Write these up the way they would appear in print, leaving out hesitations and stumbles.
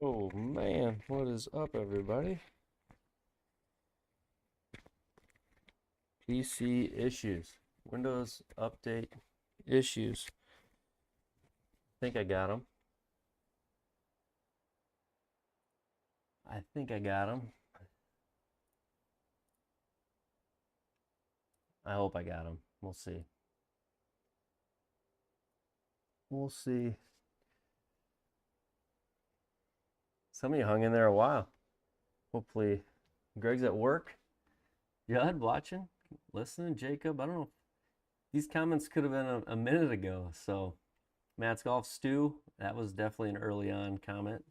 Oh man, what is up, everybody? PC issues, Windows update issues. I think I got them. I hope I got them. We'll see. We'll see. Some of you hung in there a while. Hopefully, Greg's at work. Judd watching, listening. Jacob, I don't know. These comments could have been a minute ago. So, Matt's Golf Stew, that was definitely an early on comment.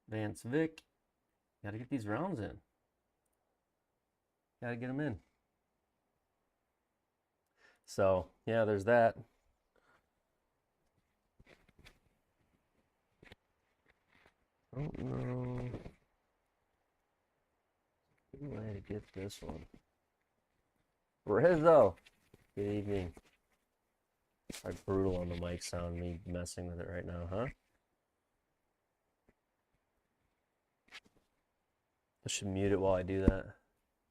Vance Vic, got to get these rounds in. Got to get them in. So, yeah, there's that. I don't know. Good way to get this one. Rizzo, good evening. Like brutal on the mic sound, me messing with it right now, huh? I should mute it while I do that.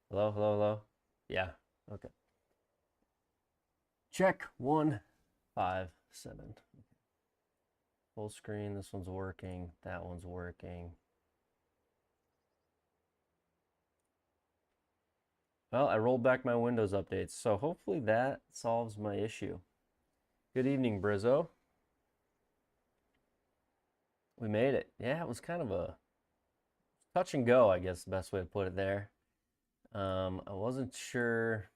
Hello, hello, hello? Yeah, okay. Check 1, 5, 7. Full screen, this one's working, that one's working. Well, I rolled back my Windows updates, so hopefully that solves my issue. Good evening, Brizzo. We made it. Yeah, it was kind of a touch and go, I guess the best way to put it there. I wasn't sure.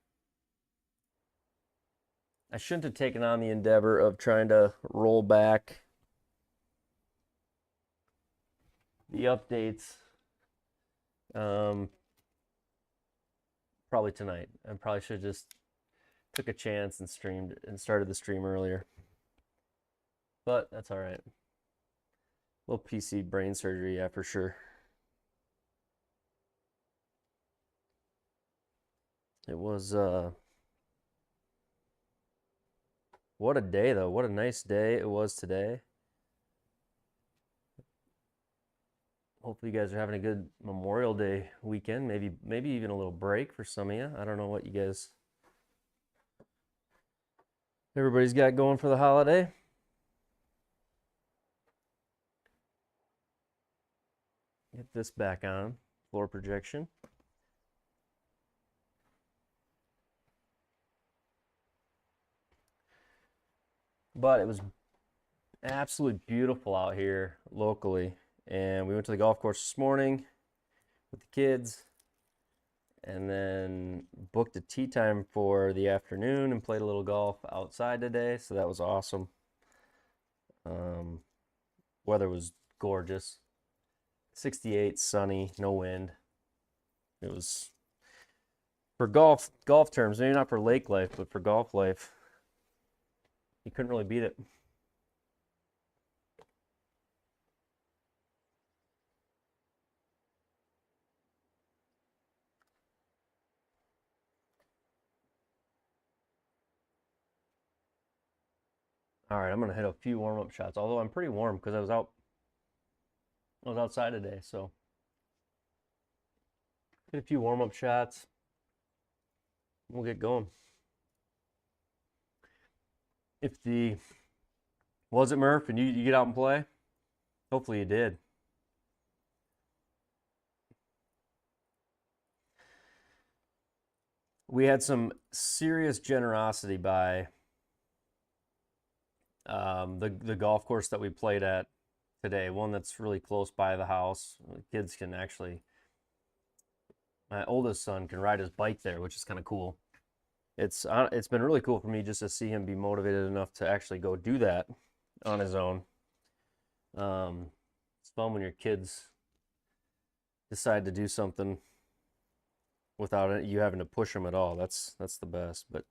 I shouldn't have taken on the endeavor of trying to roll back the updates probably tonight. I probably should have just took a chance and streamed and started the stream earlier. But that's all right. A little PC brain surgery, yeah, for sure. It was what a day though. What a nice day it was today. Hopefully you guys are having a good Memorial Day weekend. Maybe even a little break for some of you. I don't know what you guys everybody's got going for the holiday. Get this back on. Floor projection. But it was absolutely beautiful out here locally. And we went to the golf course this morning with the kids and then booked a tee time for the afternoon and played a little golf outside today. So that was awesome. Weather was gorgeous. 68, sunny, no wind. It was, for golf terms, maybe not for lake life, but for golf life, you couldn't really beat it. All right, I'm gonna hit a few warm-up shots. Although I'm pretty warm because I was outside today, so hit a few warm-up shots. We'll get going. Was it Murph and you get out and play? Hopefully you did. We had some serious generosity by the golf course that we played at today, one that's really close by the house. The kids can actually, my oldest son can ride his bike there, which is kind of cool. It's been really cool for me just to see him be motivated enough to actually go do that on his own. It's fun when your kids decide to do something without you having to push them at all. That's the best. But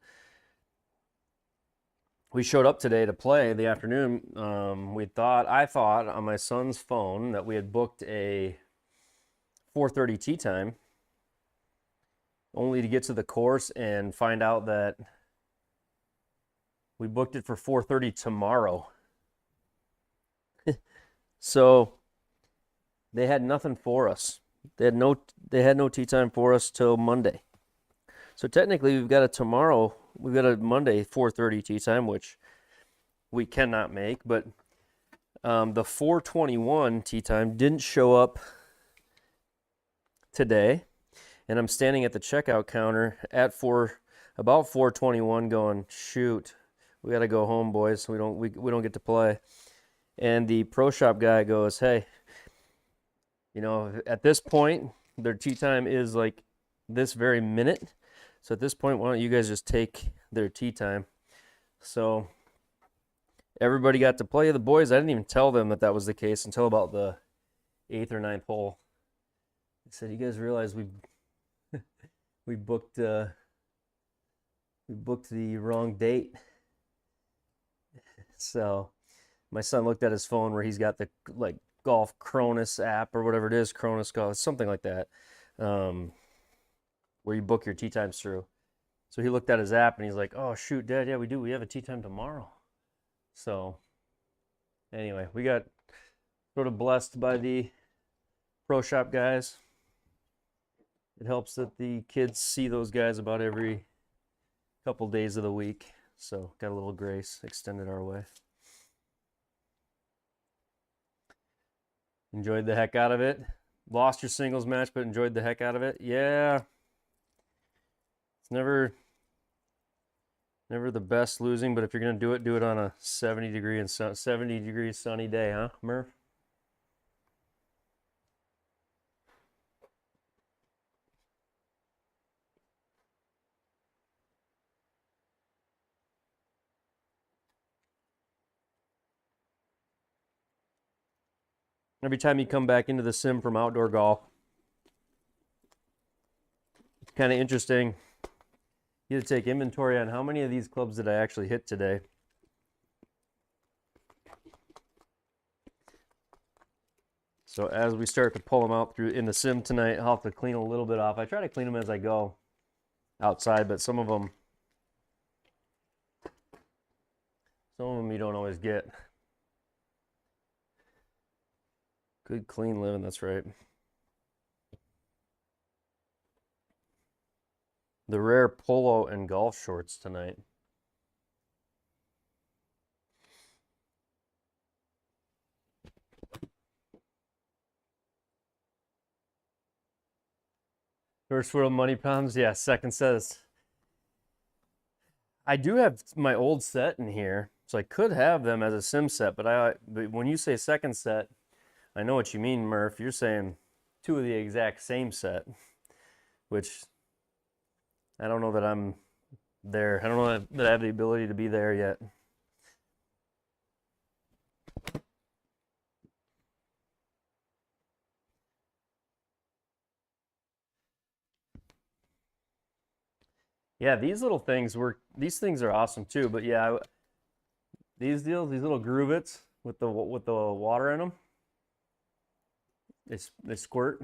we showed up today to play the afternoon. I thought on my son's phone that we had booked a 4:30 tee time, only to get to the course and find out that we booked it for 4:30 tomorrow. So they had nothing for us. They had no tee time for us till Monday. So technically we've got a Monday 4:30 tee time, which we cannot make, but the 4:21 tee time didn't show up today, and I'm standing at the checkout counter at about 4:21 going, shoot, we got to go home, boys. We don't get to play. And the pro shop guy goes, hey, at this point, their tee time is like this very minute. So at this point, why don't you guys just take their tee time? So everybody got to play. The boys, I didn't even tell them that was the case until about the 8th or 9th hole. I said, you guys realize we booked the wrong date. So my son looked at his phone where he's got the Golf Cronus app or whatever it is, Cronus Golf, something like that, where you book your tee times through. So he looked at his app and he's like, oh shoot, Dad, yeah, we do. We have a tee time tomorrow. So anyway, we got sort of blessed by the pro shop guys. It helps that the kids see those guys about every couple days of the week. So got a little grace extended our way. Enjoyed the heck out of it. Lost your singles match, but enjoyed the heck out of it. Yeah. It's never the best losing, but if you're going to do it on a 70 degree sunny day, huh, Murph? Every time you come back into the sim from outdoor golf, it's kind of interesting. You have to take inventory on how many of these clubs did I actually hit today. So as we start to pull them out in the sim tonight, I'll have to clean a little bit off. I try to clean them as I go outside, but some of them you don't always get. Good clean living, that's right. The rare polo and golf shorts tonight. First world money problems, yeah, second says. I do have my old set in here, so I could have them as a sim set, but when you say second set, I know what you mean, Murph. You're saying two of the exact same set, which I don't know that I'm there. I don't know that I have the ability to be there yet. Yeah, these things are awesome too, but yeah, these little groovets with the water in them, they squirt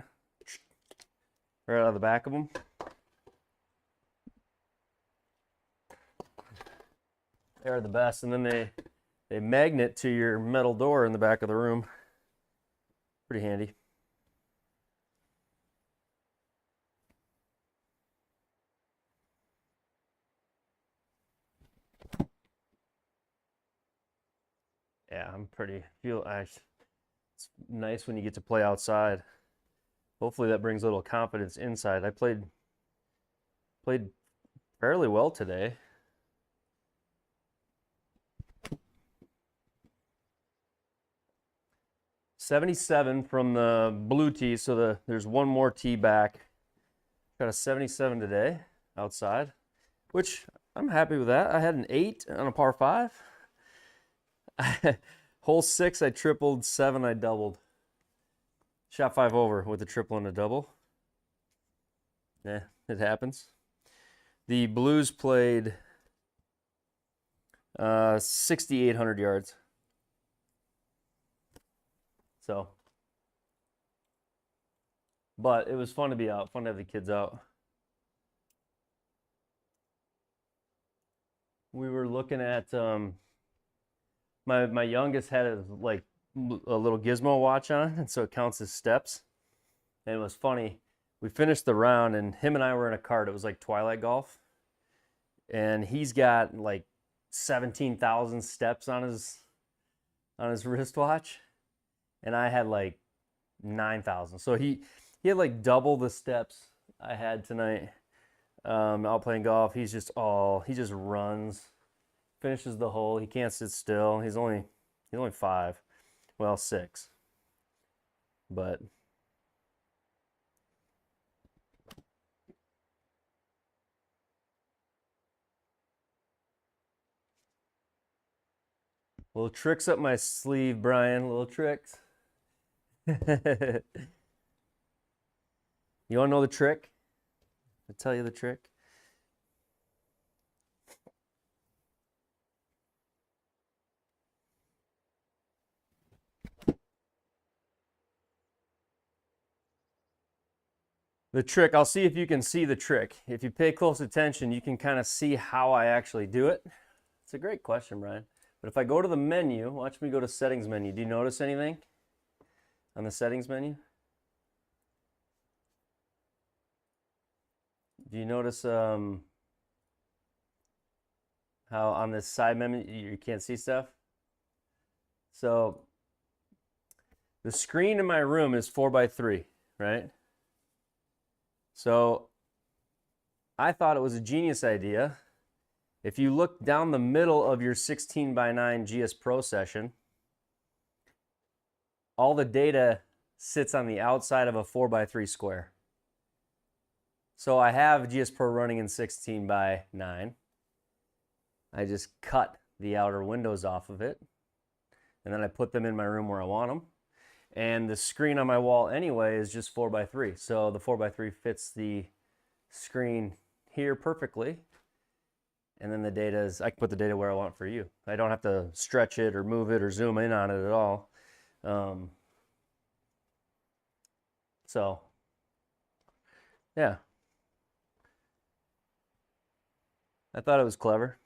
right out of the back of them. They are the best, and then they magnet to your metal door in the back of the room. Pretty handy. Yeah, it's nice when you get to play outside. Hopefully that brings a little confidence inside. I played fairly well today. .77 from the blue tee, so there's one more tee back. Got a 77 today outside, which I'm happy with that. I had an 8 on a par 5. Hole 6, I tripled. 7, I doubled. Shot 5 over with a triple and a double. Yeah, it happens. The Blues played 6,800 yards. So, but it was fun to be out, fun to have the kids out. We were looking at my youngest had his a little gizmo watch on, and so it counts his steps. And it was funny. We finished the round, and him and I were in a cart. It was like Twilight Golf, and he's got like 17,000 steps on his wristwatch, and I had like 9,000. So he had like double the steps I had tonight. Out playing golf, he just runs, finishes the hole. He can't sit still. He's only 5, well 6, but little tricks up my sleeve, Brian. Little tricks. You want to know the trick? I'll tell you the trick. The trick, I'll see if you can see the trick. If you pay close attention, you can kind of see how I actually do it. It's a great question, Brian. But if I go to the menu, watch me go to settings menu. Do you notice anything on the settings menu? Do you notice how on this side menu you can't see stuff? So the screen in my room is 4x3, right? So I thought it was a genius idea. If you look down the middle of your 16x9 GS Pro session, all the data sits on the outside of a 4x3 square. So I have GS Pro running in 16x9. I just cut the outer windows off of it, and then I put them in my room where I want them. And the screen on my wall anyway is just 4x3. So the 4x3 fits the screen here perfectly. And then the data is, I can put the data where I want for you. I don't have to stretch it or move it or zoom in on it at all. So, yeah. I thought it was clever.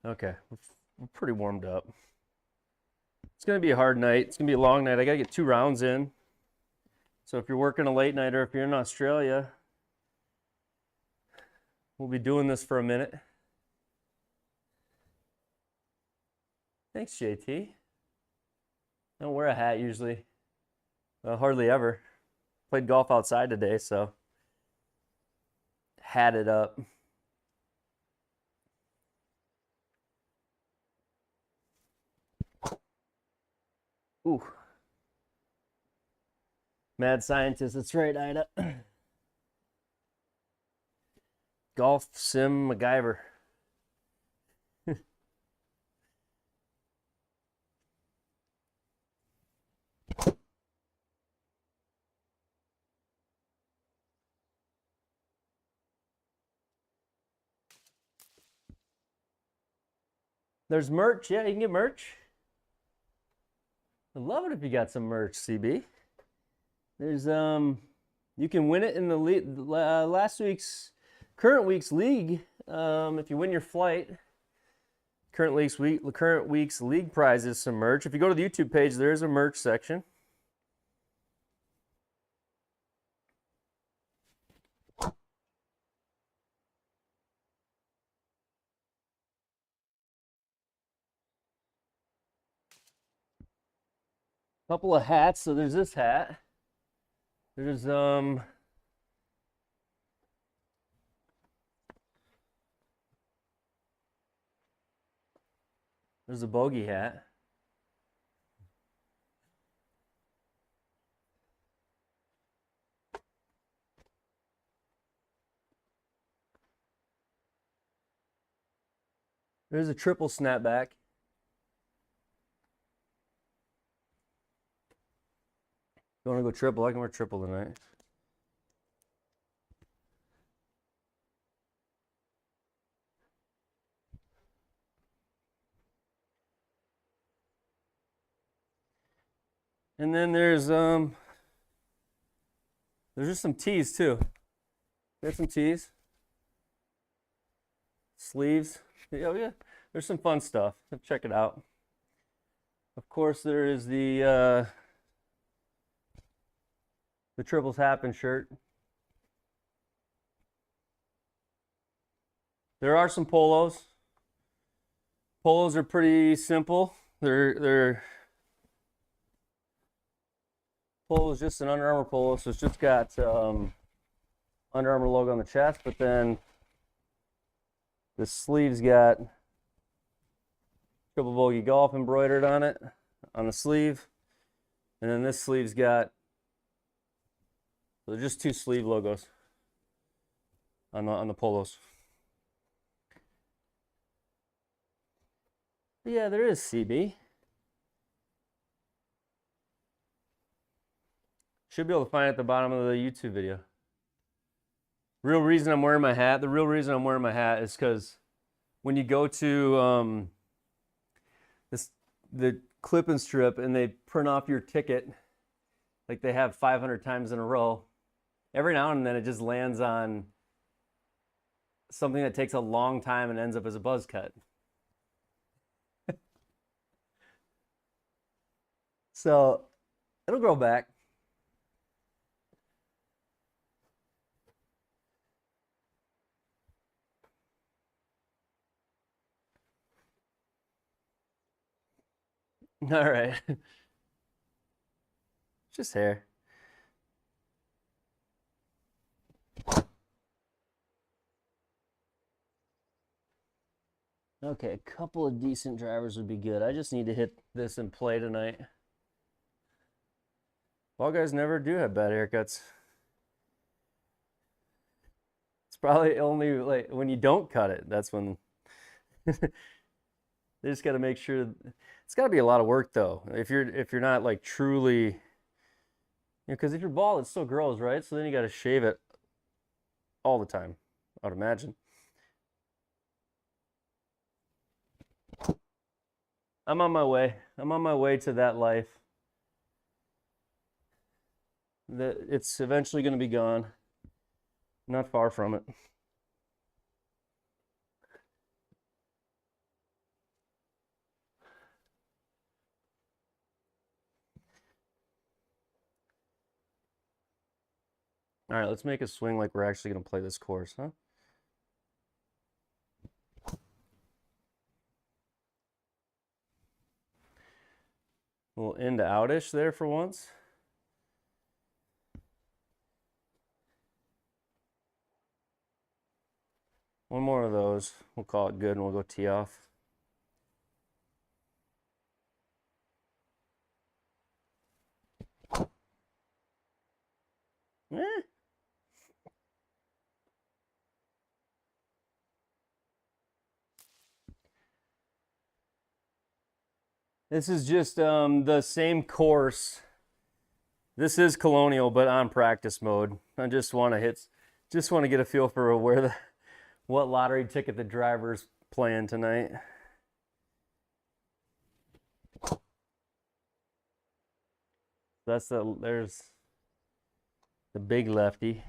Okay, we're pretty warmed up. It's going to be a hard night. It's going to be a long night. I got to get 2 rounds in. So if you're working a late night or if you're in Australia, we'll be doing this for a minute. Thanks, JT. I don't wear a hat usually. Hardly ever. Played golf outside today, so hat it up. Ooh. Mad scientist, that's right, Ida. Golf sim MacGyver. There's merch. Yeah, you can get merch. I'd love it if you got some merch, CB. There's you can win it in the current week's league. If you win your flight, current week's league prize is some merch. If you go to the YouTube page, there is a merch section. Couple of hats. So there's this hat. There's there's a bogey hat. There's a triple snapback. You want to go triple? I can wear triple tonight. And then there's just some tees too. There's some tees. sleeves. Oh yeah, there's some fun stuff. Check it out. Of course, there is the triples happen shirt. There are some polos. Polos are pretty simple. They're polo is just an Under Armour polo, so it's just got Under Armour logo on the chest, but then the sleeves got Triple Bogey Golf embroidered on it, on the sleeve. And then this sleeve's got, so just two sleeve logos on the polos. But yeah, there is CB. Should be able to find it at the bottom of the YouTube video. The real reason I'm wearing my hat is because when you go to the clip and strip and they print off your ticket, like they have 500 times in a row, every now and then it just lands on something that takes a long time and ends up as a buzz cut. So it'll grow back. All right. Just hair. Okay, a couple of decent drivers would be good. I just need to hit this and play tonight. Ball guys never do have bad haircuts. It's probably only like when you don't cut it, that's when they just got to make sure. It's got to be a lot of work though. If you're not like truly, because if you're bald, it still grows, right? So then you got to shave it all the time, I would imagine. I'm on my way. I'm on my way to that life. It's eventually going to be gone. Not far from it. All right, let's make a swing like we're actually going to play this course, huh? A little in to outish there for once. One more of those. We'll call it good and we'll go tee off. Eh. This is just the same course. This is Colonial, but on practice mode. I just want to get a feel for what lottery ticket the driver's playing tonight. There's the big lefty.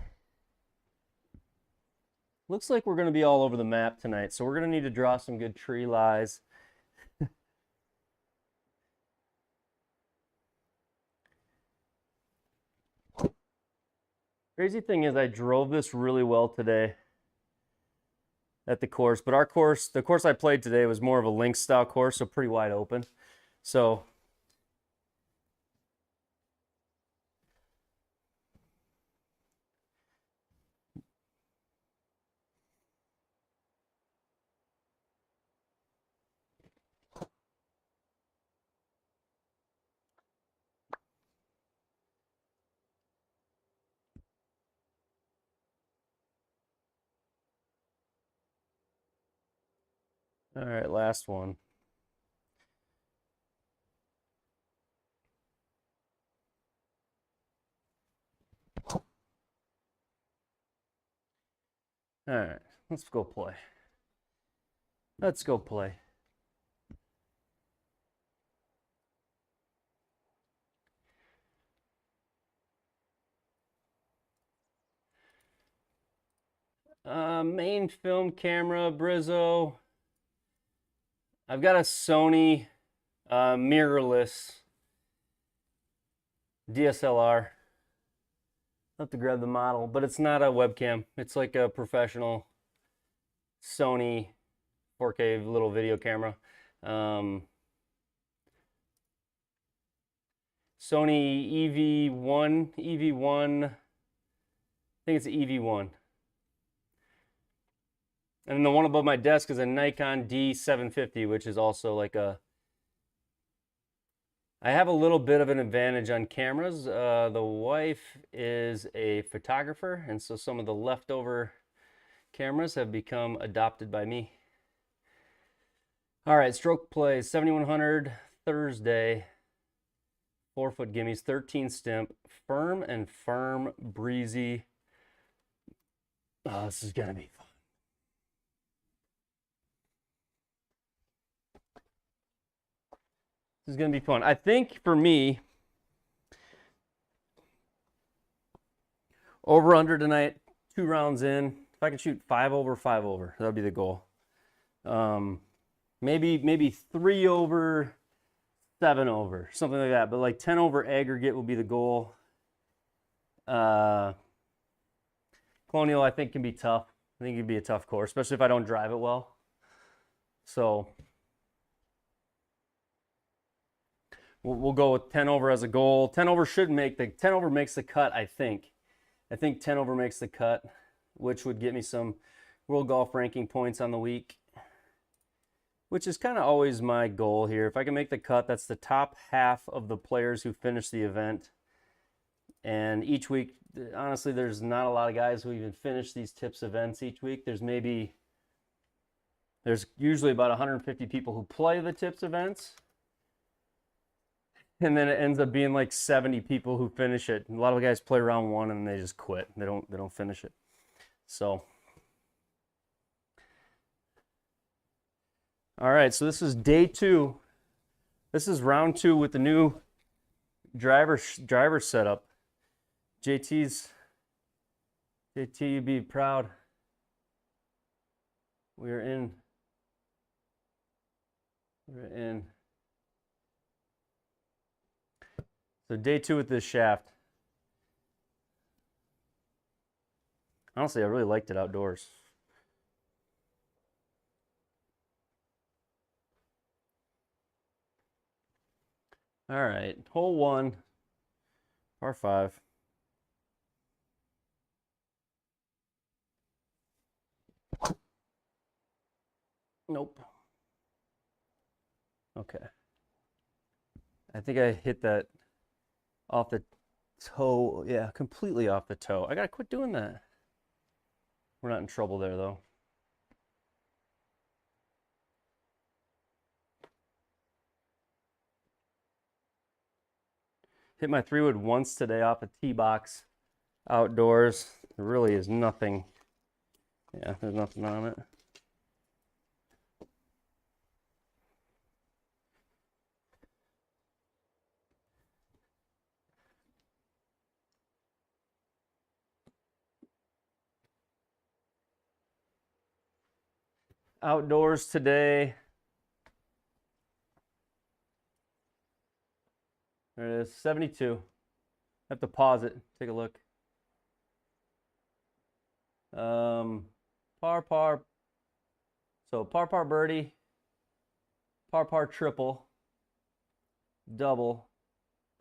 Looks like we're going to be all over the map tonight, so we're going to need to draw some good tree lies. Crazy thing is I drove this really well today at the course, but the course I played today was more of a links style course, so pretty wide open. So all right, last one. All right, let's go play. Let's go play. Main film camera, Brizzo. I've got a Sony mirrorless DSLR. I'll have to grab the model, but it's not a webcam. It's like a professional Sony 4K little video camera. Sony EV1, I think it's the EV1. And then the one above my desk is a Nikon D750, which is also like a... I have a little bit of an advantage on cameras. The wife is a photographer, and so some of the leftover cameras have become adopted by me. All right, stroke play, 7100 Thursday. 4-foot gimmies, 13 stimp, firm and firm, breezy. Oh, this is gonna be fun. This is gonna be fun. I think for me, over under tonight, 2 rounds in. If I can shoot 5 over, 5 over, that'll be the goal. Maybe 3 over, 7 over, something like that. But like 10 over aggregate will be the goal. Colonial, I think, can be tough. I think it'd be a tough course, especially if I don't drive it well. So we'll go with 10 over as a goal. 10 over should make the 10 over makes the cut, I think. I think 10 over makes the cut, which would get me some world golf ranking points on the week, which is kind of always my goal here. If I can make the cut, that's the top half of the players who finish the event. And each week, honestly, there's not a lot of guys who even finish these tips events each week. There's usually about 150 people who play the tips events. And then it ends up being like 70 people who finish it. And a lot of guys play round 1 and they just quit. They don't finish it. So, all right, so this is day 2. This is round 2 with the new driver setup. JT, you'd be proud. We're in. So day 2 with this shaft. Honestly, I really liked it outdoors. All right, hole 1, par 5. Nope. Okay. I think I hit that off the toe. Yeah, completely off the toe. I gotta quit doing that. We're not in trouble there, though. Hit my 3-wood once today off a tee box outdoors. There really is nothing. Yeah, there's nothing on it. Outdoors today. There it is, 72. I have to pause it, take a look. Par. So par birdie, par triple, double,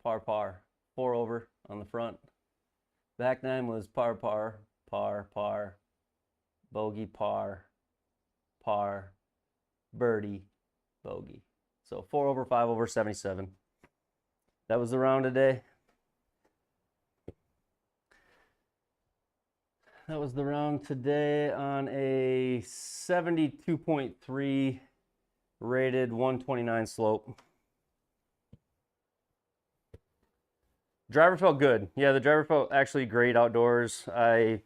par. 4 over on the front. Back 9 was par, bogey, par, birdie, bogey. So 4 over, 5 over, 77. That was the round today. That was the round today on a 72.3 rated 129 slope. Driver felt good. Yeah, the driver felt actually great outdoors. I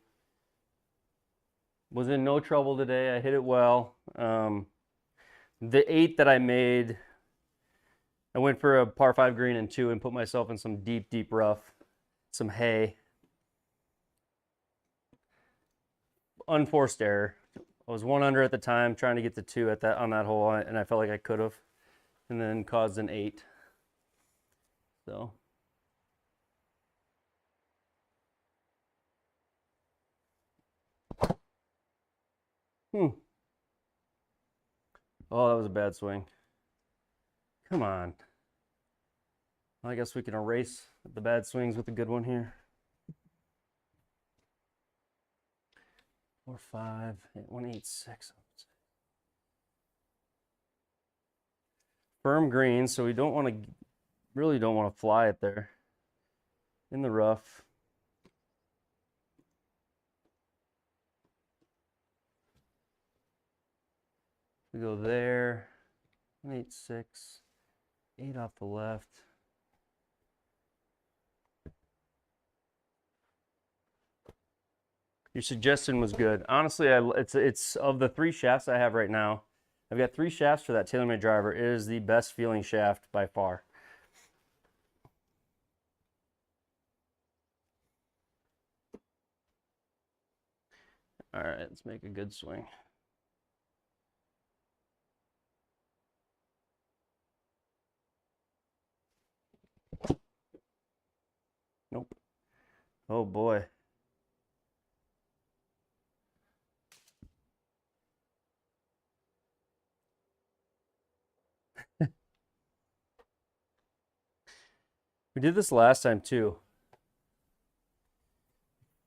was in no trouble today. I hit it well. The 8 that I made, I went for a par 5 green and 2 and put myself in some deep rough, some hay. unforced error. I was 1 under at the time, trying to get to 2 at that on that hole, and I felt like I could have, and then caused an 8. So. Oh, that was a bad swing. Come on. I guess we can erase the bad swings with a good one here. 4, 5, 8, 1, 8, 6. Firm green, so we don't want to, really don't want to fly it there in the rough. We go there. 1, 8, 6, 8 off the left. Your suggestion was good. Honestly, it's of the 3 shafts I have right now. I've got 3 shafts for that TaylorMade driver. It is the best feeling shaft by far. All right, let's make a good swing. Nope. Oh boy. We did this last time too.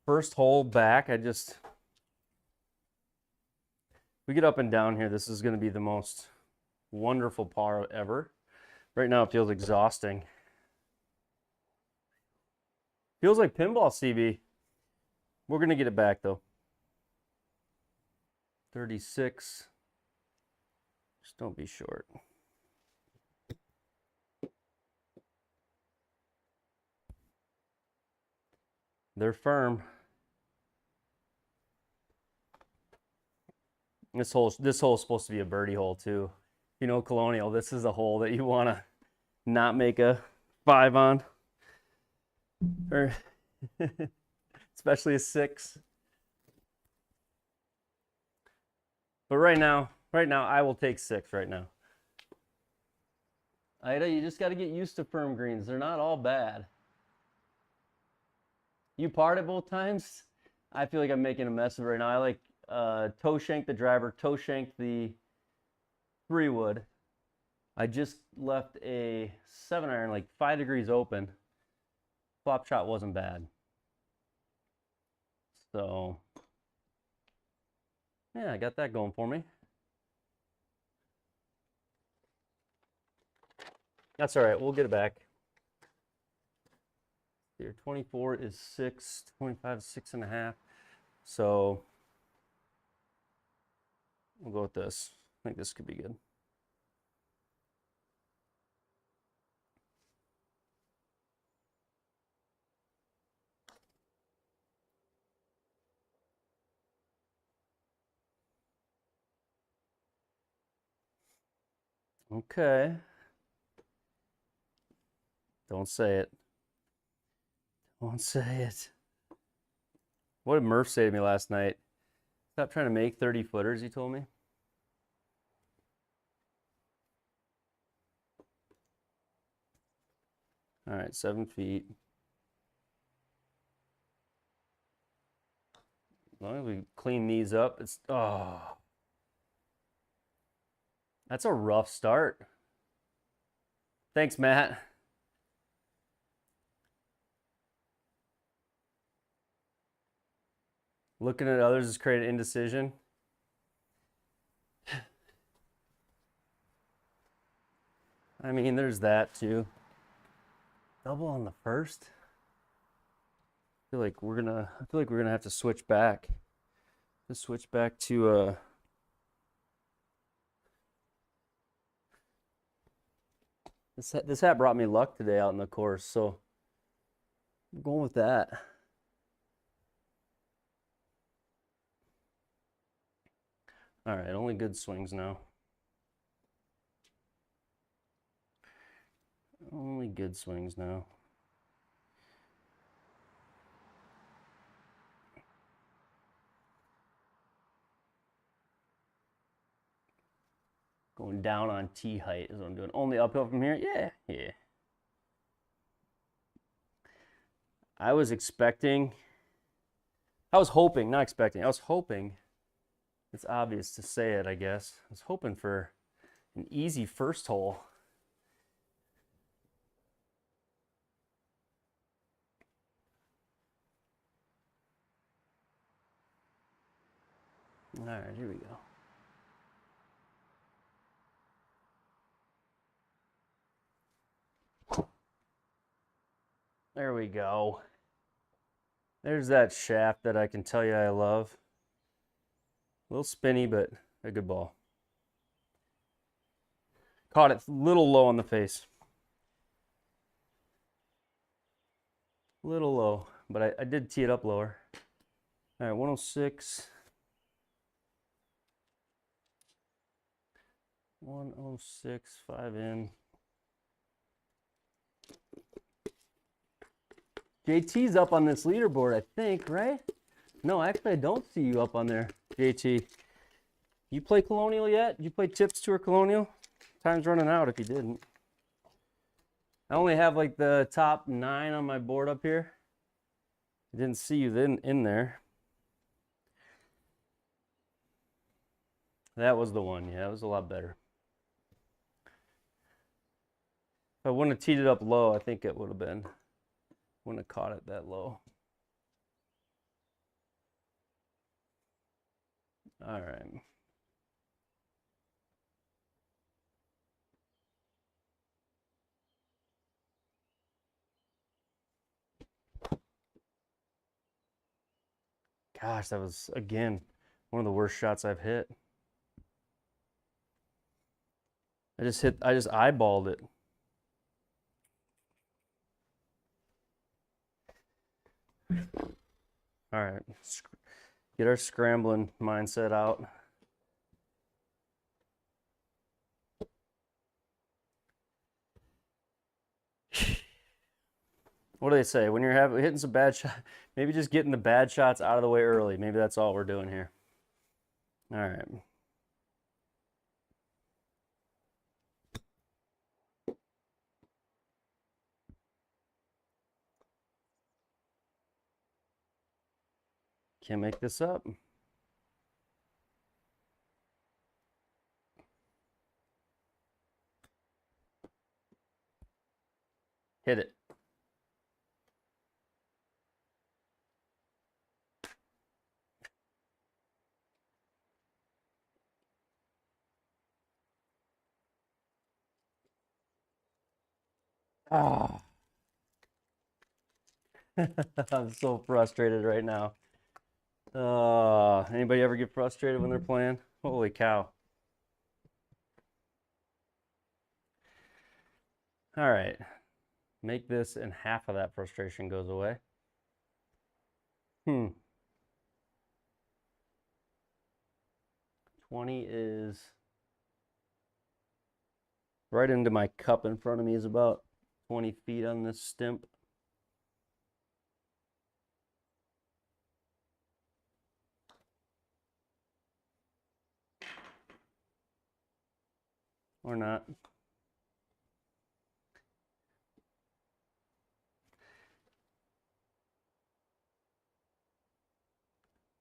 First hole back, we get up and down here. This is going to be the most wonderful par ever. Right now it feels exhausting. Feels like pinball, CB. We're going to get it back though. 36. Just don't be short. They're firm. This hole is supposed to be a birdie hole too. You know, Colonial, this is a hole that you want to not make a 5 on. Or especially a 6. But right now I will take 6 right now. Ida, you just got to get used to firm greens. They're not all bad. You parred it both times? I feel like I'm making a mess of it right now. I like toe shank the driver, toe shank the 3-wood. I just left a 7-iron like 5 degrees open. Flop shot wasn't bad. So, yeah, I got that going for me. That's all right. We'll get it back. Here, 24 is 6, 25 is 6.5. So we'll go with this. I think this could be good. Okay. Don't say it. Don't say it. What did Murph say to me last night? Stop trying to make 30 footers, he told me. All right, 7 feet. As long as we clean these up, it's, oh. That's a rough start. Thanks, Matt. Looking at others has created indecision. I mean, there's that too. Double on the first. I feel like we're gonna have to switch back. Let's switch back to this hat brought me luck today out in the course, so I'm going with that. All right, only good swings now. Only good swings now. Going down on tee height is what I'm doing. Only uphill from here? Yeah, yeah. I was hoping, it's obvious to say it, I guess. I was hoping for an easy first hole. All right, here we go. There we go. There's that shaft that I can tell you I love. A little spinny, but a good ball. Caught it a little low on the face. A little low, but I did tee it up lower. All right, 106. 106, 5 in. JT's up on this leaderboard, I think, right? No, actually, I don't see you up on there, JT. You play Colonial yet? You play Tips Tour Colonial? Time's running out if you didn't. I only have like the top 9 on my board up here. I didn't see you then in there. That was the one. Yeah, it was a lot better. If I wouldn't have teed it up low, I think it would have been. Wouldn't have caught it that low. All right. Gosh, that was, again, one of the worst shots I've hit. I just eyeballed it. All right, get our scrambling mindset out. What do they say? When you're hitting some bad shots, maybe just getting the bad shots out of the way early. Maybe that's all we're doing here. All right. Can't make this up. Hit it. Ah. I'm so frustrated right now. Anybody ever get frustrated when they're playing? Holy cow. All right. Make this and half of that frustration goes away. 20 is right into my cup in front of me is about 20 feet on this stimp. Or not.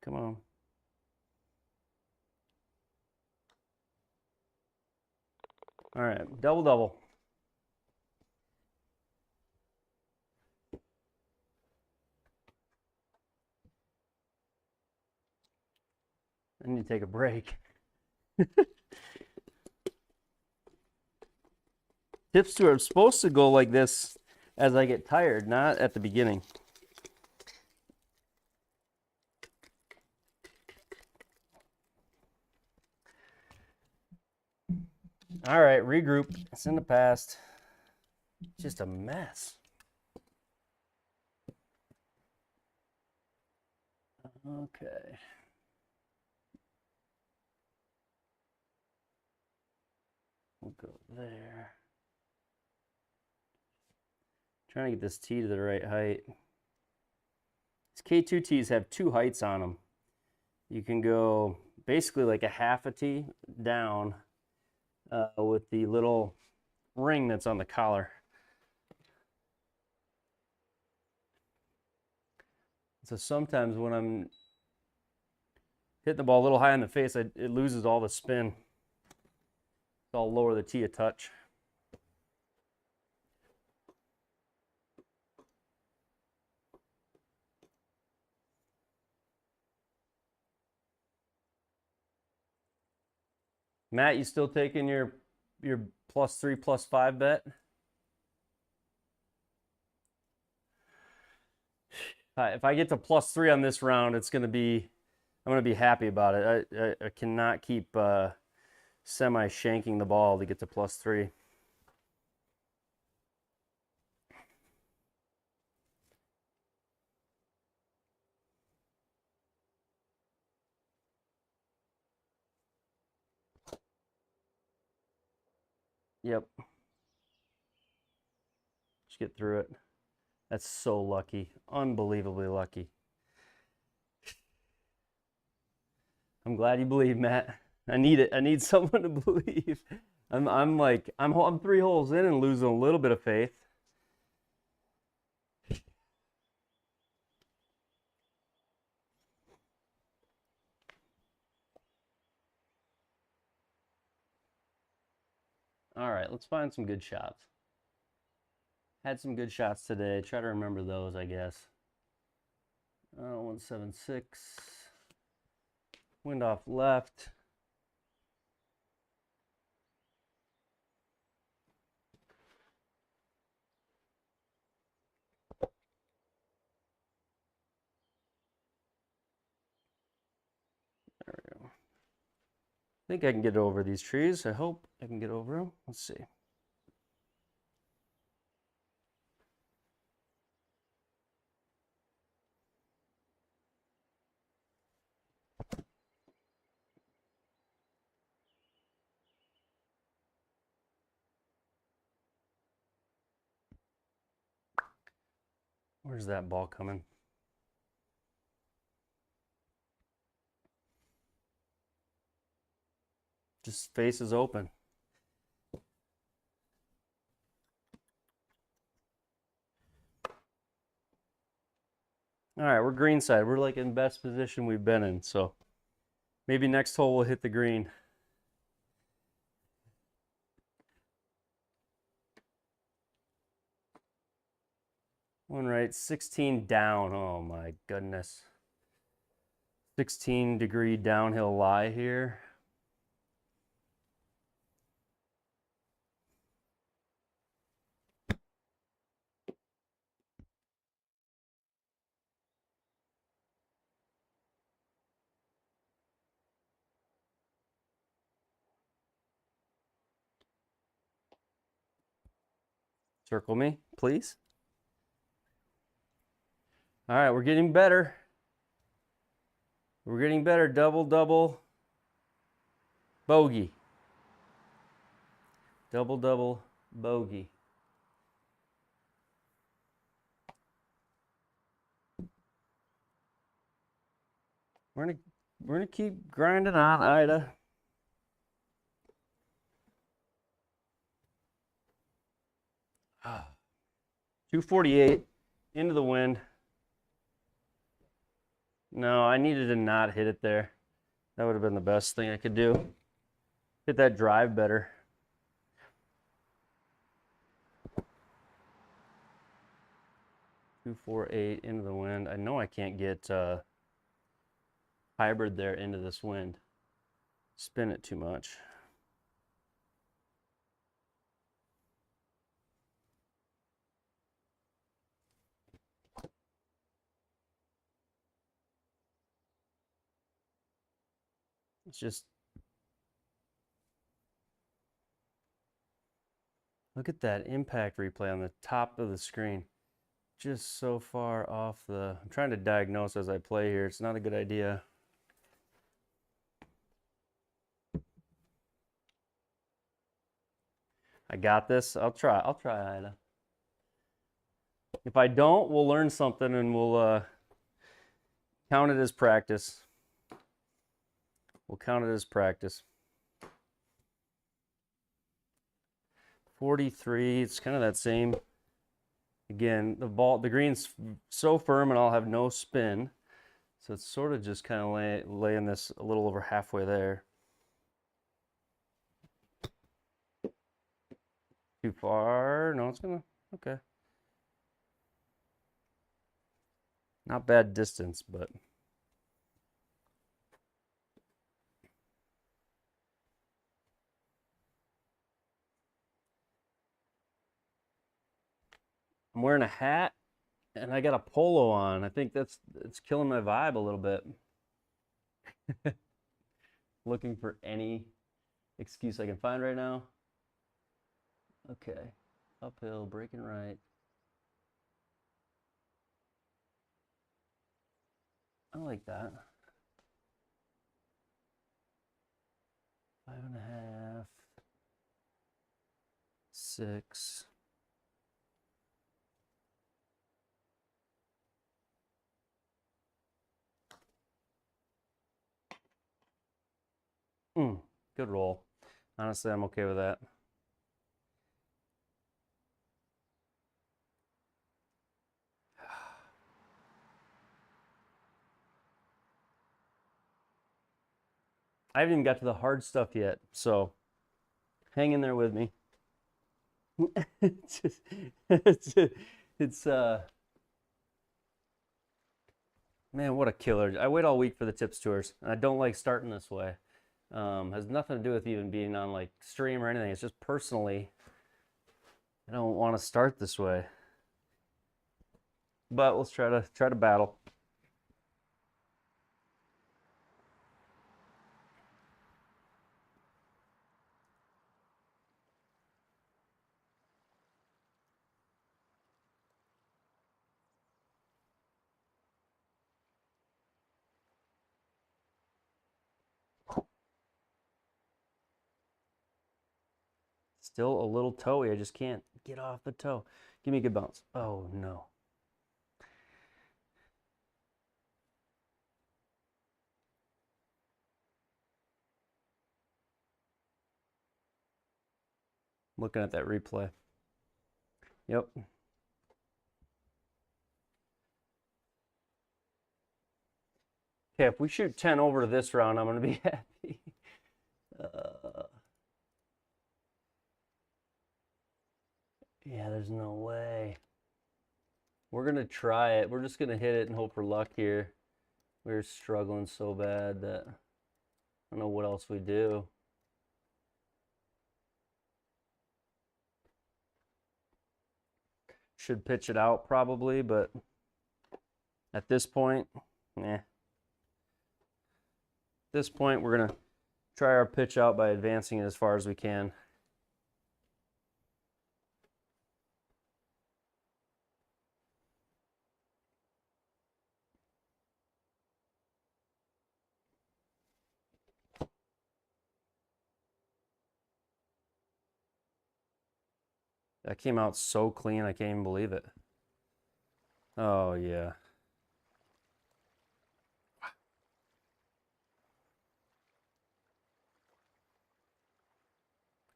Come on. All right, double. I need to take a break. Tips to are supposed to go like this as I get tired, not at the beginning. All right, regroup. It's in the past. Just a mess. Okay. We'll go there. Trying to get this tee to the right height. These K2 tees have 2 heights on them. You can go basically like a half a tee down with the little ring that's on the collar. So sometimes when I'm hitting the ball a little high in the face, it loses all the spin. So I'll lower the tee a touch. Matt, you still taking your +3, +5 bet? If I get to +3 on this round, I'm gonna be happy about it. I cannot keep semi shanking the ball to get to +3. Yep. Just get through it. That's so lucky. Unbelievably lucky. I'm glad you believe, Matt. I need it. I need someone to believe. I'm 3 holes in and losing a little bit of faith. All right, let's find some good shots. Had some good shots today. Try to remember those, I guess. 176. Wind off left. There we go. I think I can get over these trees. I hope I can get over them. Let's see. Where's that ball coming? Just face is open. All right, we're greenside. We're like in best position we've been in. So maybe next hole we'll hit the green. One right, 16 down. Oh my goodness. 16-degree downhill lie here. Circle me, please. All right, we're getting better. We're getting better. Double, double, bogey. Double, double, bogey. We're gonna keep grinding on, Ida. Ah. 248 into the wind. No, I needed to not hit it there. That would have been the best thing I could do. Hit that drive better. Two, 4, 8 into the wind. I know I can't get hybrid there into this wind. Spin it too much. It's just, look at that impact replay on the top of the screen. Just so far off the, I'm trying to diagnose as I play here. It's not a good idea. I got this. I'll try, Ida. If I don't, we'll learn something and we'll count it as practice. We'll count it as practice. 43. It's kind of that same. Again, the green's so firm and I'll have no spin. So it's sort of just kind of laying this a little over halfway there. Too far? No, it's gonna, okay. Not bad distance, but. I'm wearing a hat and I got a polo on. I think it's killing my vibe a little bit. Looking for any excuse I can find right now. Okay, uphill, breaking right. I like that. 5.5, 6. Good roll. Honestly, I'm okay with that. I haven't even got to the hard stuff yet, so hang in there with me. it's man, what a killer. I wait all week for the tips tours, and I don't like starting this way. Has nothing to do with even being on like stream or anything. It's just personally, I don't want to start this way. But let's try to battle. Still a little toey. I just can't get off the toe. Give me a good bounce. Oh no. Looking at that replay. Yep. Okay, if we shoot 10 over this round, I'm going to be happy. Yeah, there's no way. We're going to try it. We're just going to hit it and hope for luck here. We're struggling so bad that I don't know what else we do. Should pitch it out probably, but at this point, At this point, we're going to try our pitch out by advancing it as far as we can. That came out so clean, I can't even believe it. Oh, yeah.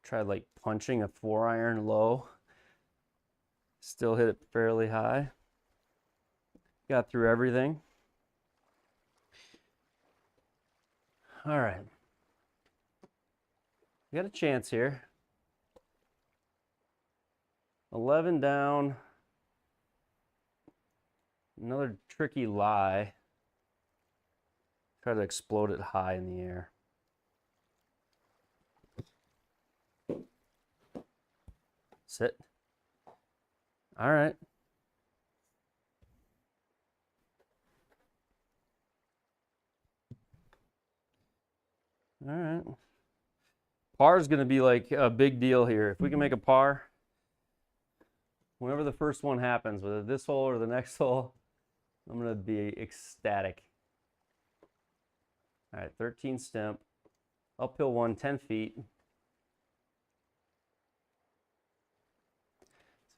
Tried like punching a 4-iron low. Still hit it fairly high. Got through everything. All right. We got a chance here. 11 down. Another tricky lie. Try to explode it high in the air. Sit. All right. All right. Par is going to be like a big deal here. If we can make a par, whenever the first one happens, whether this hole or the next hole, I'm going to be ecstatic. All right, 13 stemp. Uphill one, 10 feet. It's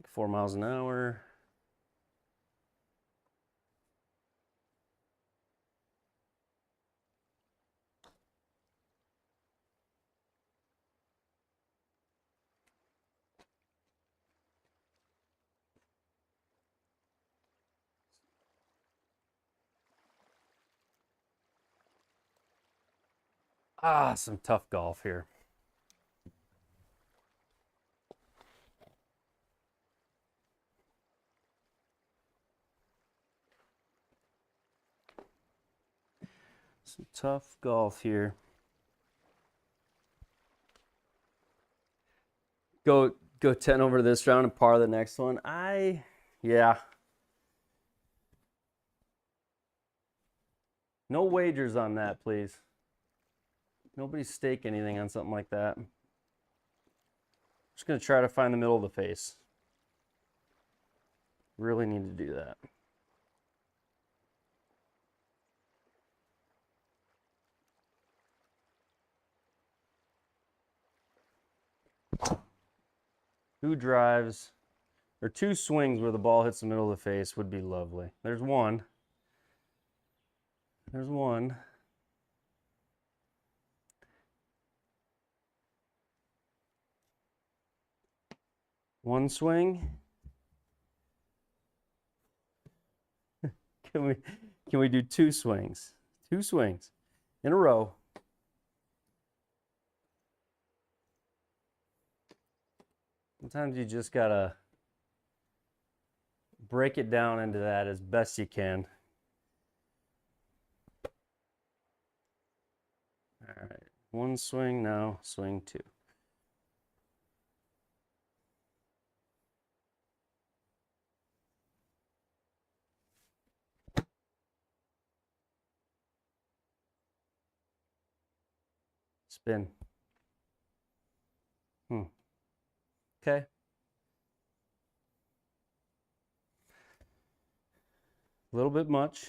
like 4 miles an hour. Ah, some tough golf here. Some tough golf here. Go 10 over this round and par the next one. Yeah. No wagers on that, please. Nobody stake anything on something like that. Just gonna try to find the middle of the face. Really need to do that. Two drives, or two swings where the ball hits the middle of the face would be lovely. There's one. There's one. One swing. Can we do two swings? Two swings in a row. Sometimes you just gotta break it down into that as best you can. All right, one swing now, swing two. Spin. Okay. A little bit much,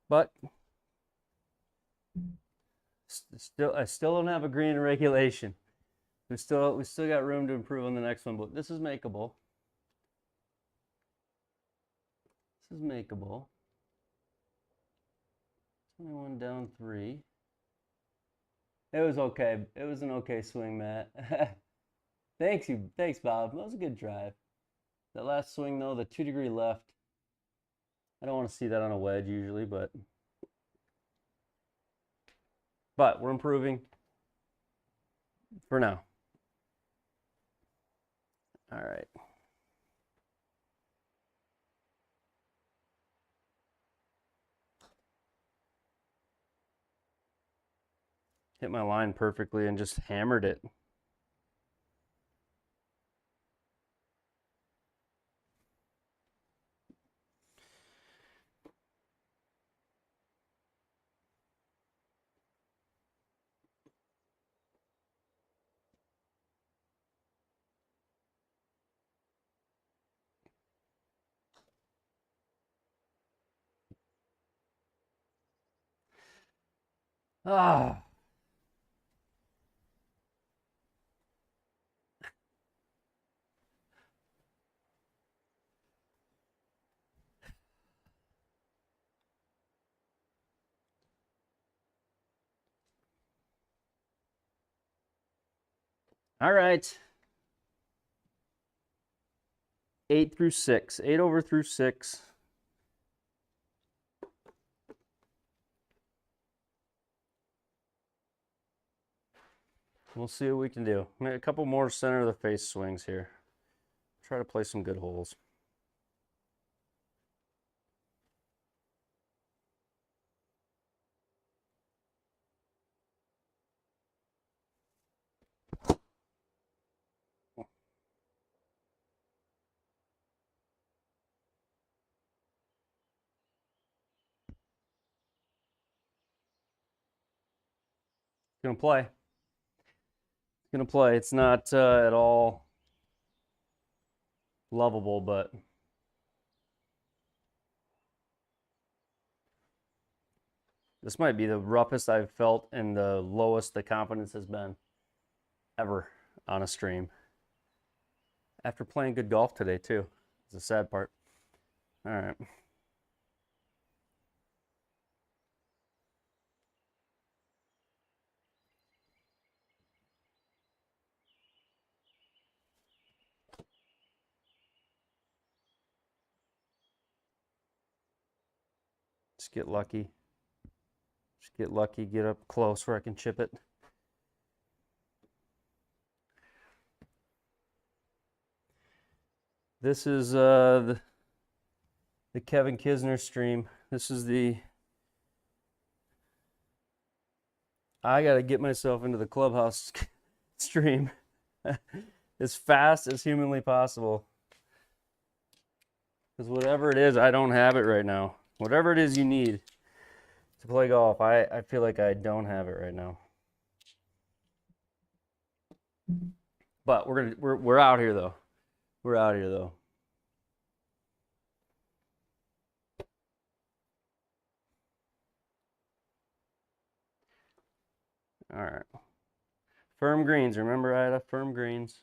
but I still don't have a green in regulation. We still got room to improve on the next one, but this is makeable. This is makeable. 21 down 3. It was okay. It was an okay swing, Matt. Thanks, Bob. That was a good drive. That last swing, though, the 2-degree left. I don't want to see that on a wedge usually, but we're improving for now. All right. Hit my line perfectly and just hammered it. Ah. All right. 8 through 6. 8 over through 6. We'll see what we can do. A couple more center of the face swings here. Try to play some good holes. Gonna play. Gonna play. It's not at all lovable, but this might be the roughest I've felt and the lowest the confidence has been ever on a stream. After playing good golf today, too. It's the sad part. All right. Just get lucky. Just get lucky, get up close where I can chip it. This is the Kevin Kisner stream. This is the I got to get myself into the clubhouse stream as fast as humanly possible. Because whatever it is, I don't have it right now. Whatever it is you need to play golf, I feel like I don't have it right now. But we're out here though. We're out here though. All right. Firm greens. Remember, Ida? Firm greens.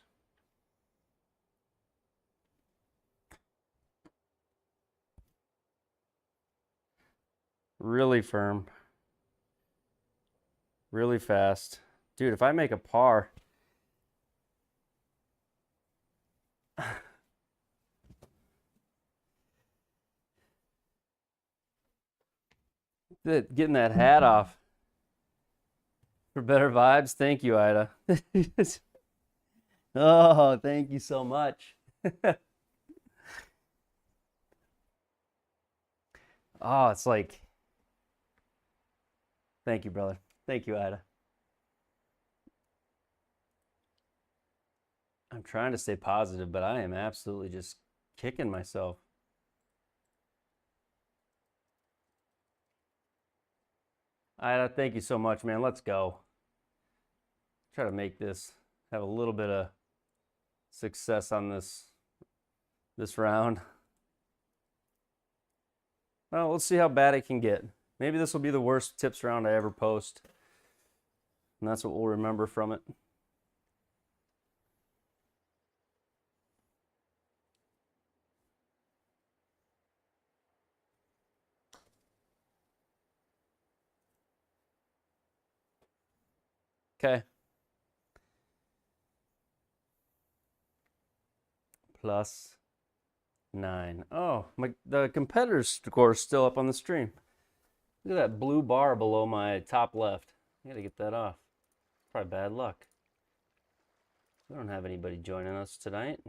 Really firm. Really fast. Dude, if I make a par, getting that hat off for better vibes. Thank you, Ida. Oh, thank you so much. Oh, it's like, thank you, brother. Thank you, Ida. I'm trying to stay positive, but I am absolutely just kicking myself. Ida, thank you so much, man. Let's go. Try to make this, have a little bit of success on this round. Well, let's see how bad it can get. Maybe this will be the worst tips round I ever post. And that's what we'll remember from it. Okay. +9. Oh, the competitor's score is still up on the stream. Look at that blue bar below my top left. I gotta get that off. Probably bad luck. We don't have anybody joining us tonight.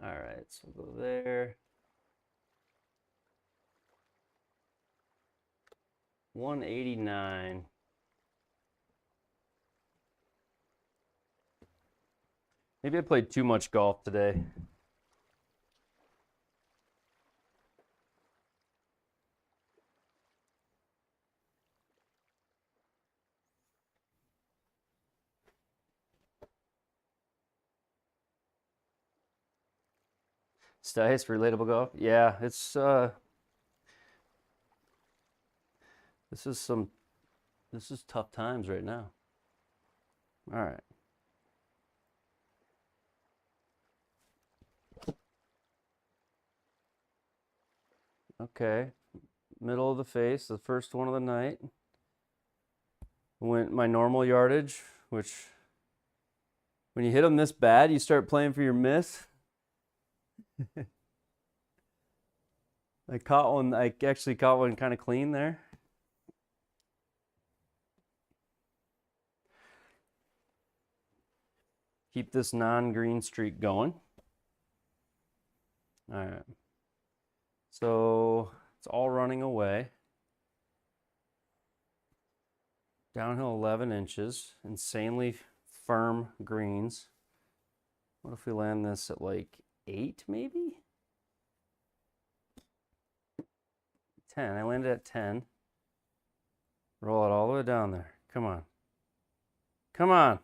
All right, so we'll go there. 189. Maybe I played too much golf today. Stice, relatable golf. Yeah, it's this is tough times right now. All right. Okay. Middle of the face, the first one of the night. Went my normal yardage, which when you hit them this bad, you start playing for your miss. I actually caught one kind of clean there. Keep this non-green streak going. All right. So it's all running away. Downhill 11 inches, insanely firm greens. What if we land this at like 8 maybe? 10. I landed at 10. Roll it all the way down there. Come on. Come on.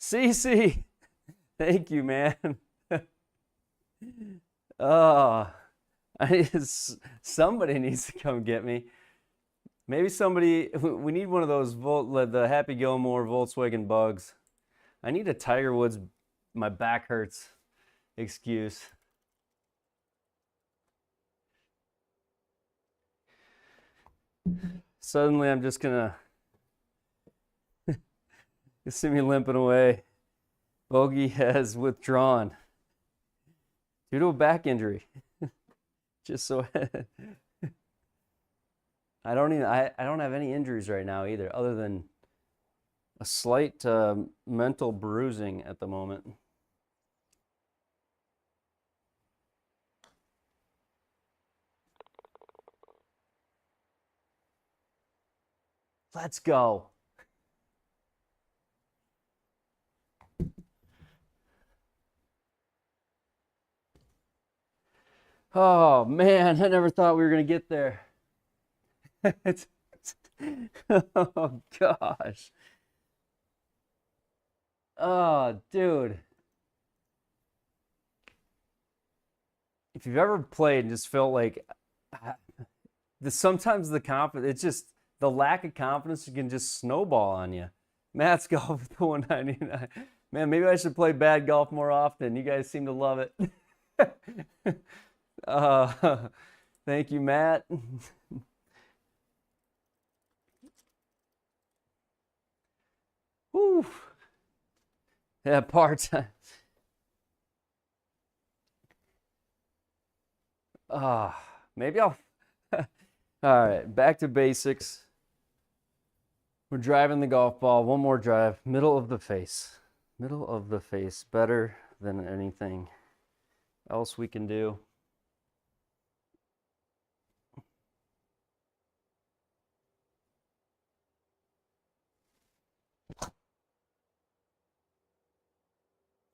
CC. Thank you, man. Oh, somebody needs to come get me. Maybe somebody, we need one of those, the Happy Gilmore Volkswagen Bugs. I need a Tiger Woods, my back hurts excuse. Suddenly I'm just gonna, you see me limping away. Bogey has withdrawn. Due to a back injury. Just so I don't have any injuries right now either, other than a slight mental bruising at the moment. Let's go. Oh man, I never thought we were gonna get there. Oh gosh. Oh, dude. If you've ever played and just felt like sometimes the confidence, it's just the lack of confidence can just snowball on you. Matt's golf with the 199. Man, maybe I should play bad golf more often. You guys seem to love it. Thank you, Matt. Whew. Yeah, part-time. Maybe I'll. All right, back to basics. We're driving the golf ball. One more drive. Middle of the face. Middle of the face. Better than anything else we can do.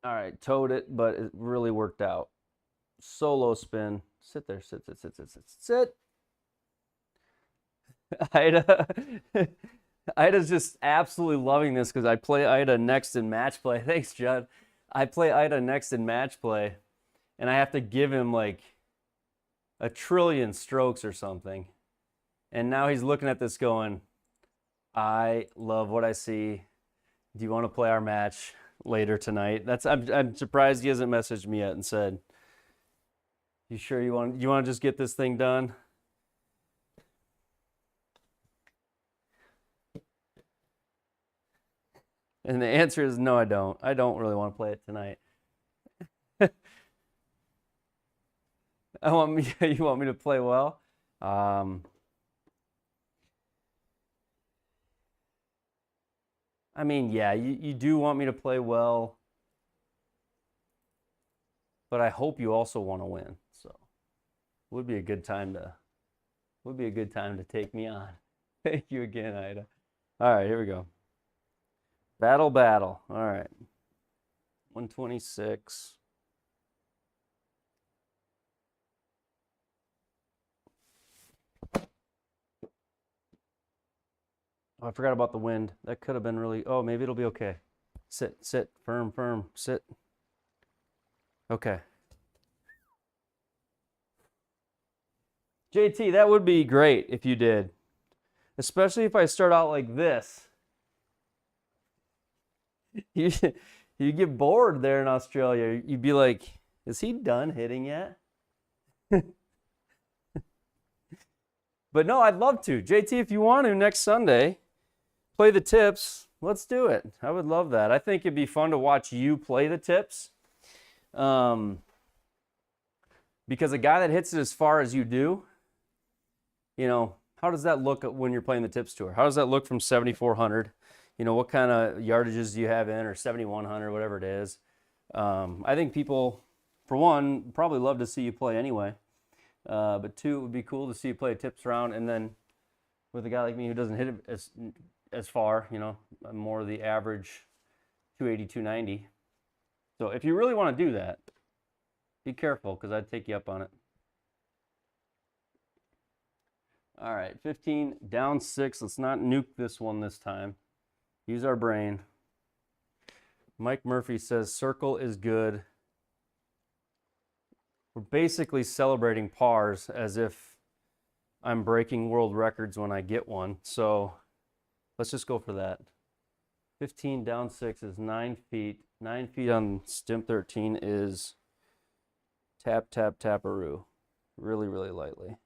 All right, towed it, but it really worked out. Solo spin. Sit there. Sit. Ida. Ida's just absolutely loving this because I play Ida next in match play. Thanks, Judd. I play Ida next in match play, and I have to give him like a trillion strokes or something. And now he's looking at this going, I love what I see. Do you want to play our match later tonight? I'm surprised he hasn't messaged me yet and said, you sure you want to just get this thing done? And the answer is no, I don't. I don't really want to play it tonight. You want me to play well? I mean, yeah, you do want me to play well, but I hope you also want to win. So, would be a good time to take me on. Thank you again, Ida. All right, here we go. Battle. All right. 126. Oh, I forgot about the wind. That could have been really. Oh, maybe it'll be okay. Sit. Firm. Sit. Okay. JT, that would be great if you did. Especially if I start out like this. You get bored there in Australia. You'd be like, is he done hitting yet? But no, I'd love to. JT, if you want to next Sunday, play the tips. Let's do it. I would love that. I think it'd be fun to watch you play the tips. Because a guy that hits it as far as you do, how does that look when you're playing the tips tour? How does that look from 7,400? What kind of yardages do you have in, or 7,100, whatever it is? I think people, for one, probably love to see you play anyway. But two, it would be cool to see you play a tips round, and then with a guy like me who doesn't hit it as far, more the average 280, 290. So if you really want to do that, be careful, because I'd take you up on it. All right, 15, down 6. Let's not nuke this one this time. Use our brain. Mike Murphy says circle is good. We're basically celebrating pars as if I'm breaking world records when I get one. So let's just go for that. 15 down 6 is 9 feet. 9 feet on stimp 13 is taparoo. Really, really lightly.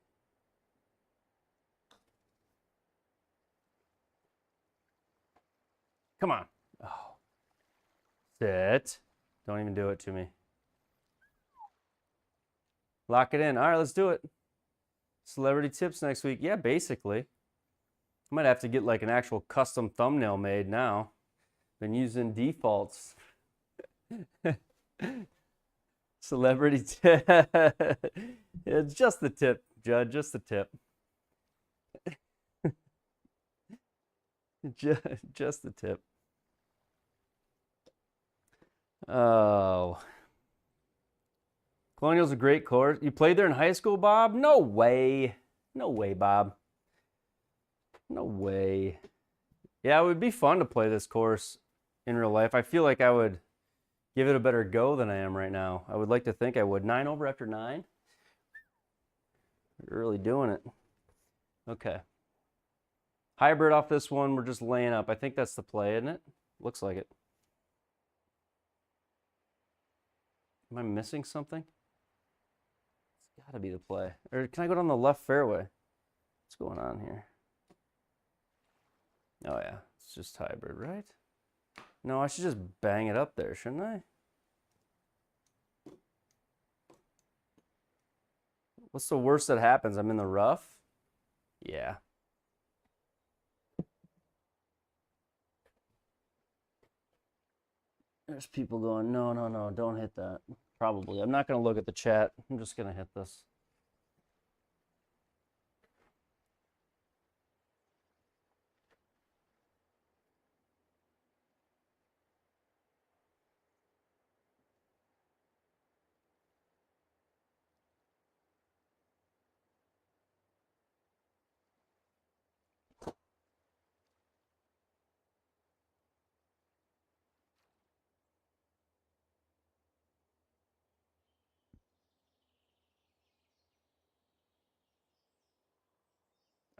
Come on. Oh. Sit. Don't even do it to me. Lock it in. All right, let's do it. Celebrity tips next week. Yeah, basically. I might have to get like an actual custom thumbnail made now. Been using defaults. Celebrity tip. It's just the tip, Judd. Just the tip. Just the tip. Oh. Colonial's a great course. You played there in high school, Bob? No way. No way, Bob. No way. Yeah, it would be fun to play this course in real life. I feel like I would give it a better go than I am right now. I would like to think I would. 9 over after 9. You're really doing it. Okay. Hybrid off this one. We're just laying up. I think that's the play, isn't it? Looks like it. Am I missing something? It's got to be the play. Or can I go down the left fairway? What's going on here? Oh, yeah. It's just hybrid, right? No, I should just bang it up there, shouldn't I? What's the worst that happens? I'm in the rough? Yeah. There's people going, no, no, no, don't hit that. Probably. I'm not going to look at the chat. I'm just going to hit this.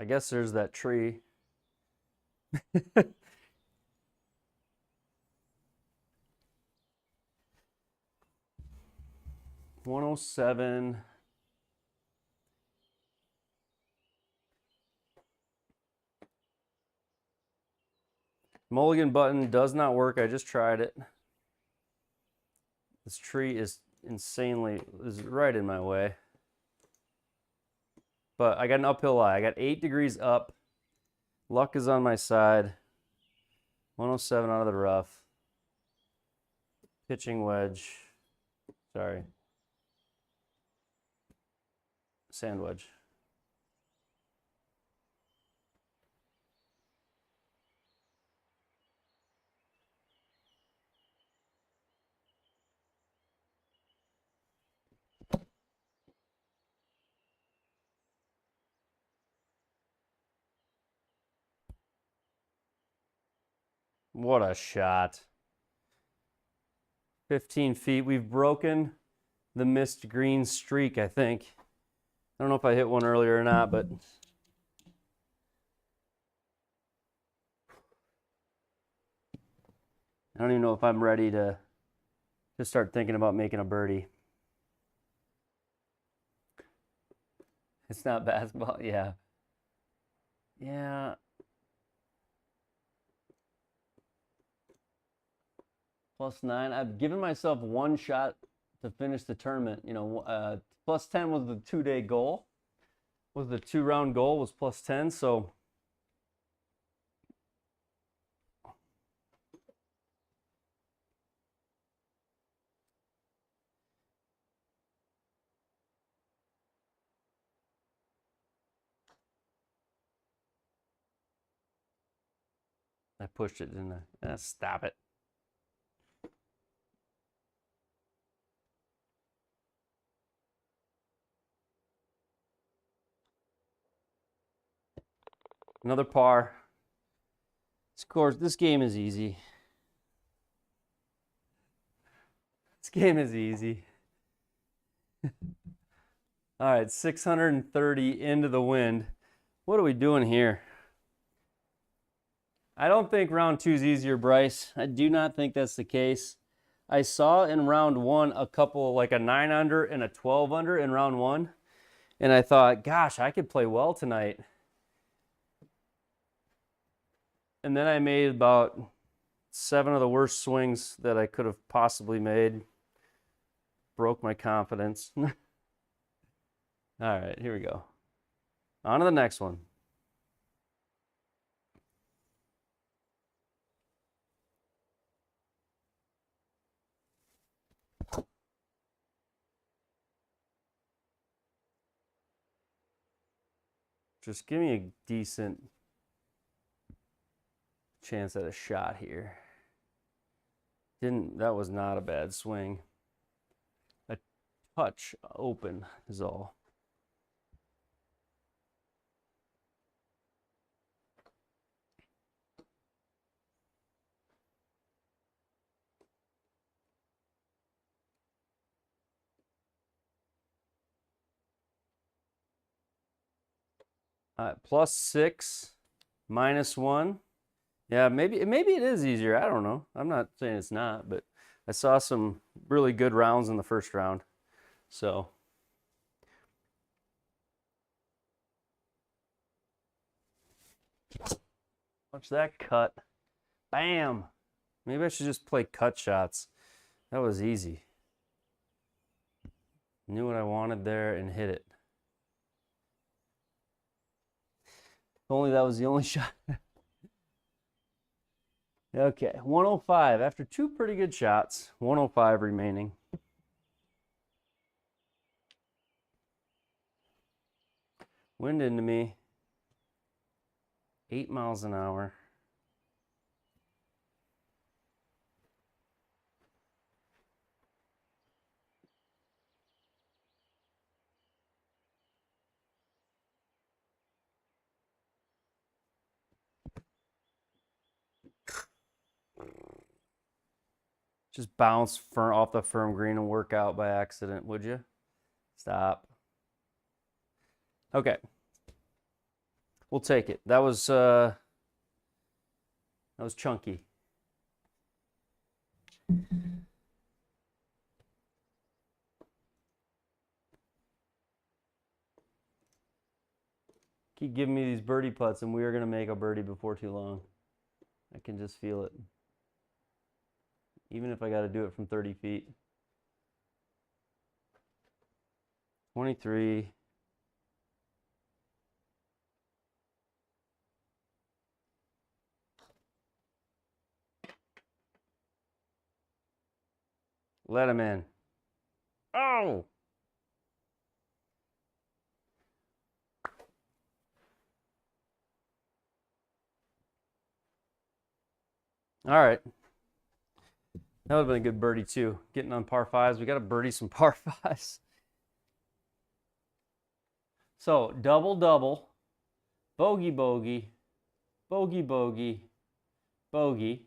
I guess there's that tree. 107. Mulligan button does not work. I just tried it. This tree is right in my way. But I got an uphill lie. I got 8 degrees up. Luck is on my side. 107 out of the rough. Pitching wedge. Sorry. Sand wedge. What a shot. 15 feet. We've broken the missed green streak, I think. I don't know if I hit one earlier or not, but I don't even know if I'm ready to start thinking about making a birdie. It's not basketball. Yeah. Yeah. +9. I've given myself one shot to finish the tournament. You know, +10 was the 2-day goal. Was the 2-round goal was +10. So I pushed it, didn't I? Stop it. Another par. Of course, this game is easy. This game is easy. All right, 630 into the wind. What are we doing here? I don't think round 2 is easier, Bryce. I do not think that's the case. I saw in round 1 a couple, like a 9 under and a 12 under in round 1. And I thought, gosh, I could play well tonight. And then I made about 7 of the worst swings that I could have possibly made. Broke my confidence. All right, here we go. On to the next one. Just give me a decent chance at a shot here. That was not a bad swing. A touch open is all. +6, -1. Yeah, maybe it is easier. I don't know. I'm not saying it's not, but I saw some really good rounds in the first round. So watch that cut. Bam. Maybe I should just play cut shots. That was easy. Knew what I wanted there and hit it. If only that was the only shot. Okay, 105 after two pretty good shots. 105 remaining. Wind into me. 8 miles an hour. Just bounce off the firm green and work out by accident, would you? Stop. Okay. We'll take it. That was chunky. Keep giving me these birdie putts, and we are going to make a birdie before too long. I can just feel it. Even if I got to do it from 30 feet. 23. Let him in. Oh! All right. That would have been a good birdie too. Getting on par fives. We got to birdie some par fives. So double, double, bogey, bogey, bogey, bogey, bogey,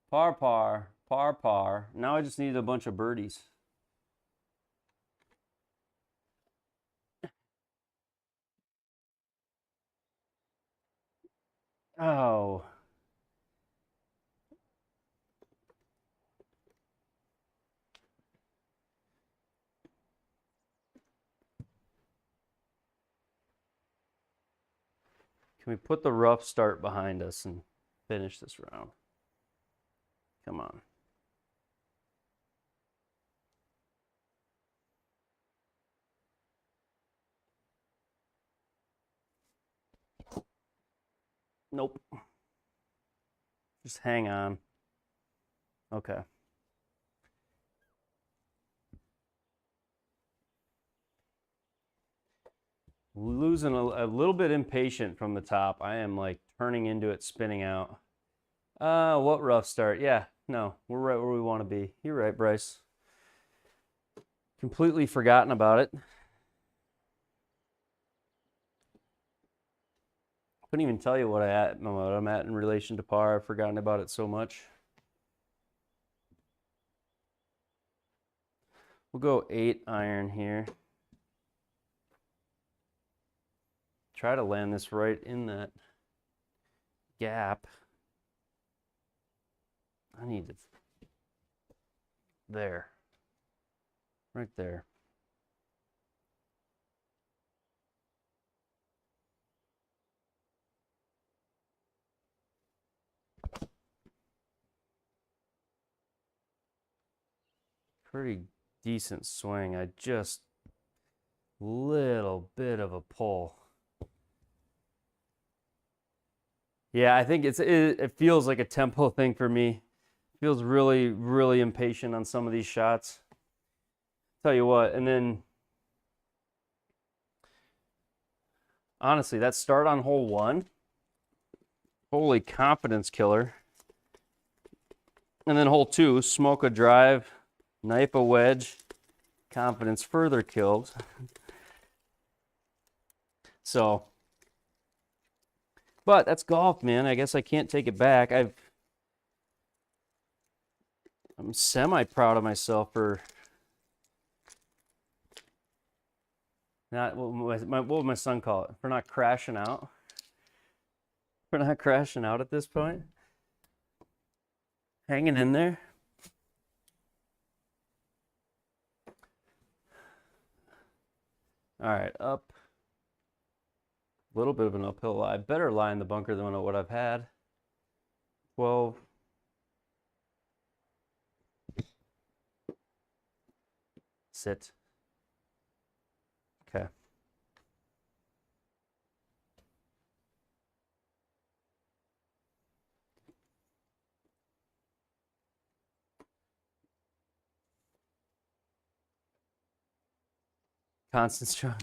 par, par, par, par. Now I just need a bunch of birdies. Oh. Can we put the rough start behind us and finish this round? Come on. Nope. Just hang on. Okay. Losing a little bit impatient from the top. I am like turning into it, spinning out. What rough start? Yeah, no, we're right where we want to be. You're right, Bryce. Completely forgotten about it. Couldn't even tell you what I'm at in relation to par. I've forgotten about it so much. We'll go 8 iron here. Try to land this right in that gap. I need it there. Right there. Pretty decent swing. I just Little bit of a pull. Yeah, I think it feels like a tempo thing for me. Feels really, really impatient on some of these shots. Tell you what, and then honestly, that start on hole 1, holy confidence killer. And then hole 2, smoke a drive, knife a wedge, confidence further killed. So, but that's golf, man. I guess I can't take it back. I'm semi proud of myself for not, what would my son call it? For not crashing out. For not crashing out at this point. Hanging in there. All right, up. A little bit of an uphill lie. Better lie in the bunker than what I've had. 12. Sit. Okay. Constant strong.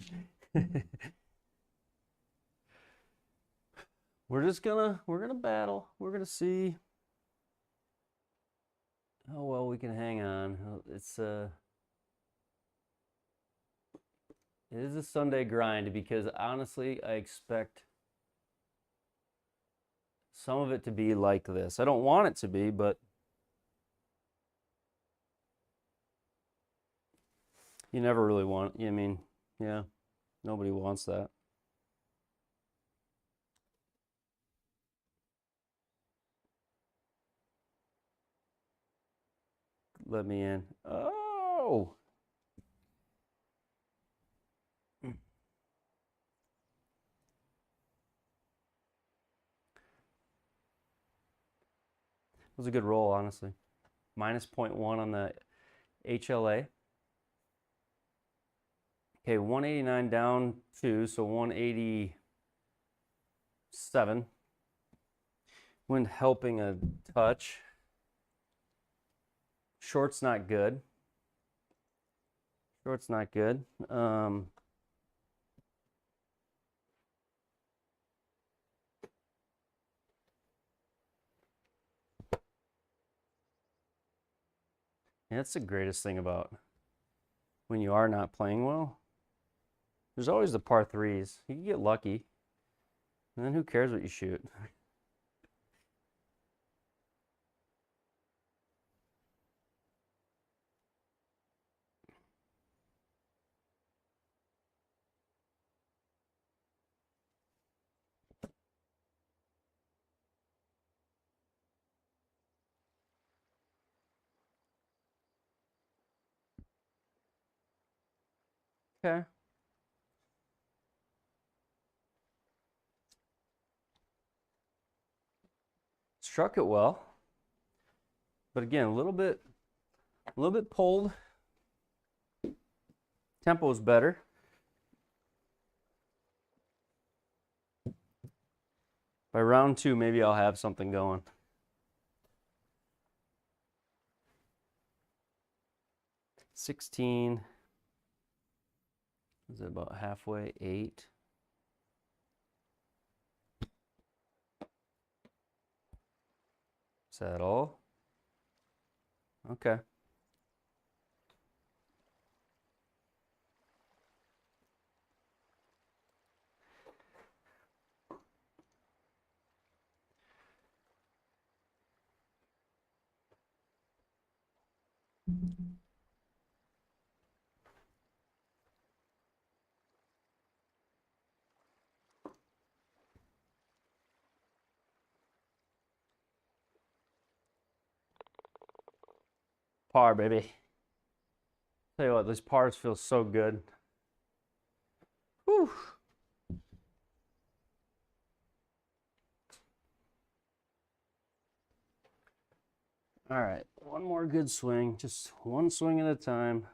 We're gonna battle. We're gonna see how well we can hang on. It is a Sunday grind because honestly, I expect some of it to be like this. I don't want it to be, but you never really want, I mean, yeah, nobody wants that. Let me in. Oh! It was a good roll, honestly. Minus 0.1 on the HLA. Okay, 189 down 2, so 187. Wind helping a touch. Short's not good. Short's not good. Yeah, that's the greatest thing about when you are not playing well. There's always the par 3s. You can get lucky. And then who cares what you shoot? Okay. Struck it well. But again, a little bit pulled. Tempo's better. By round 2, maybe I'll have something going. $16. Is it about halfway? 8. Is that all? Okay. Par, baby. Tell you what, these pars feel so good. Whew. All right, one more good swing. Just one swing at a time.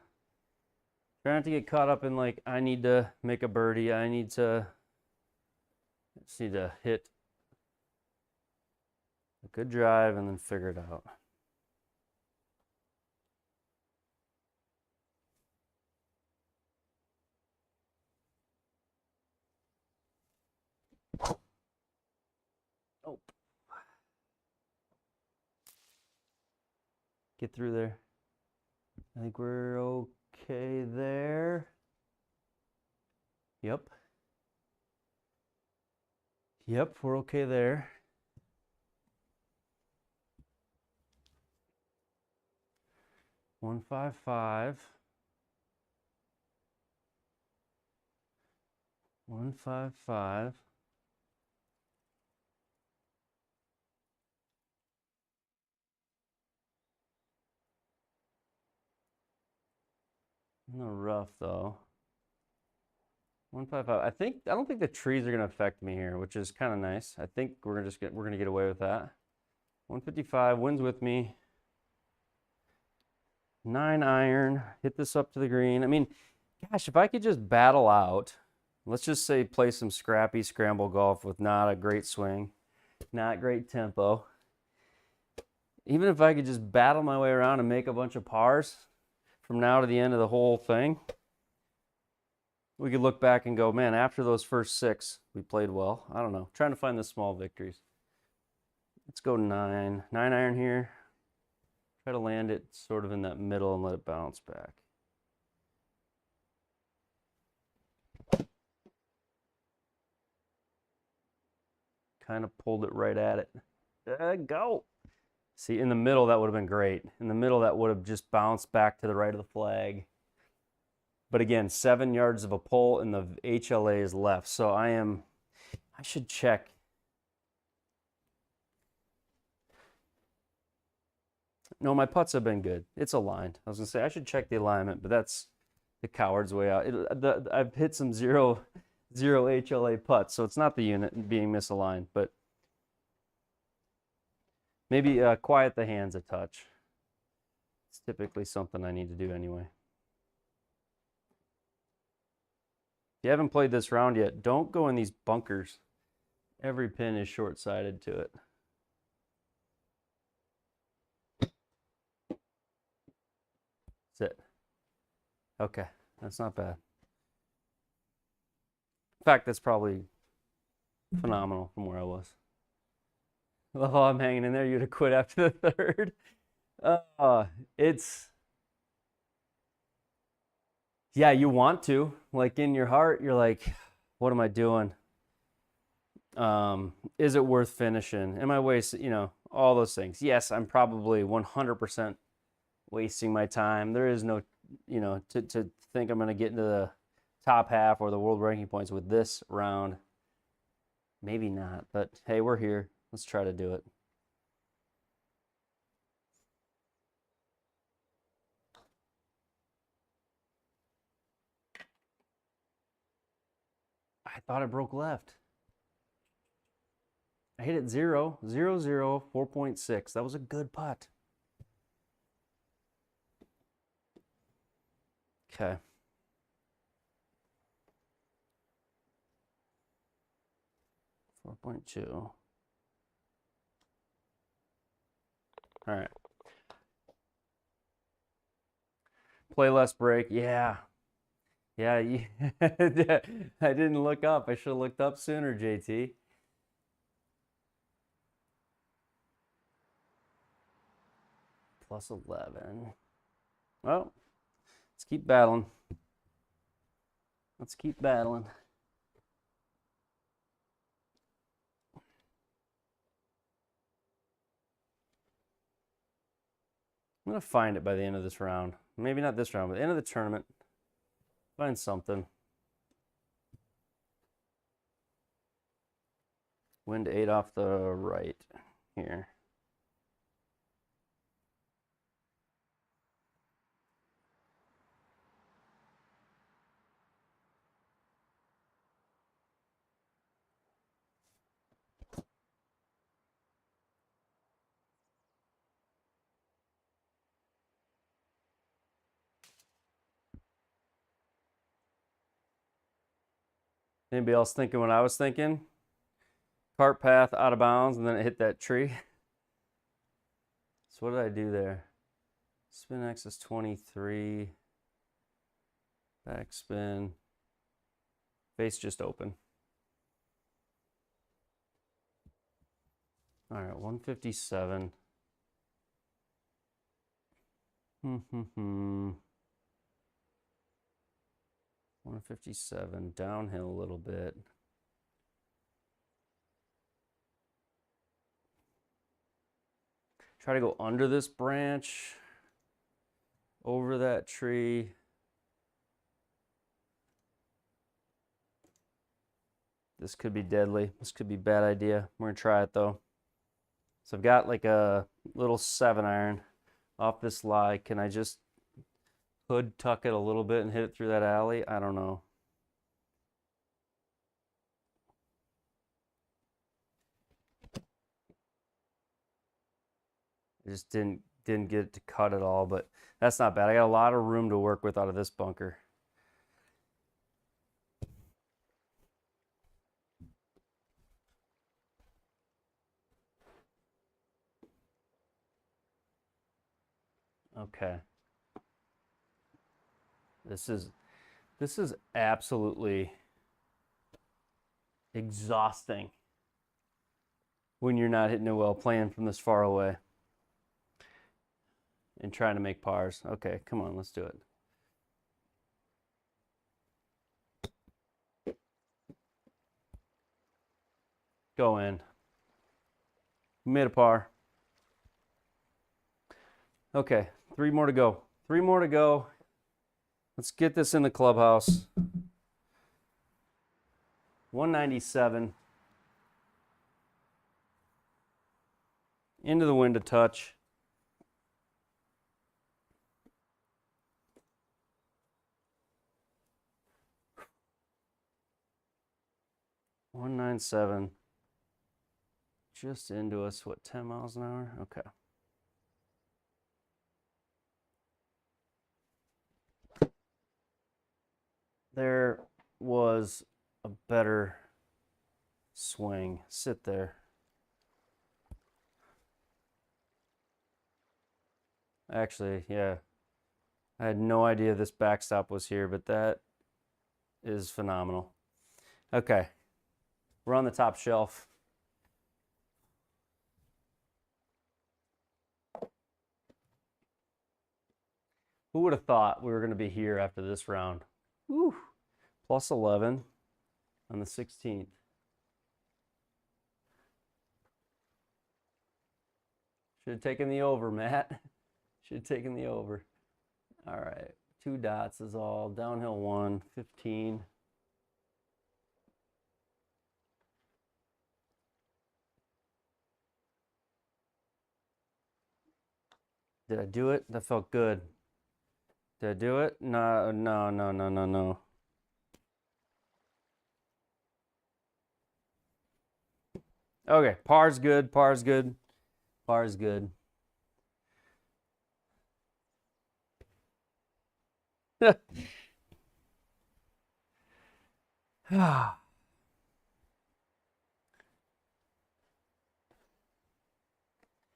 Try not to get caught up in like, I need to make a birdie. I just need to hit a good drive and then figure it out. Oh. Get through there. I think we're okay there. Yep. Yep, we're okay there. One 5-5. 1-5-5. No rough though. 1-5-5. I don't think the trees are gonna affect me here, which is kind of nice. I think we're gonna get away with that. 155 wins with me. 9 iron. Hit this up to the green. I mean, gosh, if I could just battle out, let's just say play some scrappy scramble golf with not a great swing, not great tempo. Even if I could just battle my way around and make a bunch of pars from now to the end of the whole thing, we could look back and go, man, after those first 6, we played well. I don't know. Trying to find the small victories. Let's go 9. 9 iron here. Try to land it sort of in that middle and let it bounce back. Kind of pulled it right at it. Go. See, in the middle, that would have been great. In the middle, that would have just bounced back to the right of the flag. But again, 7 yards of a pull and the HLA is left. So I should check. No, my putts have been good. It's aligned. I was gonna say I should check the alignment, but that's the coward's way out. I've hit some zero HLA putts, so it's not the unit being misaligned, but maybe quiet the hands a touch. It's typically something I need to do anyway. If you haven't played this round yet, don't go in these bunkers. Every pin is short-sided to it. Sit. Okay, that's not bad. In fact, that's probably phenomenal from where I was. Oh, I'm hanging in there. You'd have quit after the third. Yeah, you want to. Like in your heart, you're like, what am I doing? Is it worth finishing? Am I wasting, all those things? Yes, I'm probably 100% wasting my time. There is no, to think I'm going to get into the top half or the world ranking points with this round. Maybe not, but hey, we're here. Let's try to do it. I thought I broke left. I hit it 0, 0, 0, 4.6. That was a good putt. Okay. .2. All right. Play less break. Yeah. Yeah. I didn't look up. I should have looked up sooner, JT. Plus 11. Well, let's keep battling. Let's keep battling. I'm going to find it by the end of this round. Maybe not this round, but the end of the tournament. Find something. Wind 8 off the right here. Anybody else thinking what I was thinking? Cart path out of bounds, and then it hit that tree. So what did I do there? Spin axis 23. Backspin. Face just open. All right, 157. 157, downhill a little bit. Try to go under this branch, over that tree. This could be deadly. This could be a bad idea. We're gonna try it though. So I've got like a little 7-iron off this lie. Can I just hood tuck it a little bit and hit it through that alley? I don't know. I just didn't get it to cut at all, but that's not bad. I got a lot of room to work with out of this bunker. Okay. This is absolutely exhausting when you're not hitting it well, playing from this far away and trying to make pars. Okay, come on, let's do it. Go in. We made a par. Okay, 3 more to go. 3 more to go. Let's get this in the clubhouse. 197. Into the wind to touch. .197. Just into us, what, 10 miles an hour? Okay. There was a better swing. Sit there. Actually, yeah. I had no idea this backstop was here, but that is phenomenal. Okay. We're on the top shelf. Who would have thought we were going to be here after this round? Woo. Plus 11 on the 16th. Should have taken the over, Matt. Should have taken the over. All right. 2 dots is all. Downhill 1, 15. Did I do it? That felt good. Did I do it? No, no, no, no, no, no. Okay, par's good, par's good, par's good.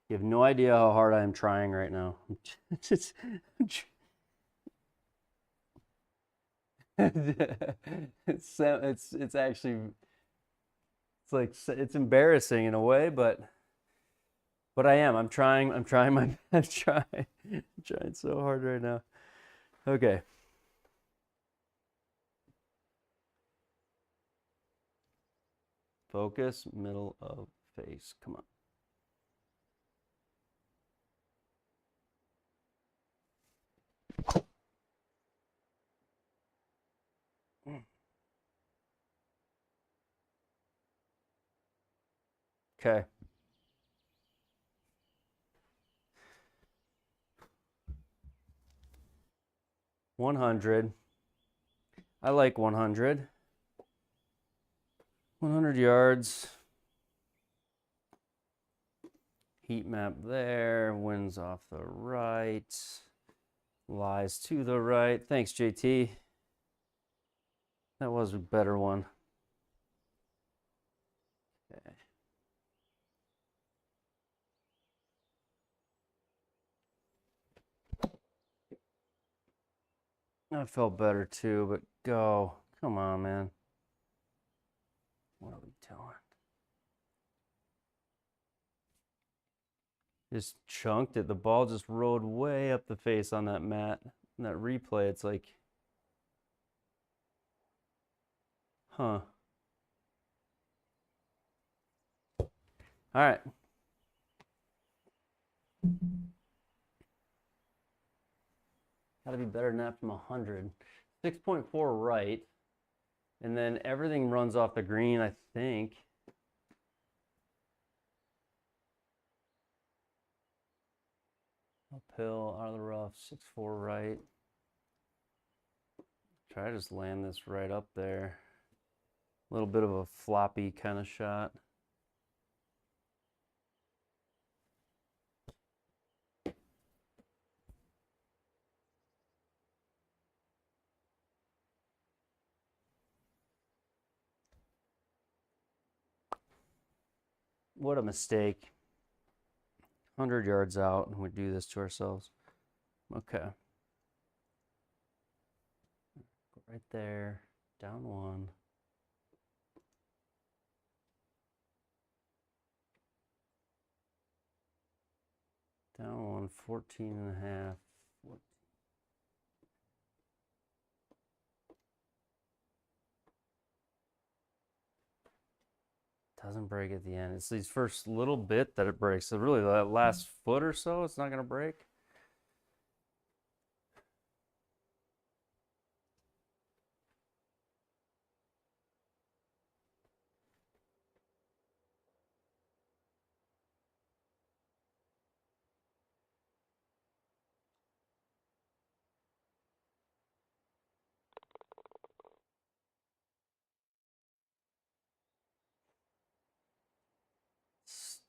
You have no idea how hard I am trying right now. it's actually, it's like, it's embarrassing in a way, but I am. I'm trying my I'm trying so hard right now. Okay. Focus, middle of face. Come on. Okay. $100. I like 100. 100 yards. Heat map there. Winds off the right. Lies to the right. Thanks, JT. That was a better one. Okay. That felt better too, but go. Come on, man. What are we doing? Just chunked it. The ball just rode way up the face on that mat. And that replay, it's like, huh. All right. Got to be better than that from 100. 6.4 right. And then everything runs off the green, I think. Uphill, out of the rough, 6.4 right. Try to just land this right up there. A little bit of a floppy kind of shot. What a mistake. 100 yards out, and we do this to ourselves. Okay. Right there, down one. Down one, 14 and a half. 14. Doesn't break at the end. It's these first little bit that it breaks. So really that last foot or so, it's not gonna break.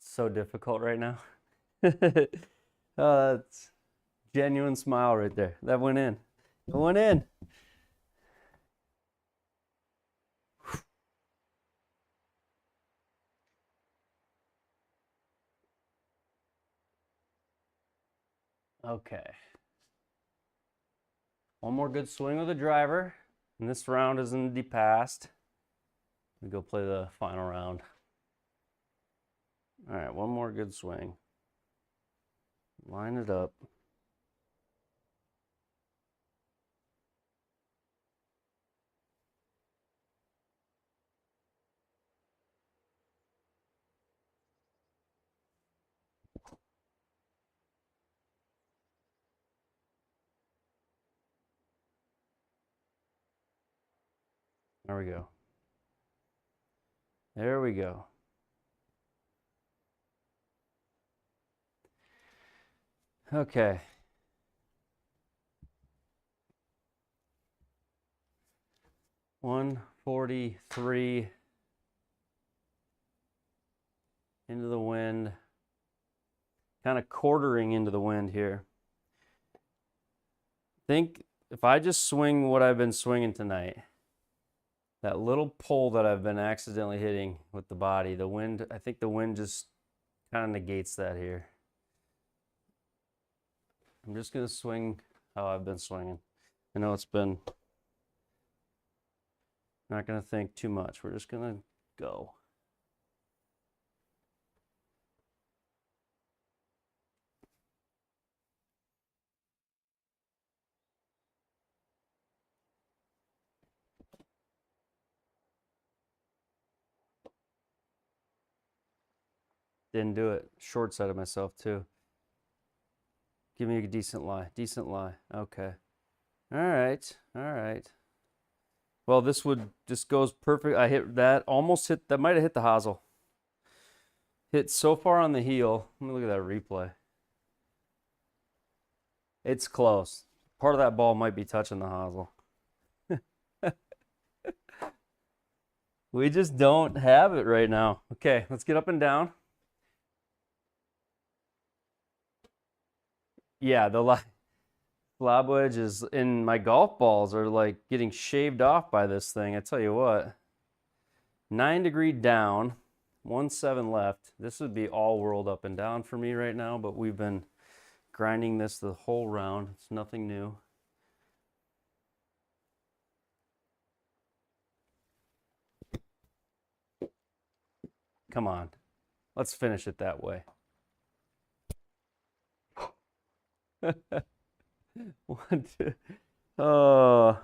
So difficult right now. That's genuine smile right there. That went in. It went in. Okay. One more good swing with the driver. And this round is in the past. We go play the final round. All right, one more good swing. Line it up. There we go. There we go. Okay. $143 into the wind. Kind of quartering into the wind here. Think if I just swing what I've been swinging tonight, that little pull that I've been accidentally hitting with the body, the wind, I think the wind just kind of negates that here. I'm just going to swing how I've been swinging. I know it's been, not going to think too much. We're just going to go. Didn't do it. Short side of myself too. Give me a decent lie. Decent lie. Okay. All right. All right. Well, this goes perfect. I hit that, almost hit, that might have hit the hosel. Hit so far on the heel. Let me look at that replay. It's close. Part of that ball might be touching the hosel. We just don't have it right now. Okay, let's get up and down. Yeah, the lob wedges in my golf balls are like getting shaved off by this thing. I tell you what. 9 degree down. 1-7 left. This would be all world up and down for me right now, but we've been grinding this the whole round. It's nothing new. Come on. Let's finish it that way. 1, 2. Oh.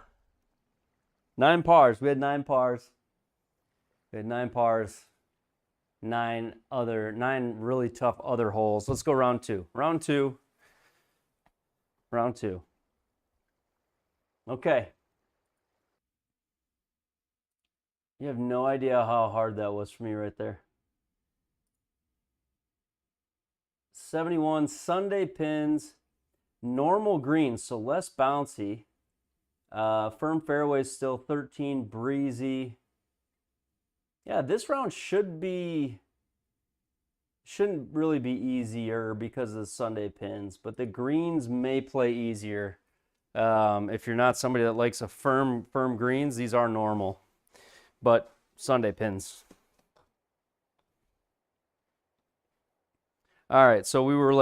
9 pars. We had 9 pars. We had 9 pars. 9 really tough other holes. Let's go round 2. Round 2. Round 2. Okay. You have no idea how hard that was for me right there. 71 Sunday pins, normal greens, so less bouncy. Firm fairways still 13, breezy. Yeah, this round shouldn't really be easier because of the Sunday pins, but the greens may play easier. If you're not somebody that likes a firm greens, these are normal, but Sunday pins. All right, so we were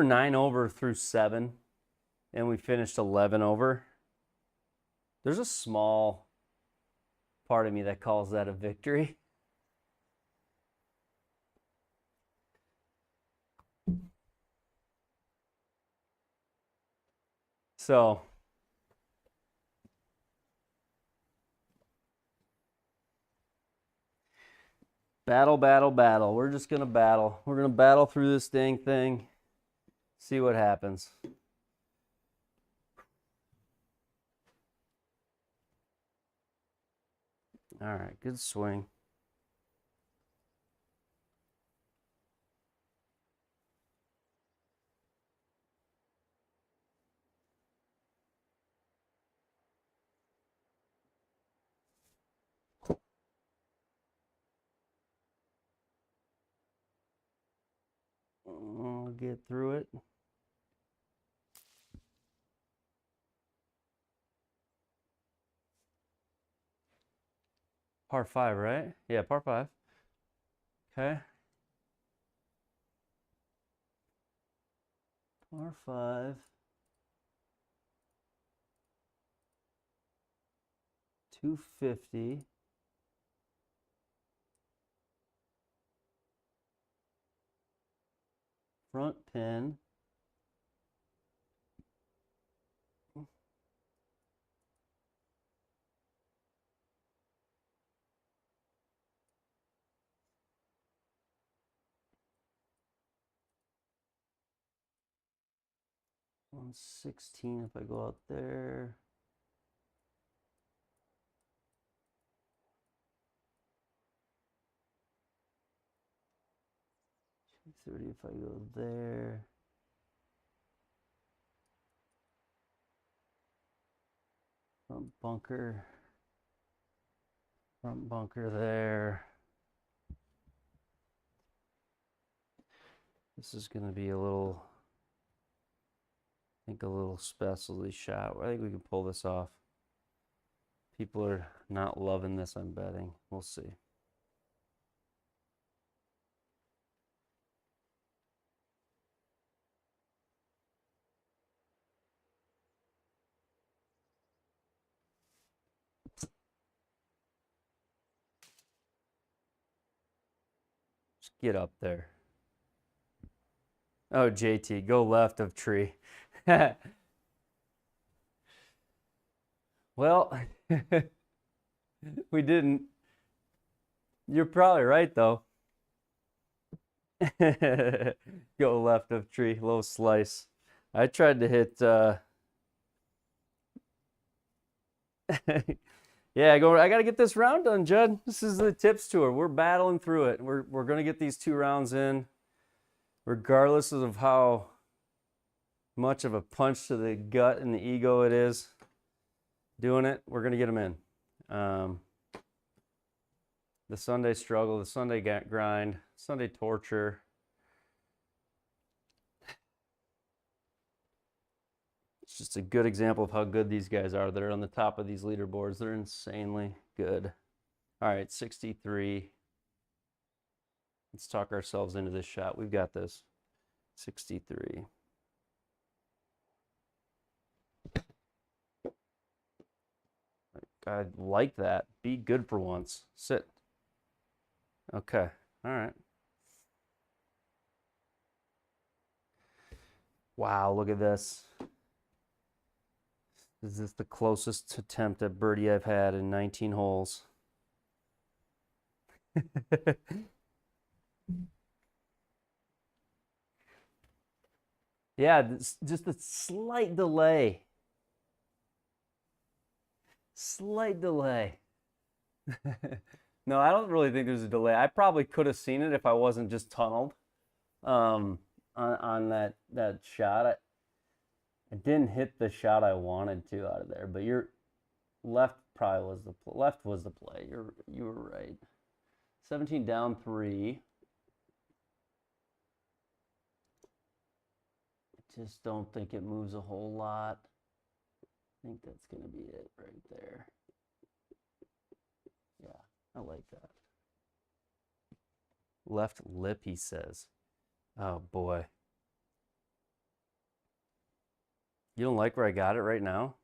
9 over through 7, and we finished 11 over. There's a small part of me that calls that a victory. So battle, battle, battle. We're just gonna battle. We're gonna battle through this dang thing. See what happens. All right, good swing. I'll get through it. Par 5, right? Yeah, par 5. Okay. Par 5. 250. Front pin. $116 if I go out there. $230 if I go there. Front bunker. Front bunker there. This is going to be a little, I think a little specialty shot. I think we can pull this off. People are not loving this, I'm betting. We'll see. Just get up there. Oh, JT, go left of tree. Well, we didn't. You're probably right, though. Go left of tree, low slice. I tried to hit. Yeah, I got to get this round done, Judd. This is the tips tour. We're battling through it. We're going to get these 2 rounds in, regardless of how much of a punch to the gut and the ego it is. Doing it, we're going to get them in. The Sunday struggle, the Sunday grind, Sunday torture. It's just a good example of how good these guys are that are on the top of these leaderboards. They're insanely good. All right, 63. Let's talk ourselves into this shot. We've got this. 63. I like that. Be good for once. Sit. Okay. All right. Wow, look at this. Is this the closest attempt at birdie I've had in 19 holes? Yeah, just a slight delay. Slight delay. No, I don't really think there's a delay. I probably could have seen it if I wasn't just tunneled on that shot. I didn't hit the shot I wanted to out of there, but your left probably was the play. You were right. 17 down 3. I just don't think it moves a whole lot. I think that's going to be it right there. Yeah, I like that. Left lip, he says. Oh, boy. You don't like where I got it right now?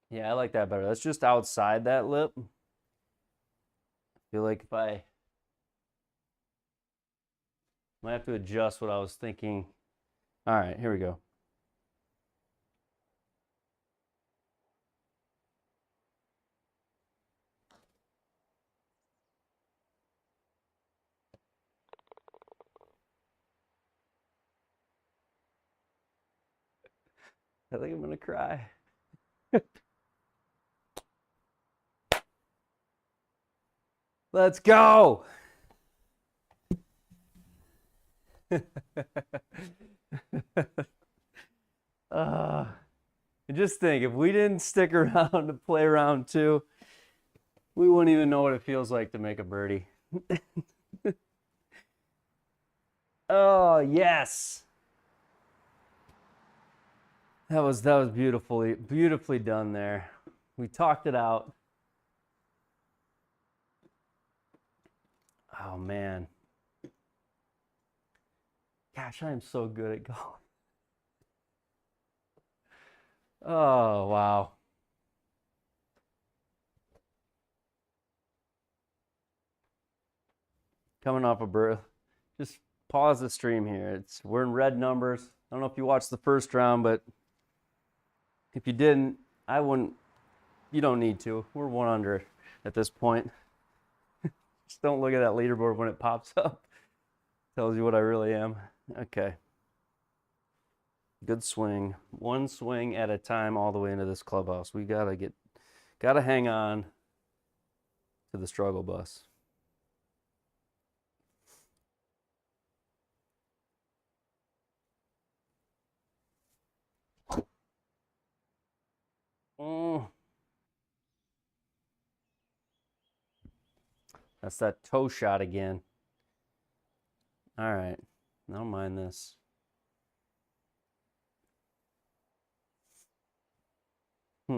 Yeah, I like that better. That's just outside that lip. I feel like if I might have to adjust what I was thinking. All right, here we go. I think I'm going to cry. Let's go. Just think, if we didn't stick around to play round 2, we wouldn't even know what it feels like to make a birdie. Oh, yes. That was beautifully done there. We talked it out. Oh, man. Gosh, I am so good at golf. Oh, wow. Coming off a birth. Just pause the stream here. We're in red numbers. I don't know if you watched the first round, but if you didn't, I wouldn't. You don't need to. We're 1 under at this point. Just don't look at that leaderboard when it pops up. Tells you what I really am. Okay. Good swing. 1 swing at a time all the way into this clubhouse. We gotta hang on to the struggle bus. Oh. That's that toe shot again. All right. I don't mind this. I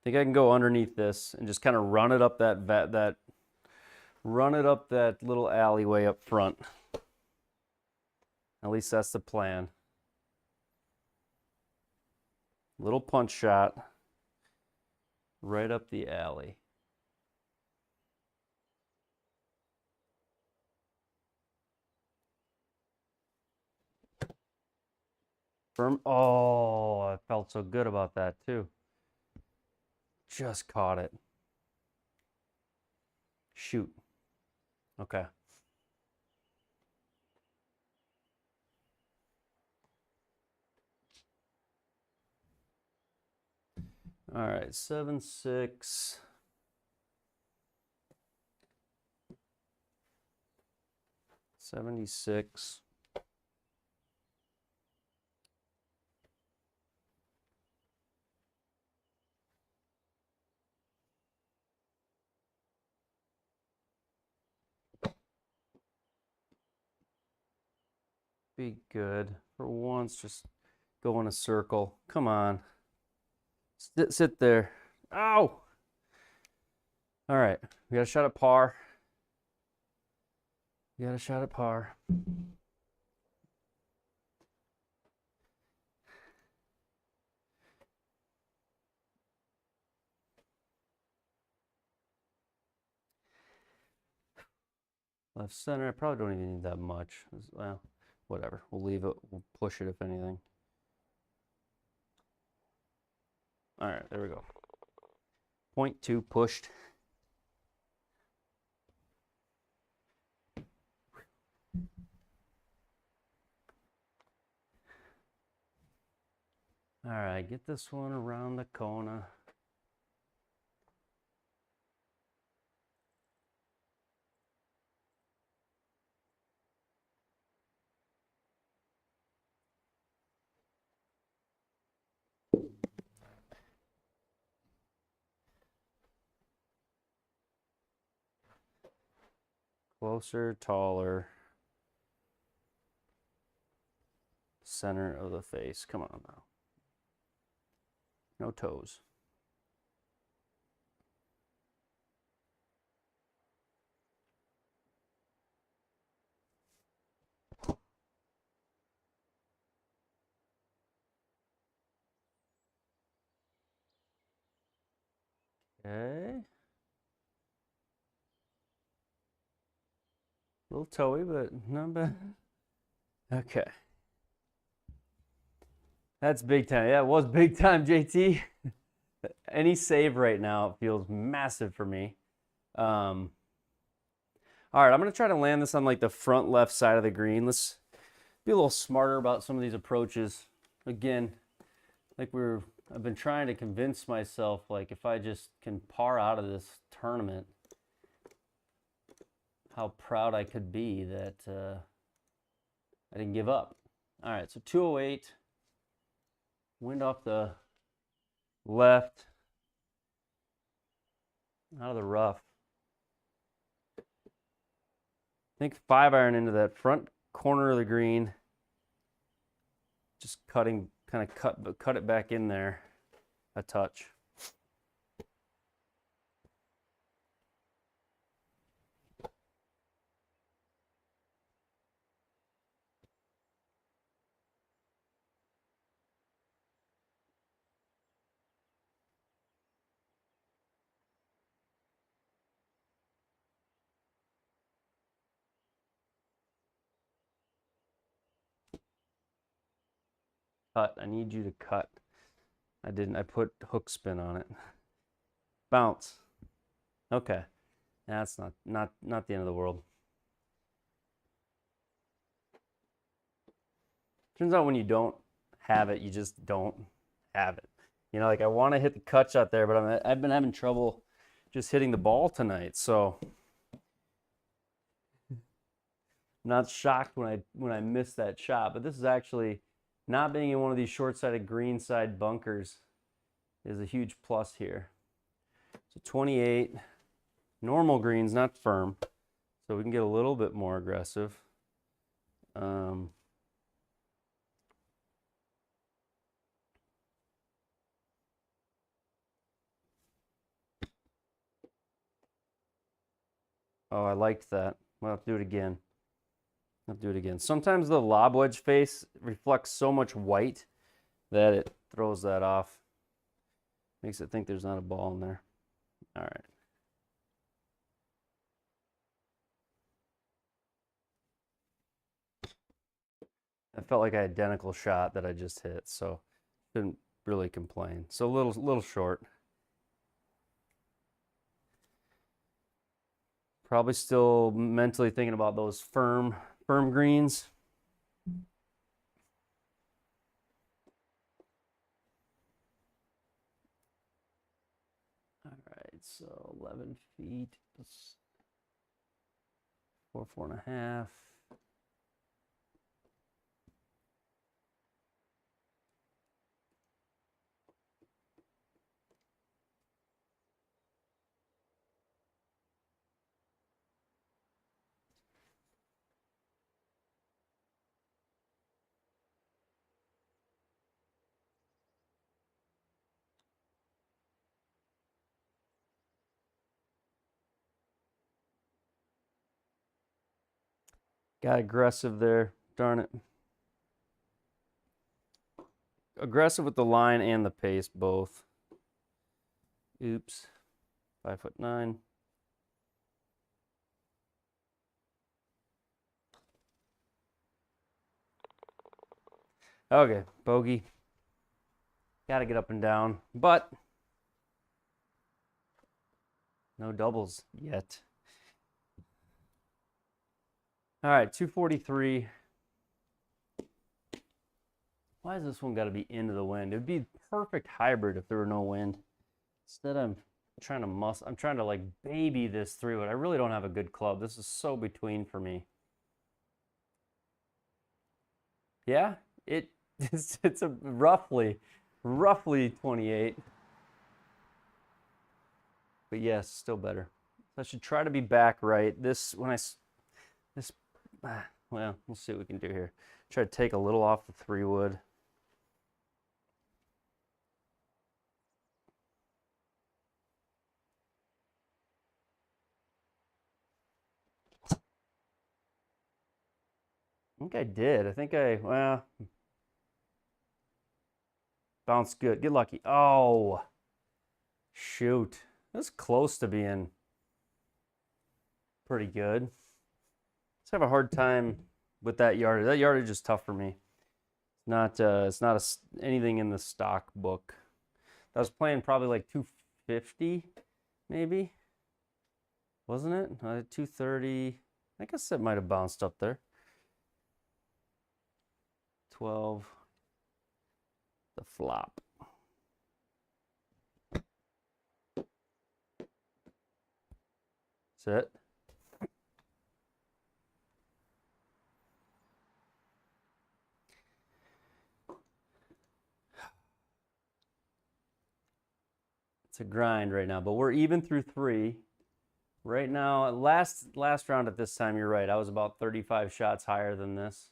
think I can go underneath this and just kind of run it up that little alleyway up front. At least that's the plan. Little punch shot right up the alley. Firm. Oh, I felt so good about that too. Just caught it. Shoot. Okay. All right, 7-6. $76. be good. For once, just go in a circle. Come on. Sit there. Ow! All right, we got a shot at par. We got a shot at par. Left center, I probably don't even need that much. Well, whatever. We'll leave it. We'll push it if anything. All right, there we go. 0.2 pushed. All right, get this one around the Kona. Closer, taller. Center of the face. Come on now. No toes. Okay. A little toey, but not bad. Okay. That's big time. Yeah, it was big time, JT. Any save right now feels massive for me. All right, I'm going to try to land this on like the front left side of the green. Let's be a little smarter about some of these approaches. Again, like I've been trying to convince myself, like if I just can par out of this tournament, how proud I could be that I didn't give up. All right, so 208, wind off the left, out of the rough. I think 5-iron into that front corner of the green, just cutting, kind of cut it back in there a touch. Cut. I need you to cut. I didn't. I put hook spin on it. Bounce. Okay. That's not the end of the world. Turns out when you don't have it, you just don't have it. You know, like I want to hit the cut shot there, but I've been having trouble just hitting the ball tonight. So I'm not shocked when I miss that shot. But this is actually not being in one of these short-sided green side bunkers is a huge plus here. So 28, normal greens, not firm. So we can get a little bit more aggressive. Oh, I liked that. We'll have to do it again. I'll do it again. Sometimes the lob wedge face reflects so much white that it throws that off. Makes it think there's not a ball in there. All right. I felt like an identical shot that I just hit, so didn't really complain. So a little short. Probably still mentally thinking about those firm greens. All right, so 11 feet, 4.5. Got aggressive there. Darn it. Aggressive with the line and the pace both. Oops. 5'9". Okay, bogey. Got to get up and down, but no doubles yet. All right, 243. Why has this one got to be into the wind? It would be perfect hybrid if there were no wind. Instead, I'm trying to like baby this through it. I really don't have a good club. This is so between for me. Yeah, it's a roughly 28. But yes, still better. So I should try to be back right. Well, we'll see what we can do here. Try to take a little off the 3-wood. I think I did. Well, bounced good. Get lucky. Oh, shoot. That's close to being pretty good. Just have a hard time with that yardage. That yardage is tough for me. It's not anything in the stock book. I was playing probably like 250, maybe. Wasn't it? 230. I guess it might have bounced up there. 12. The flop. Sit. It's a grind right now, but we're even through 3. Right now, last round at this time, you're right. I was about 35 shots higher than this.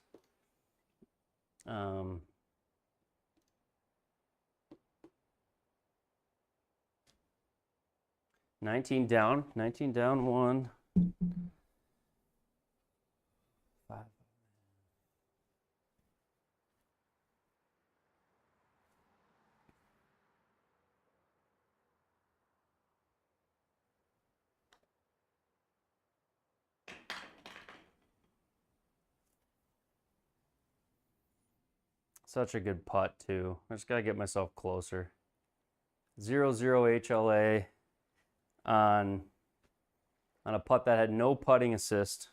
19 down. 19 down, 1. 5. Such a good putt, too. I just got to get myself closer. 0-0 HLA on a putt that had no putting assist.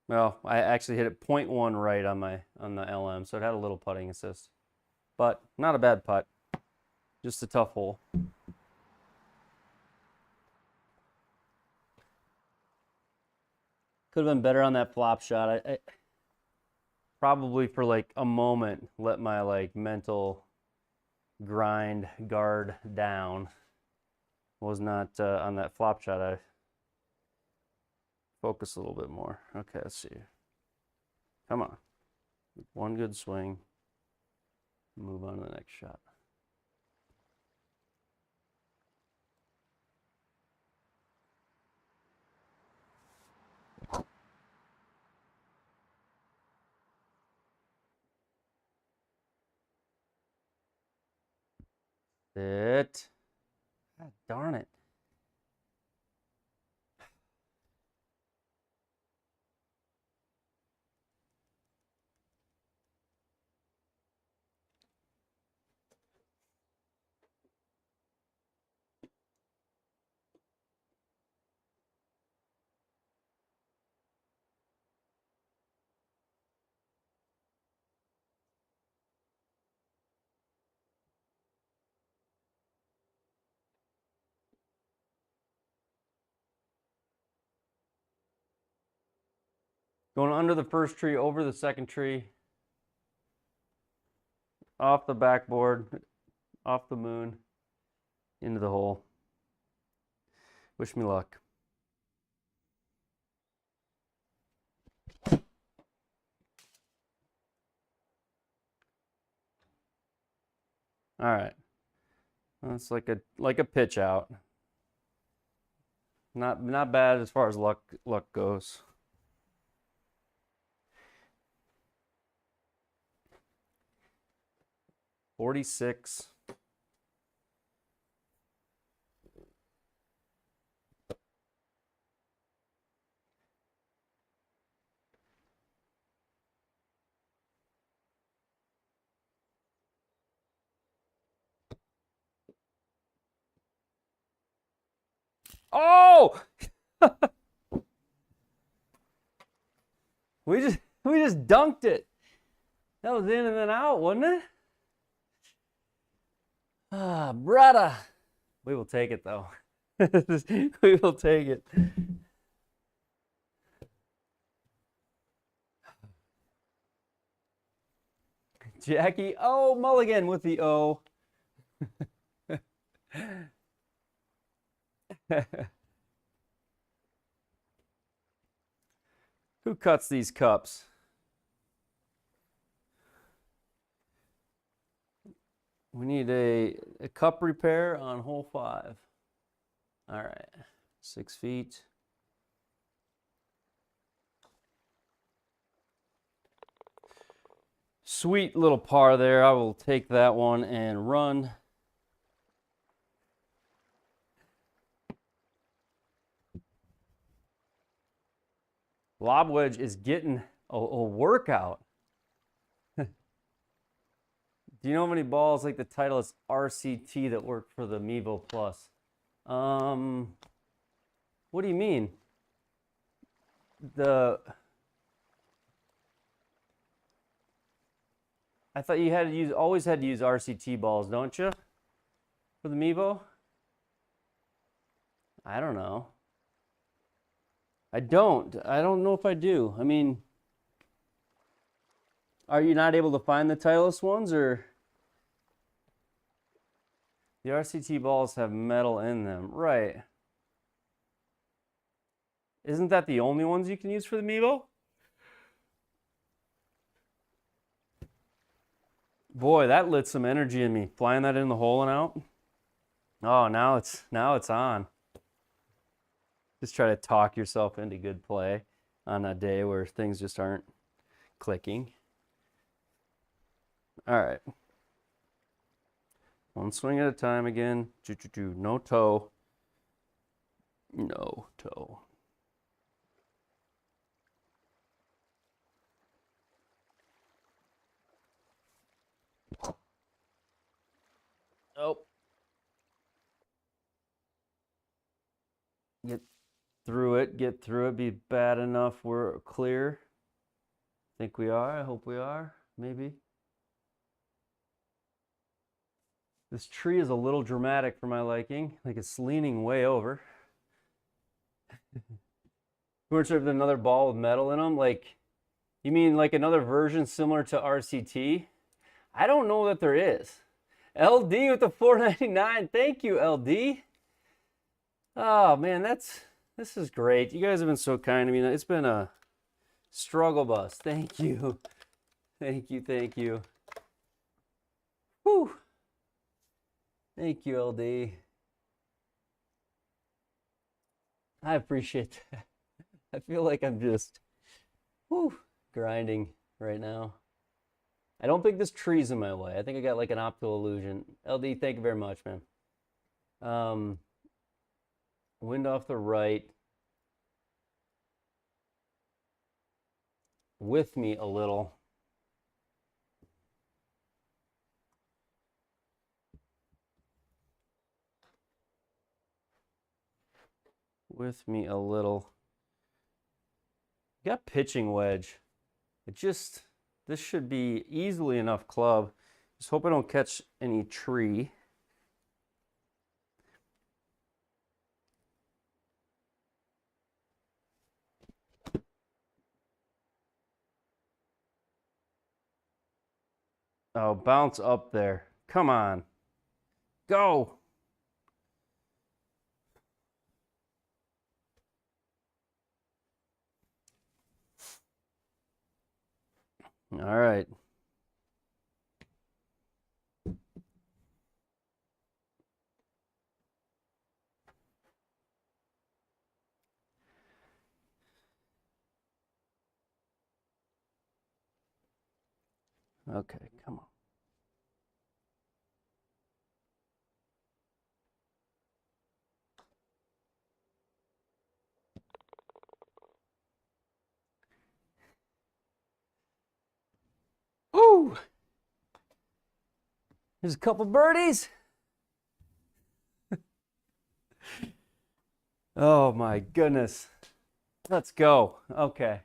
Well, I actually hit it 0.1 right on the LM, so it had a little putting assist. But not a bad putt. Just a tough hole. Could have been better on that flop shot. I probably for like a moment let my like mental grind guard down. Was not on that flop shot. I focus a little bit more. Okay, let's see. Come on. One good swing. Move on to the next shot. Sit. God darn it. Going under the first tree, over the second tree, off the backboard, off the moon, into the hole. Wish me luck. All right. That's like a pitch out. Not bad as far as luck goes. 46. Oh! we just dunked it. That was in and then out, wasn't it? Ah, brother. We will take it though. We will take it. Jackie, oh, Mulligan with the O. Who cuts these cups? We need a cup repair on hole 5. All right, 6 feet. Sweet little par there. I will take that one and run. Lob wedge is getting a workout. Do you know how many balls like the Titleist RCT that work for the Mevo Plus? What do you mean? I thought you had to always had to use RCT balls, don't you? For the Mevo? I don't know. I don't know if I do. I mean, are you not able to find the Titleist ones, or? The RCT balls have metal in them, right? Isn't that the only ones you can use for the Mevo? Boy, that lit some energy in me, flying that in the hole and out. Oh, now it's on. Just try to talk yourself into good play on a day where things just aren't clicking. All right. One swing at a time again. No toe. No toe. Oh. Get through it, be bad enough we're clear. Think we are, I hope we are, maybe. This tree is a little dramatic for my liking, like it's leaning way over. We're sort of another ball with metal in them, like, you mean like another version similar to RCT? I don't know that there is. LD with the $4.99, thank you, LD. Oh man, this is great. You guys have been so kind to me. It's been a struggle bus. Thank you. Thank you. Whew. Thank you, LD. I appreciate that. I feel like I'm just grinding right now. I don't think this tree's in my way. I think I got like an optical illusion. LD, thank you very much, man. Wind off the right. With me a little. With me a little. Got pitching wedge. This should be easily enough club. Just hope I don't catch any tree. Oh, bounce up there. Come on. Go. All right. Okay, come on. There's a couple birdies. Oh my goodness. Let's go. Okay.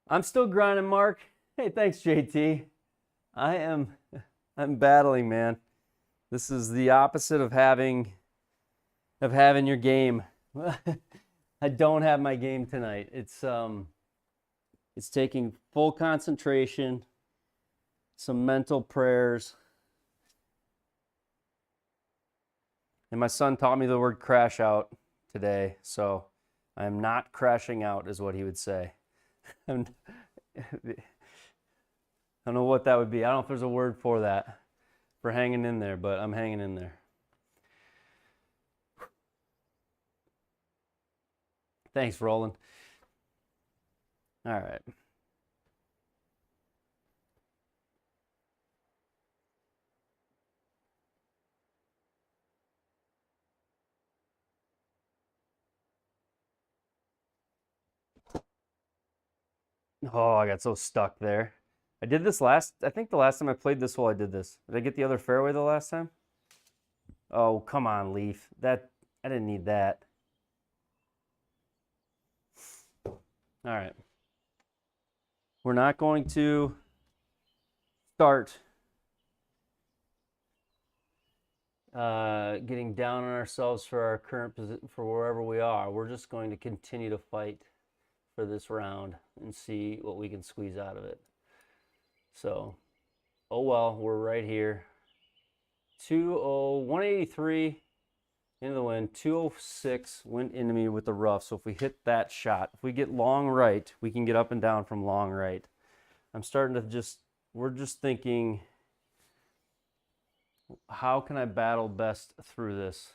I'm still grinding, Mark. Hey, thanks, JT. I'm battling, man. This is the opposite of having your game. I don't have my game tonight. It's taking full concentration, some mental prayers. And my son taught me the word crash out today, so I'm not crashing out is what he would say. I don't know what that would be. I don't know if there's a word for that, for hanging in there, but I'm hanging in there. Thanks, Roland. All right. Oh, I got so stuck there. I did this I think the last time I played this hole, I did this. Did I get the other fairway the last time? Oh, come on, Leaf. I didn't need that. All right. We're not going to start getting down on ourselves for our current position, for wherever we are. We're just going to continue to fight for this round and see what we can squeeze out of it. So, oh well, we're right here. 183 into the wind, 206 went into me with the rough. So if we hit that shot, if we get long right, we can get up and down from long right. I'm starting to we're just thinking, how can I battle best through this?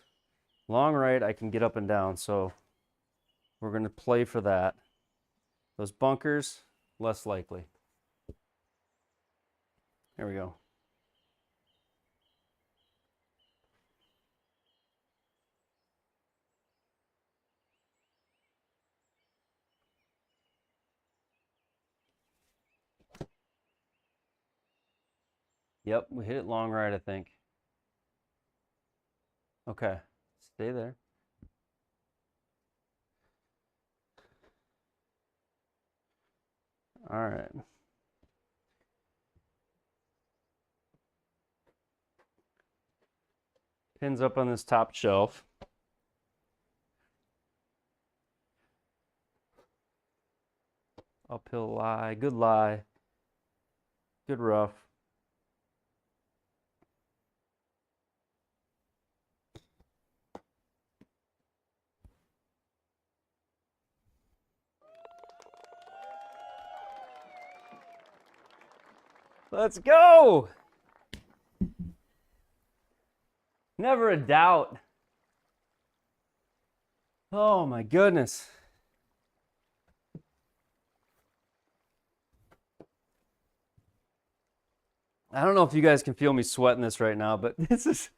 Long right, I can get up and down, so we're going to play for that. Those bunkers, less likely. There we go. Yep, we hit it long right, I think. Okay, stay there. All right. Pins up on this top shelf. Uphill lie, good lie. Good rough. Let's go! Never a doubt. Oh my goodness. I don't know if you guys can feel me sweating this right now, but this is...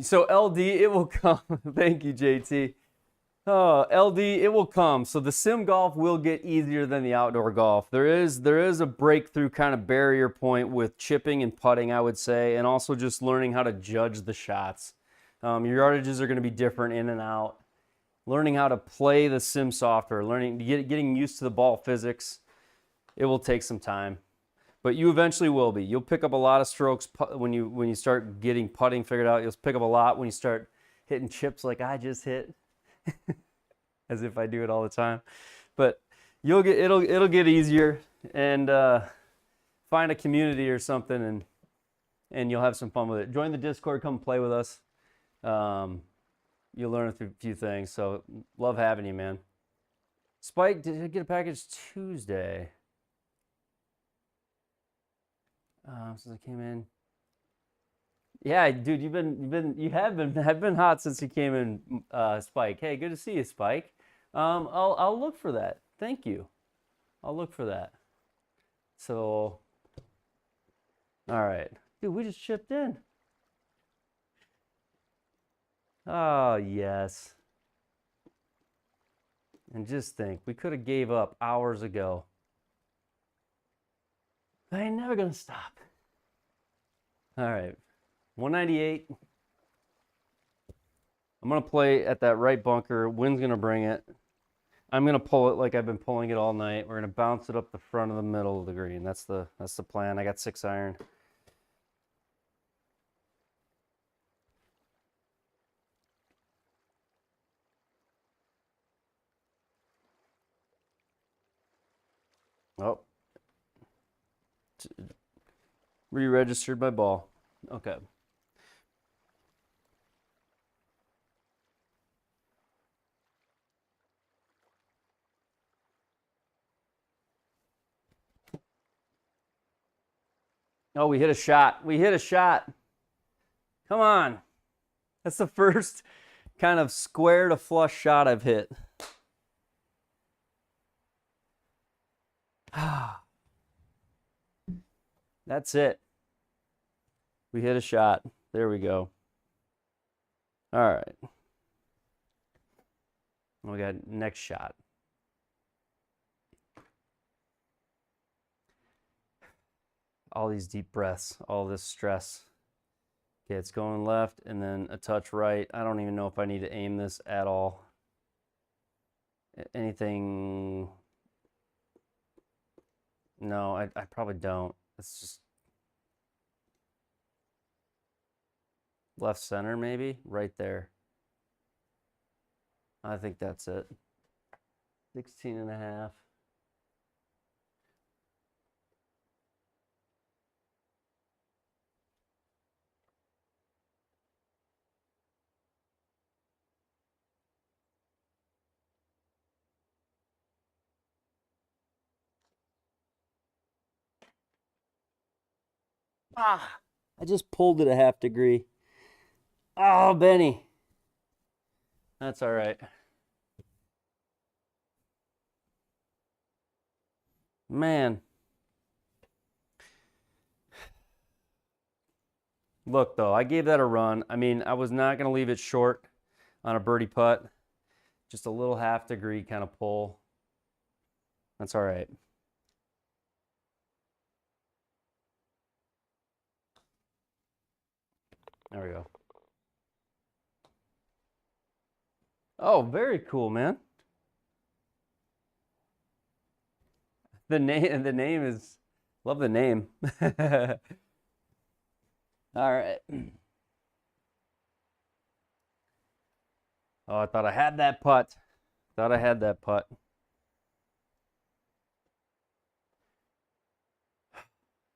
So LD, it will come. Thank you, JT. Oh, LD, it will come. So the sim golf will get easier than the outdoor golf. There is a breakthrough kind of barrier point with chipping and putting, I would say, and also just learning how to judge the shots. Your yardages are going to be different in and out. Learning how to play the sim software, getting used to the ball physics. It will take some time, but you eventually will be. You'll pick up a lot of strokes when you start getting putting figured out. You'll pick up a lot when you start hitting chips like I just hit. As if I do it all the time, but it'll get easier, and find a community or something, and you'll have some fun with it. Join the Discord, come play with us. You'll learn a few things. So love having you, man. Spike, did you get a package Tuesday? Since I came in. Yeah, dude, you have been hot since you came in, Spike. Hey, good to see you, Spike. I'll look for that. Thank you. I'll look for that. So, all right, dude, we just chipped in. Oh yes. And just think, we could have gave up hours ago. I ain't never gonna stop. All right, 198. I'm gonna play at that right bunker. Wind's gonna bring it. I'm gonna pull it like I've been pulling it all night. We're gonna bounce it up the front of the middle of the green. That's the plan. I got 6 iron. Oh, re-registered my ball. Okay. Oh, we hit a shot. We hit a shot. Come on. That's the first kind of square to flush shot I've hit. That's it. We hit a shot. There we go. All right. We got next shot. All these deep breaths, all this stress. Okay, it's going left and then a touch right. I don't even know if I need to aim this at all. Anything? No, I probably don't. It's just left center maybe, right there. I think that's it. 16 and a half. Ah, I just pulled it a half degree. Oh, Benny. That's all right. Man. Look, though, I gave that a run. I mean, I was not going to leave it short on a birdie putt. Just a little half degree kind of pull. That's all right. There we go. Oh, very cool, man. The name is, love the name. All right. Oh, I thought I had that putt. Thought I had that putt.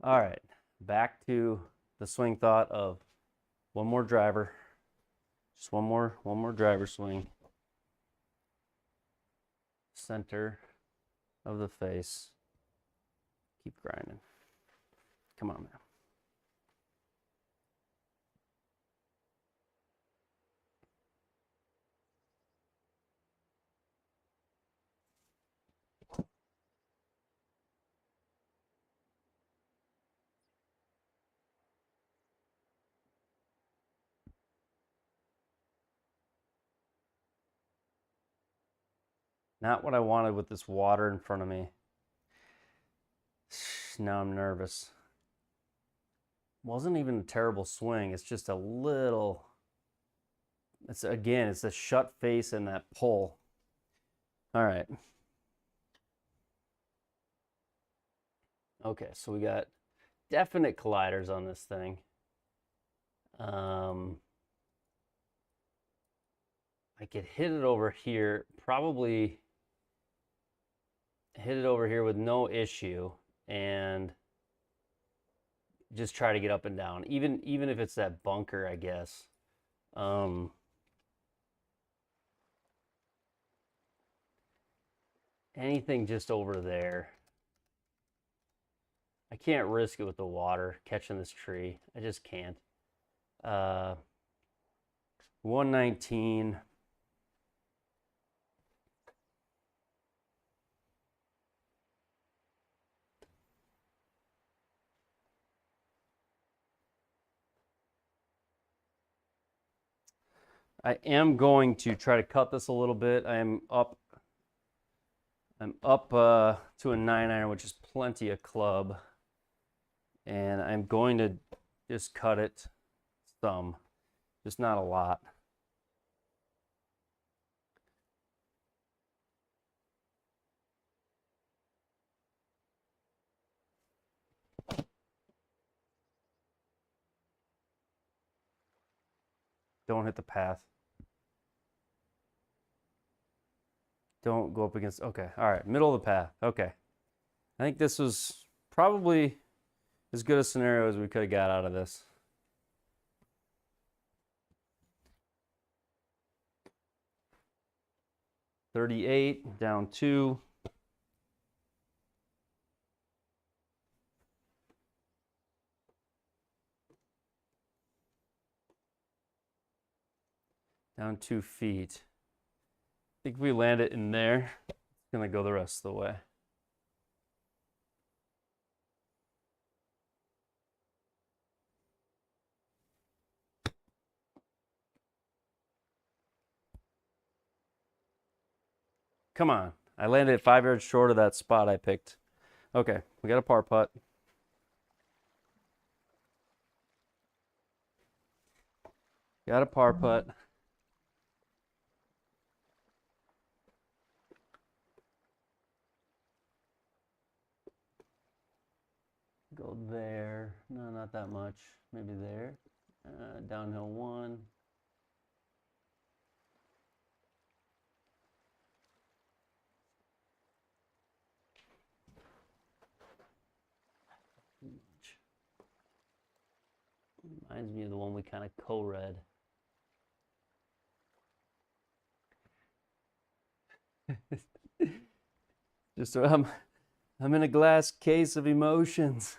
All right. Back to the swing thought of one more driver. Just one more driver swing. Center of the face. Keep grinding. Come on, man. Not what I wanted with this water in front of me. Now I'm nervous. Wasn't even a terrible swing. It's just a little, it's a shut face and that pull. All right. Okay, so we got definite colliders on this thing. I could hit it over here, probably hit it over here with no issue and just try to get up and down, even if it's that bunker, I guess. Anything just over there. I can't risk it with the water catching this tree. I just can't. 119. I am going to try to cut this a little bit. I am up I'm up to a 9-iron, which is plenty of club. And I'm going to just cut it some, just not a lot. Don't hit the path. Don't go up against, okay, all right, middle of the path, okay. I think this was probably as good a scenario as we could have got out of this. $38, down 2. Down 2 feet. I think if we land it in there, it's gonna go the rest of the way. Come on. I landed at 5 yards short of that spot I picked. Okay, we got a par putt. Got a par putt. Go there. No, not that much. Maybe there. Downhill 1. Reminds me of the one we kind of co-read. Just so I'm in a glass case of emotions.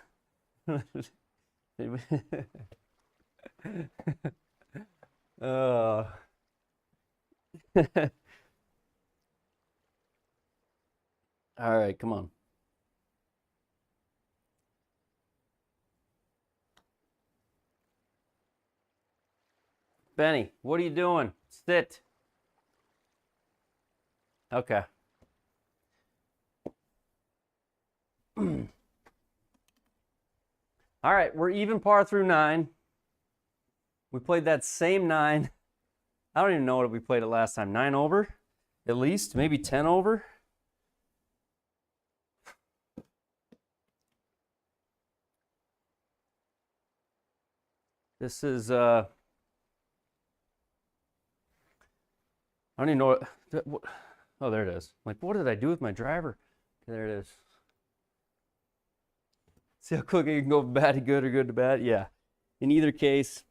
Oh. All right, come on. Benny, what are you doing? Sit. Okay. All right, we're even par through 9. We played that same 9. I don't even know what we played it last time. 9 over, at least, maybe 10 over. This is I don't even know what. Oh, there it is. Like, what did I do with my driver? Okay, there it is. See how quick you can go bad to good or good to bad? Yeah. In either case.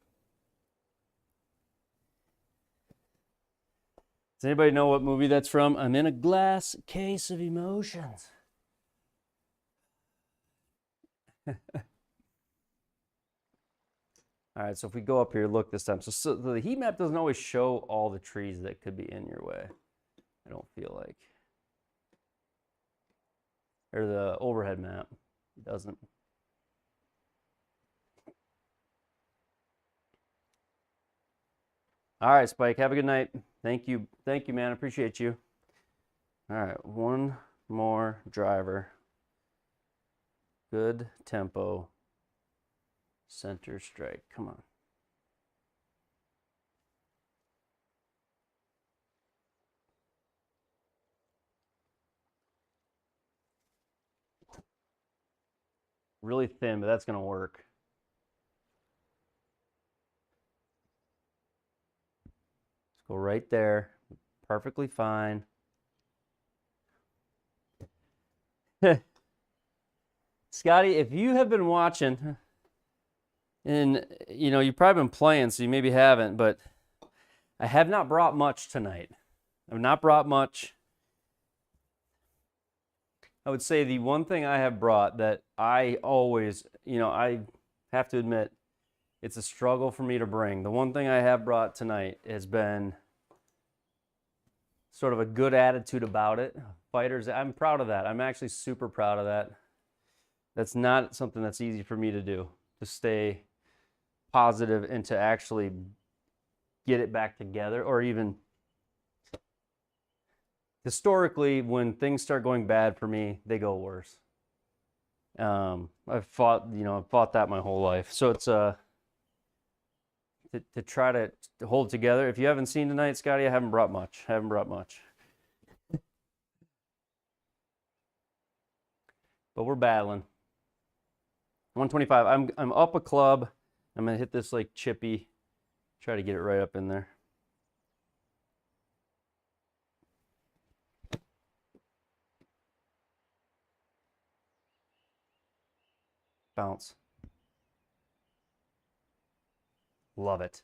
Does anybody know what movie that's from? I'm in a glass case of emotions. All right, so if we go up here, look this time. So the heat map doesn't always show all the trees that could be in your way. I don't feel like. Or the overhead map doesn't. All right, Spike, have a good night. Thank you, man. Appreciate you. All right, one more driver. Good tempo. Center strike. Come on. Really thin, but that's going to work. Let's go right there. Perfectly fine. Scotty, if you have been watching, and you know, you've probably been playing, so you maybe haven't, but I have not brought much tonight. I've not brought much. I would say the one thing I have brought that I always, you know, I have to admit, it's a struggle for me to bring. The one thing I have brought tonight has been sort of a good attitude about it. Fighters, I'm proud of that. I'm actually super proud of that. That's not something that's easy for me to do, to stay positive and to actually get it back together, or even historically, when things start going bad for me, they go worse. I've fought that my whole life. So it's to try to hold together. If you haven't seen tonight, Scotty, I haven't brought much. But we're battling. 125. I'm up a club. I'm gonna hit this like chippy. Try to get it right up in there. Bounce. Love it.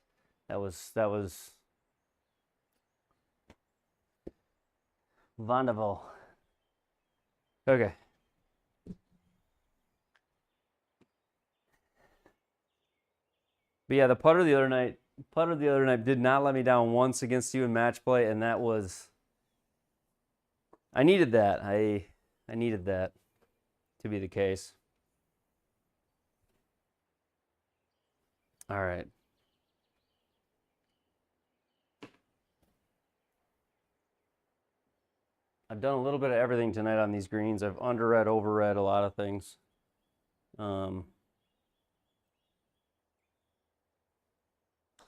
That was wonderful. Okay. But yeah, the putter the other night did not let me down once against you in match play, and that was, I needed that. I needed that to be the case. All right. I've done a little bit of everything tonight on these greens. I've underread, overread a lot of things.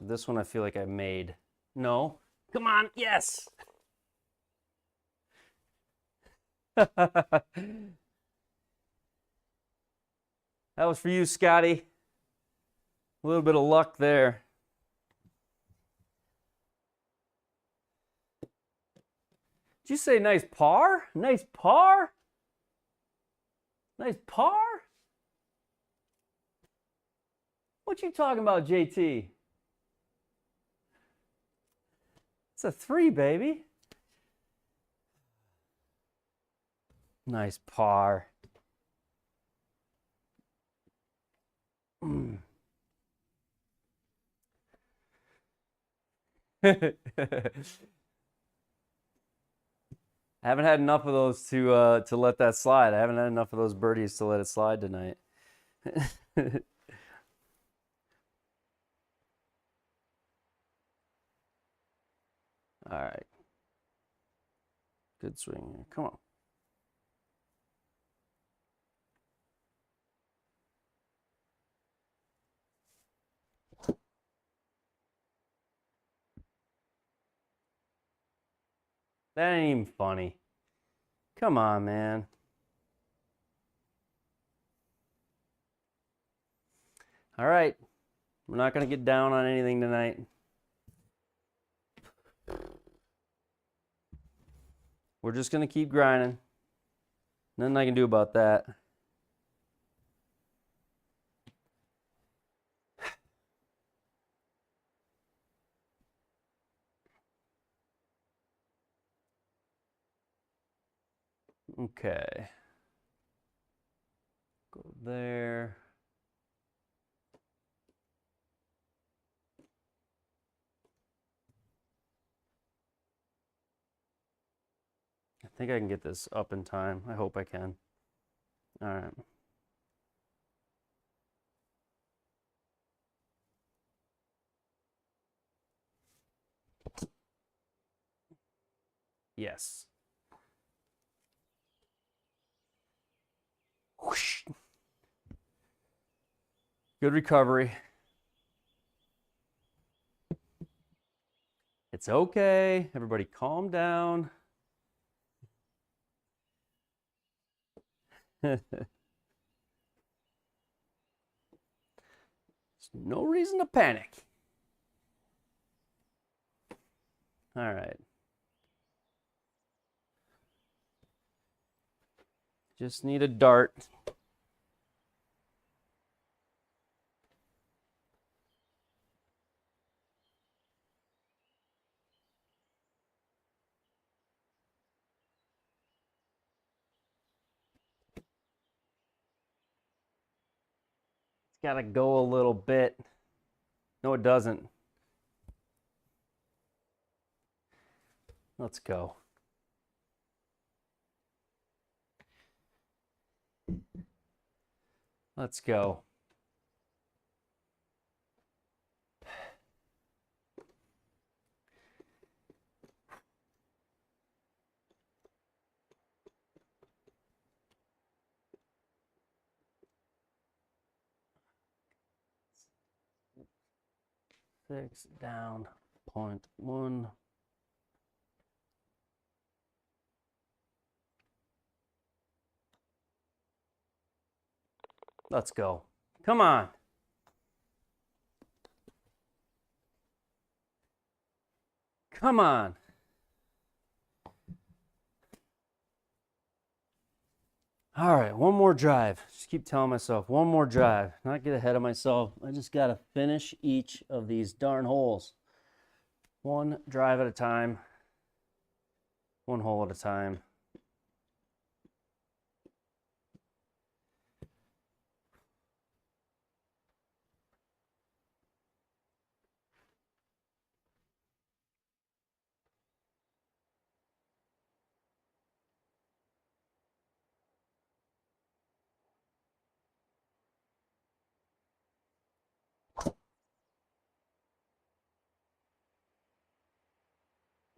This one I feel like I made. No. Come on. Yes. That was for you, Scotty. A little bit of luck there. Did you say nice par? Nice par? Nice par? What you talking about, JT? It's a 3, baby. Nice par. I haven't had enough of those to let that slide. I haven't had enough of those birdies to let it slide tonight. All right. Good swing here. Come on. That ain't even funny. Come on, man. All right. We're not going to get down on anything tonight. We're just going to keep grinding. Nothing I can do about that. Okay. Go there. I think I can get this up in time. I hope I can. All right. Yes. Whoosh. Good recovery. It's okay. Everybody calm down. There's no reason to panic. All right. Just need a dart. It's got to go a little bit. No, it doesn't. Let's go. Let's go. 6 down, 0.1. Let's go. Come on. Come on. All right, one more drive. Just keep telling myself, one more drive. Not get ahead of myself. I just got to finish each of these darn holes. One drive at a time. One hole at a time.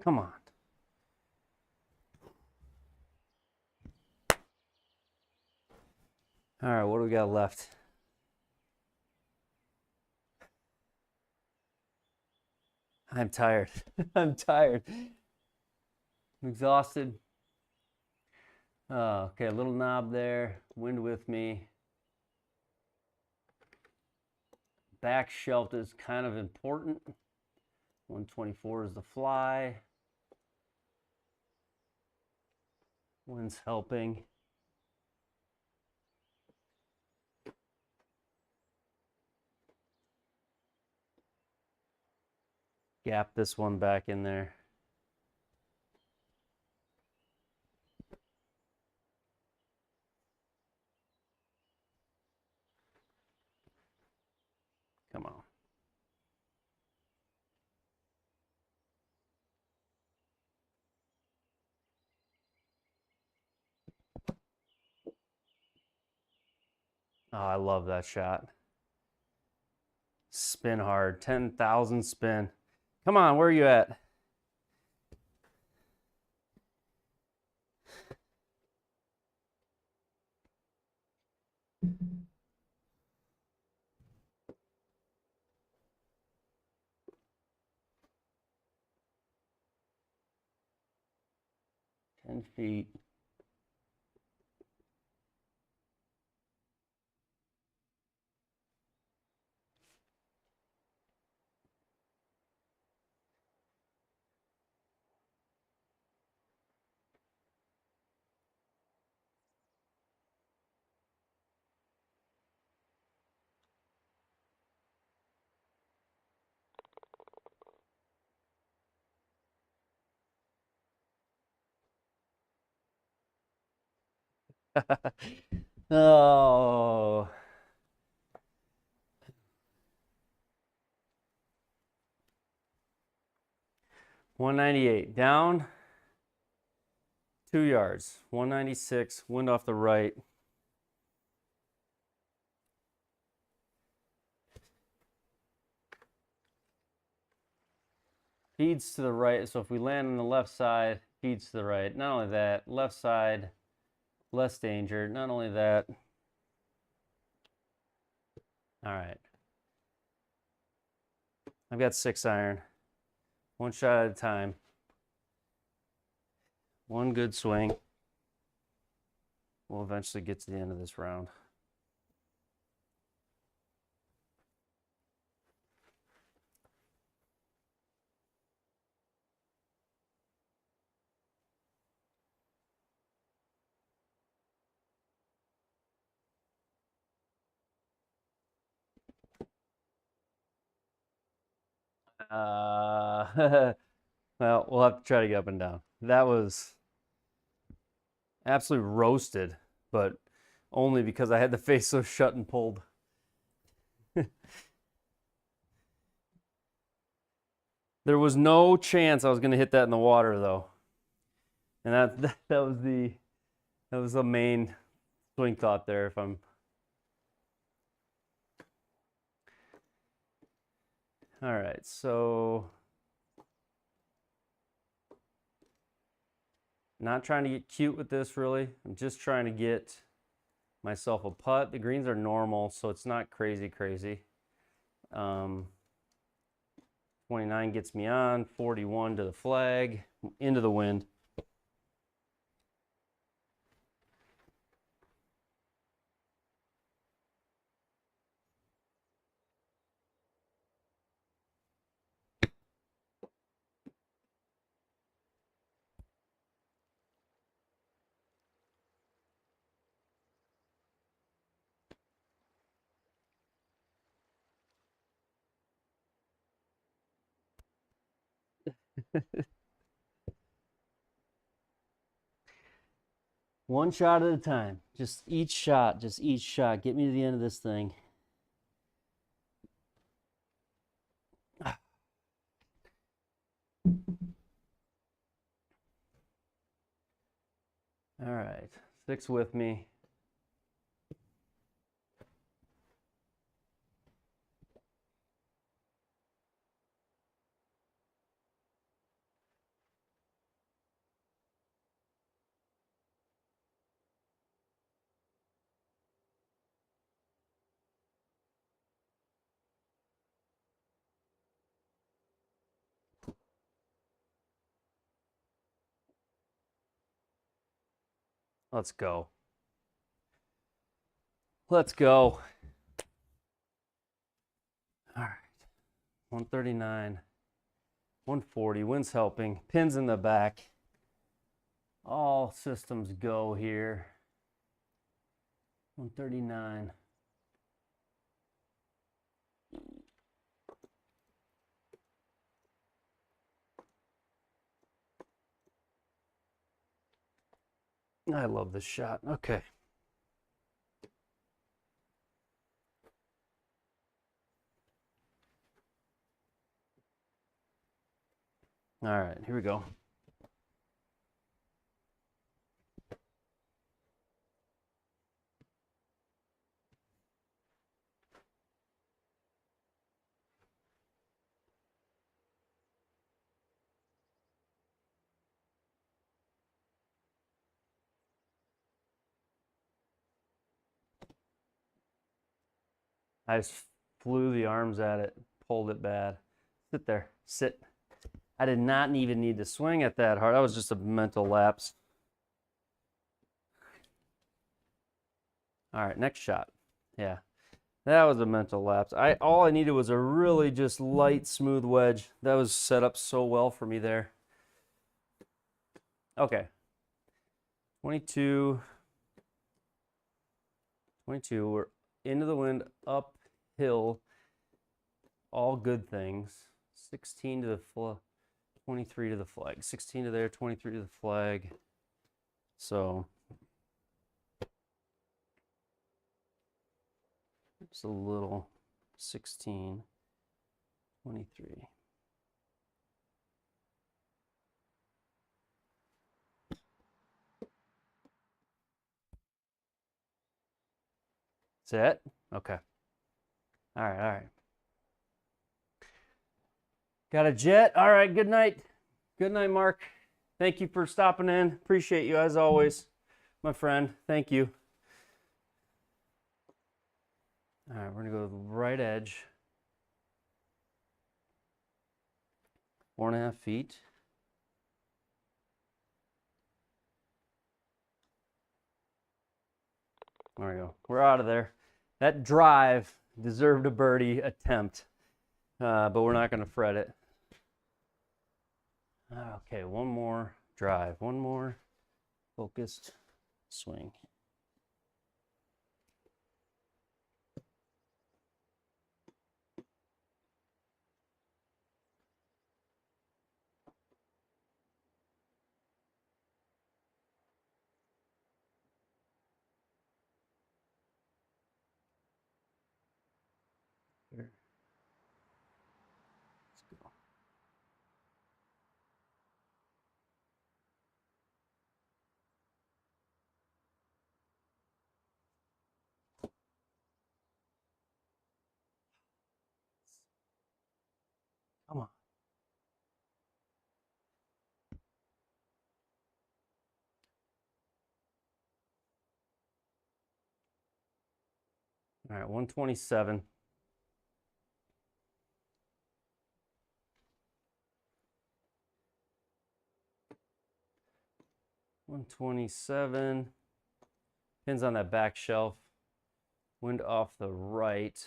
Come on. All right, what do we got left? I'm tired. I'm tired. I'm exhausted. Okay, a little knob there. Wind with me. Back shelf is kind of important. 124 is the fly. Wind's helping. Gap this one back in there. Come on. Oh, I love that shot. Spin hard. 10,000 spin. Come on, where are you at? Ten feet. Oh. $198 down 2 yards. 196, wind off the right. Feeds to the right, so if we land on the left side, feeds to the right. Not only that, left side, less danger. Not only that. All right. I've got 6 iron. One shot at a time. One good swing. We'll eventually get to the end of this round. Well, we'll have to try to get up and down. That was absolutely roasted, but only because I had the face so shut and pulled. There was no chance I was going to hit that in the water, though, and that was the main swing thought there. If I'm all right, so not trying to get cute with this really. I'm just trying to get myself a putt. The greens are normal, so it's not crazy. 29 gets me on, 41 to the flag, into the wind. One shot at a time. Just each shot. Get me to the end of this thing. All right. 6 with me. Let's go. Let's go. All right. 139. 140. Wind's helping. Pins in the back. All systems go here. 139. I love this shot. Okay. All right, here we go. I just flew the arms at it, pulled it bad. Sit there, sit. I did not even need to swing it that hard. That was just a mental lapse. All right, next shot. Yeah, that was a mental lapse. All I needed was a really just light, smooth wedge. That was set up so well for me there. Okay. 22. 22. We're into the wind, uphill. All good things. 16 to the flag. 23 to the flag. 16 to there, 23 to the flag. So it's a little 16, 23. That's it? Okay. All right, all right. Got a jet. All right, good night. Good night, Mark. Thank you for stopping in. Appreciate you as always, my friend. Thank you. All right, we're gonna go to the right edge. 4.5 feet. There we go. We're out of there. That drive deserved a birdie attempt, but we're not going to fret it. Okay, one more drive. One more focused swing. Here. Let's go. Come on. All right, 127. 127. Pins on that back shelf. Wind off the right.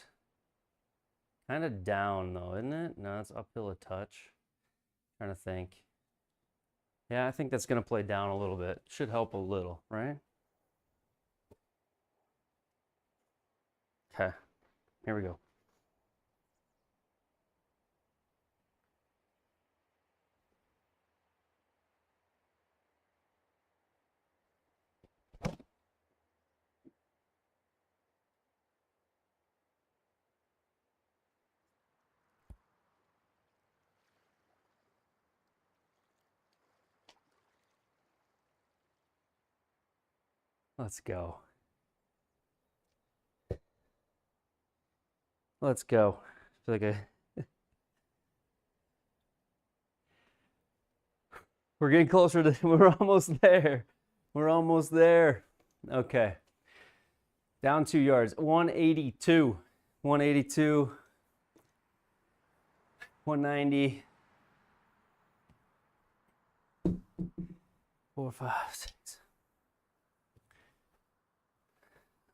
Kind of down though, isn't it? No, it's uphill a touch. Trying to think. Yeah, I think that's going to play down a little bit. Should help a little, right? Okay, here we go. Let's go. Let's go. I feel like we're getting closer to, we're almost there. We're almost there. Okay. Down 2 yards. 182. 182. 190. 4, 5, 6.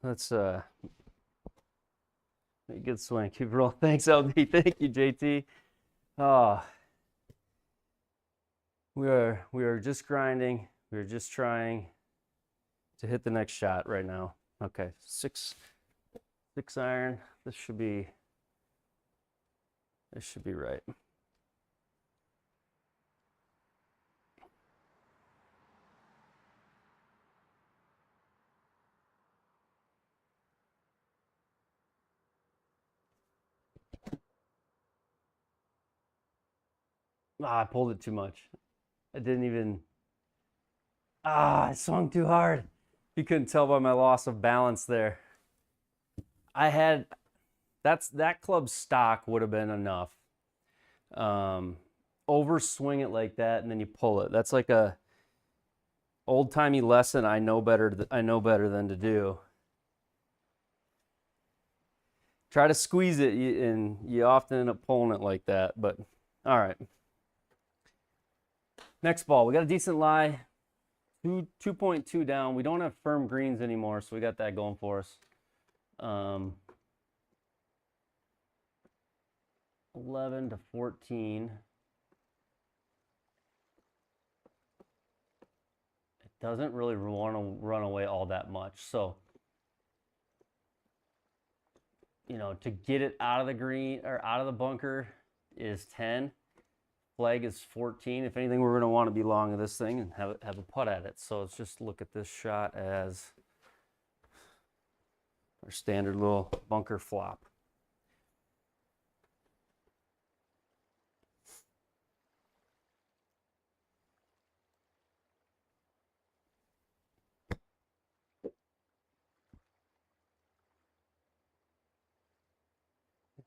Let's make a good swing. Keep it rolling. Thanks, LB. Thank you, JT. We are just grinding. We are just trying to hit the next shot right now. Okay, 6 iron. This should be right. I pulled it too much. I didn't even. I swung too hard. You couldn't tell by my loss of balance there. I had that club stock would have been enough. Overswing it like that and then you pull it. That's like a old-timey lesson I know better than to do. Try to squeeze it and you often end up pulling it like that, but all right. Next ball, we got a decent lie. 2.2 down. We don't have firm greens anymore, so we got that going for us. 11 to 14. It doesn't really want to run away all that much. So, you know, to get it out of the green or out of the bunker is 10. Flag is 14. If anything, we're going to want to be long of this thing and have a putt at it. So let's just look at this shot as our standard little bunker flop.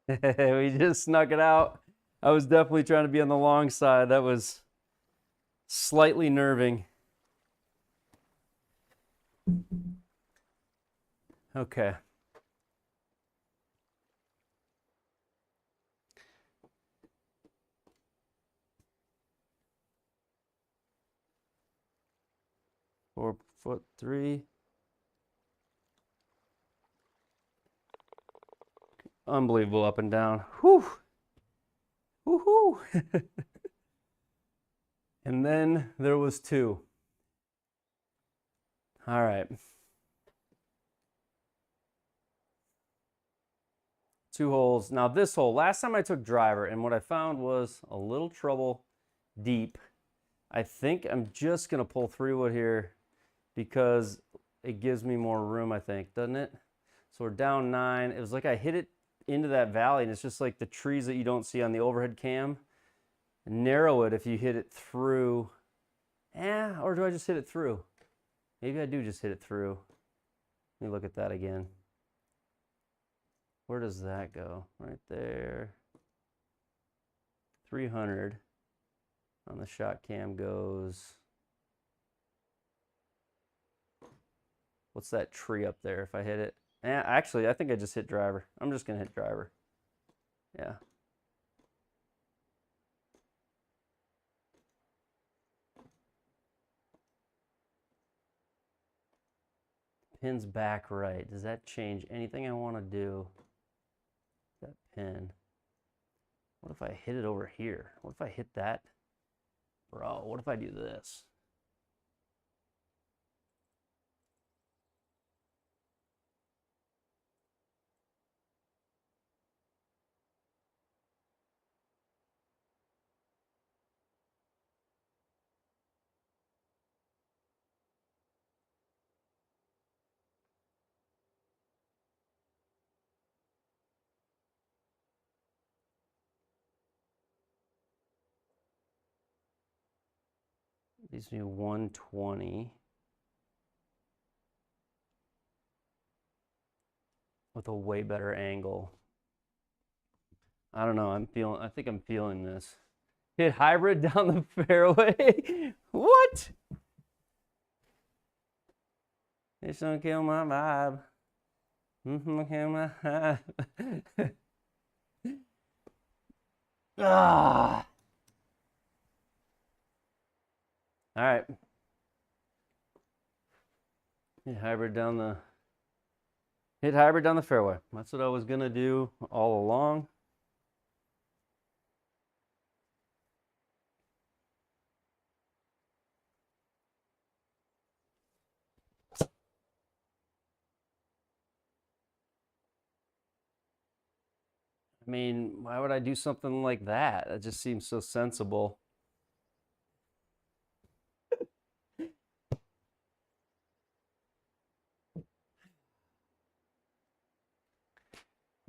We just snuck it out. I was definitely trying to be on the long side. That was slightly nerving. Okay. Four foot 3. Unbelievable up and down. Whew. Woohoo! And then there was 2. All right. 2 holes. Now this hole, last time I took driver, and what I found was a little trouble deep. I think I'm just going to pull 3-wood here because it gives me more room, I think, doesn't it? So we're down 9. It was like I hit it into that valley, and it's just like the trees that you don't see on the overhead cam. Narrow it if you hit it through. Or do I just hit it through? Maybe I do just hit it through. Let me look at that again. Where does that go? Right there. 300 on the shot cam goes. What's that tree up there if I hit it? Actually, I think I just hit driver. I'm just going to hit driver. Yeah. pin's back right. Does that change anything I want to do? That pin. What if I hit it over here? What if I hit that? Bro, what if I do this? These new 120 with a way better angle. I don't know. I think I'm feeling this. Hit hybrid down the fairway. What? This don't kill my vibe. Kill my vibe. Ah. All right. Hit hybrid down the fairway. That's what I was gonna do all along. I mean, why would I do something like that? That just seems so sensible.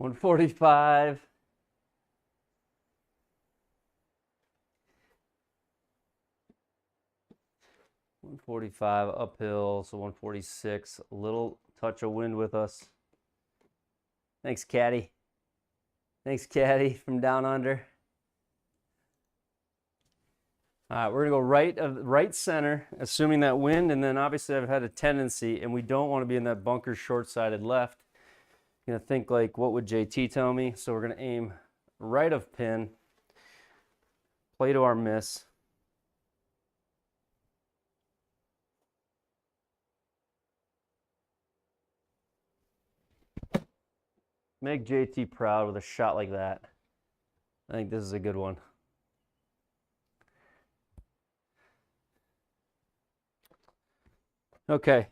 $145. 145 uphill, so 146. A little touch of wind with us. Thanks, Caddy. Thanks, Caddy, from down under. All right, we're gonna go right center, assuming that wind, and then obviously I've had a tendency, and we don't want to be in that bunker short-sided left. I'm gonna think like, what would JT tell me? So we're gonna aim right of pin, play to our miss. Make JT proud with a shot like that. I think this is a good one. Okay.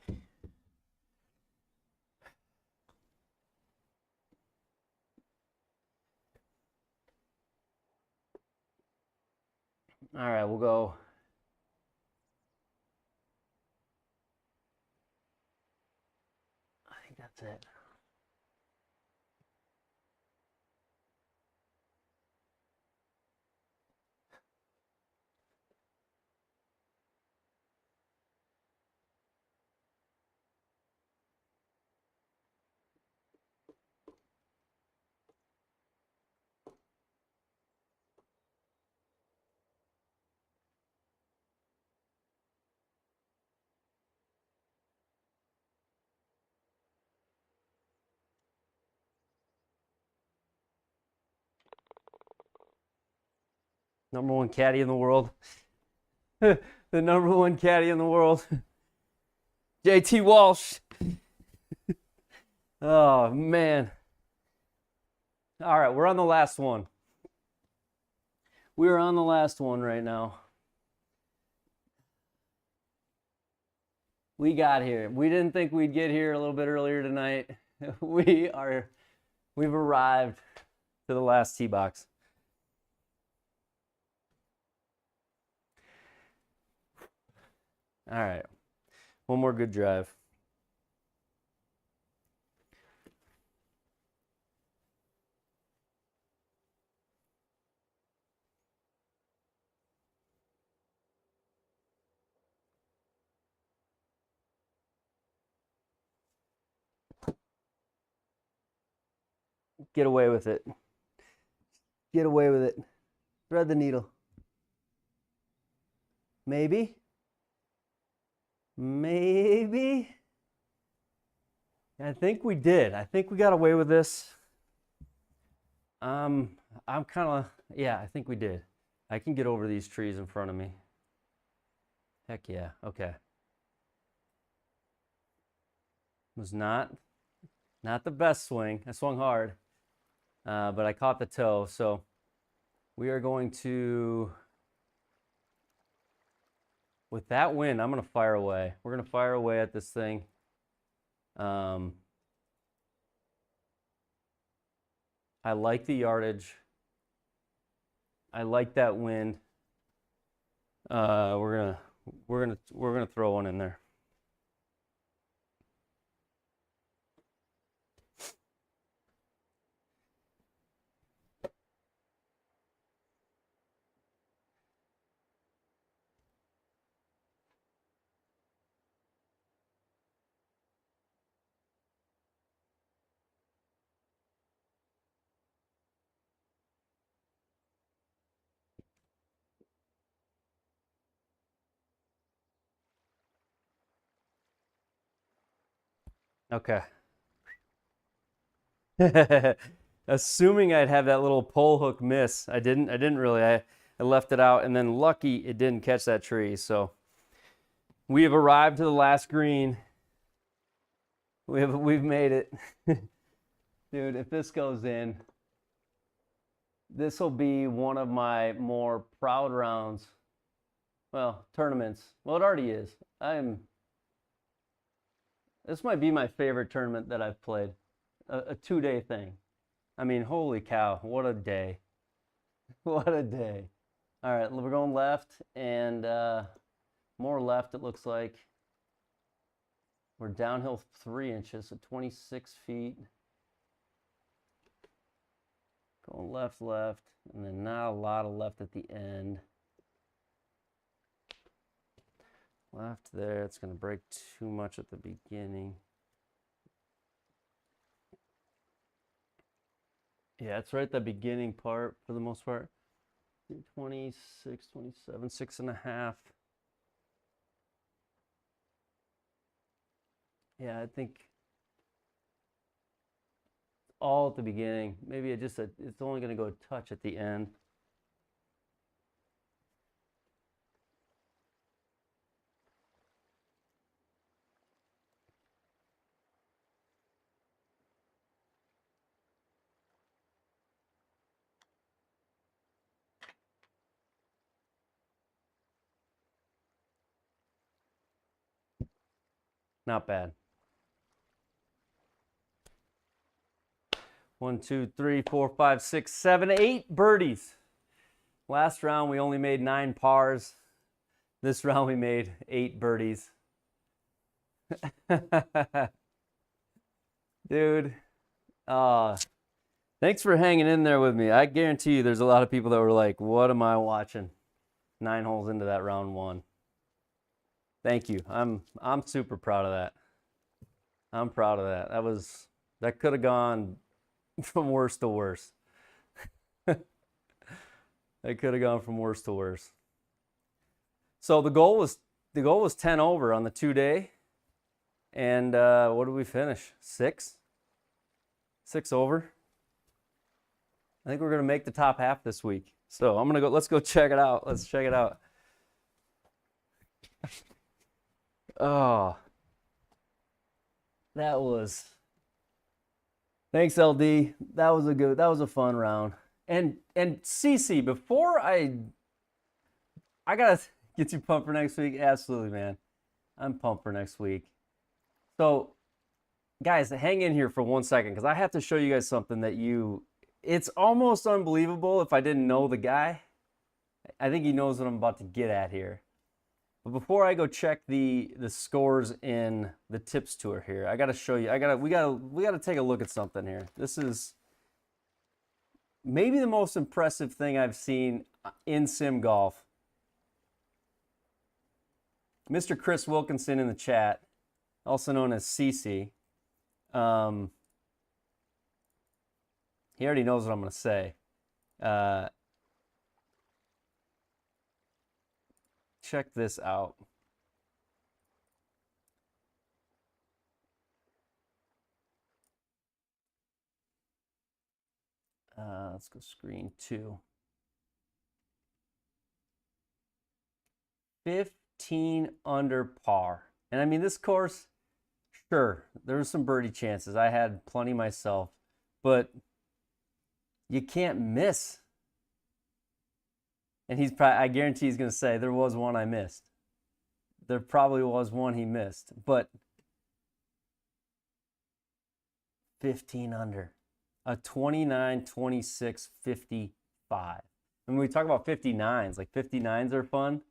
All right, we'll go. I think that's it. Number one caddy in the world. The number one caddy in the world. JT Walsh. Oh, man. All right, we're on the last one. We're on the last one right now. We got here. We didn't think we'd get here a little bit earlier tonight. We've arrived to the last tee box. All right. One more good drive. Get away with it. Get away with it. Thread the needle. Maybe. Maybe. I think we did. I think we got away with this. I'm kind of, yeah, I think we did. I can get over these trees in front of me. Heck yeah. Okay. Was not the best swing. I swung hard, but I caught the toe. So we are going to, with that wind, I'm going to fire away. We're going to fire away at this thing. I like the yardage. I like that wind. We're gonna throw one in there. Okay. Assuming I'd have that little pole hook miss. I didn't really. I left it out, and then lucky it didn't catch that tree. So we have arrived to the last green. We've made it. Dude, if this goes in, this will be one of my more proud rounds. Well, tournaments. Well, it already is. This might be my favorite tournament that I've played. A 2-day thing. I mean, holy cow, what a day. What a day. All right, we're going left, and more left it looks like. We're downhill 3 inches, so 26 feet. Going left, and then not a lot of left at the end. Left there, it's going to break too much at the beginning. Yeah, it's right at the beginning part for the most part. 26, 27, 6.5. Yeah, I think all at the beginning. Maybe it's only going to go a touch at the end. Not bad. 1, 2, 3, 4, 5, 6, 7, 8 birdies. Last round we only made 9 pars. This round we made 8 birdies. Dude, thanks for hanging in there with me. I guarantee you there's a lot of people that were like, what am I watching? 9 holes into that round 1. Thank you. I'm super proud of that. I'm proud of that. That could have gone from worse to worse. It could have gone from worse to worse. So the goal was 10 over on the 2-day. And what did we finish? 6? 6 over. I think we're gonna make the top half this week. So I'm gonna go. Let's go check it out. Let's check it out. Oh, that was. Thanks, LD. That was a fun round. And CC, before I gotta get you pumped for next week. Absolutely, man. I'm pumped for next week. So, guys, hang in here for 1 second because I have to show you guys something that it's almost unbelievable if I didn't know the guy. I think he knows what I'm about to get at here. But before I go check the scores in the tips tour here, I gotta show you. We gotta take a look at something here. This is maybe the most impressive thing I've seen in sim golf. Mr. Chris Wilkinson in the chat, also known as CC. He already knows what I'm gonna say. Check this out. Let's go screen 2. 15 under par. And I mean, this course Sure, there were some birdie chances. I had plenty myself, but you can't miss. And I guarantee he's going to say, there was one I missed. There probably was one he missed, but 15 under. A 29, 26, 55. And when we talk about 59s, like 59s are fun.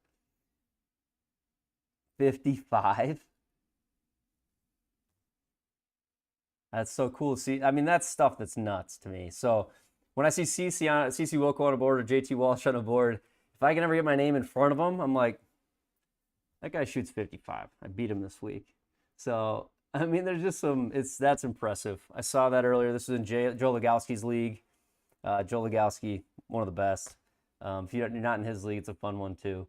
55? That's so cool to see. I mean, that's stuff that's nuts to me. So when I see CC Wilco on a board or JT Walsh on a board, if I can ever get my name in front of him, I'm like, that guy shoots 55. I beat him this week. So, I mean, there's just that's impressive. I saw that earlier. This was in Joe Legowski's league. Joe Legowski, one of the best. If you're not in his league, it's a fun one too.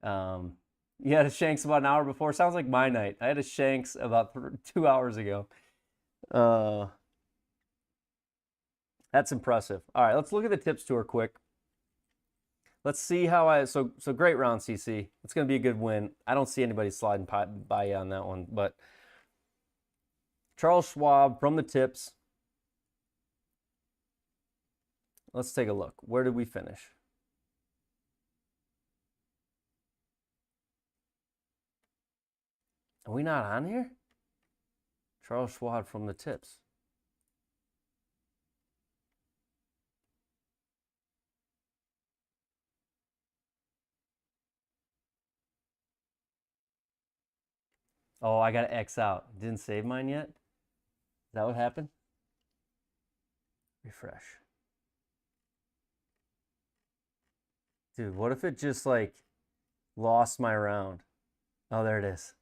You had a Shanks about an hour before. Sounds like my night. I had a Shanks about 2 hours ago. That's impressive. All right, let's look at the tips tour quick. Let's see how so great round, CC. It's going to be a good win. I don't see anybody sliding by you on that one, but Charles Schwab from the tips. Let's take a look. Where did we finish? Are we not on here? Charles Schwab from the tips. Oh, I got to X out. Didn't save mine yet? Is that what happened? Refresh. Dude, what if it just like lost my round? Oh, there it is.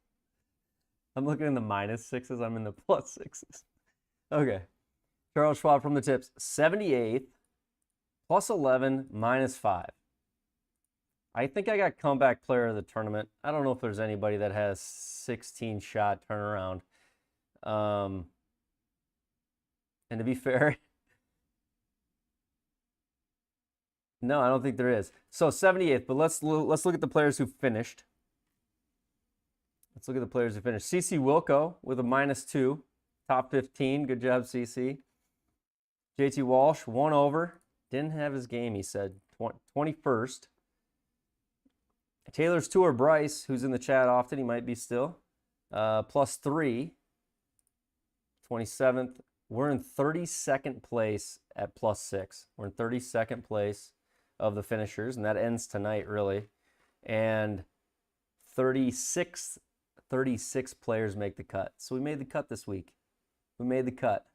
I'm looking in the -6s. I'm in the +6s. Okay. Charles Schwab from the tips. 78th, +11, -5. I think I got comeback player of the tournament. I don't know if there's anybody that has 16 shot turnaround. And to be fair, no, I don't think there is. So 78th, but let's look at the players who finished. Let's look at the players who finished. CC Wilco with a -2, top 15. Good job, CC. JT Walsh, 1 over. Didn't have his game, he said. 21st. Taylor's Tour, Bryce, who's in the chat often, he might be still, +3, 27th. We're in 32nd place at +6. We're in 32nd place of the finishers, and that ends tonight, really. And 36 players make the cut. So we made the cut this week. We made the cut.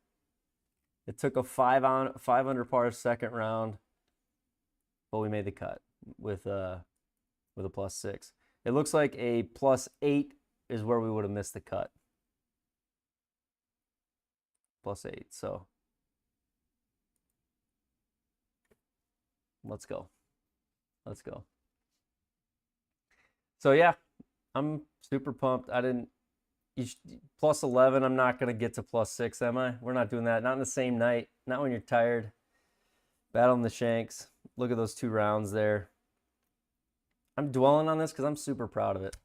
It took a 5 under par second round, but we made the cut with a +6. It looks like a +8 is where we would have missed the cut. +8, so let's go. Let's go. So yeah, I'm super pumped. +11, I'm not going to get to +6, am I? We're not doing that. Not in the same night. Not when you're tired. Battling the Shanks. Look at those 2 rounds there. I'm dwelling on this because I'm super proud of it.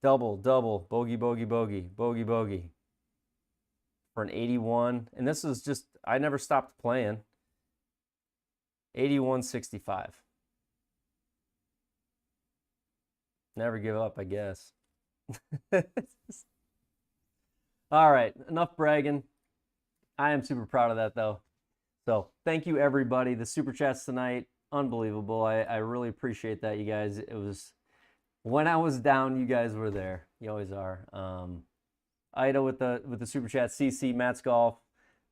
Double, double, bogey, bogey, bogey, bogey, bogey. For an 81. And this is just, I never stopped playing. 81.65. Never give up, I guess. All right, enough bragging. I am super proud of that, though. So thank you, everybody. The super chats tonight, unbelievable. I really appreciate that, you guys. It was, when I was down, you guys were there. You always are. Ida with the super chat, CC, Matt's Golf.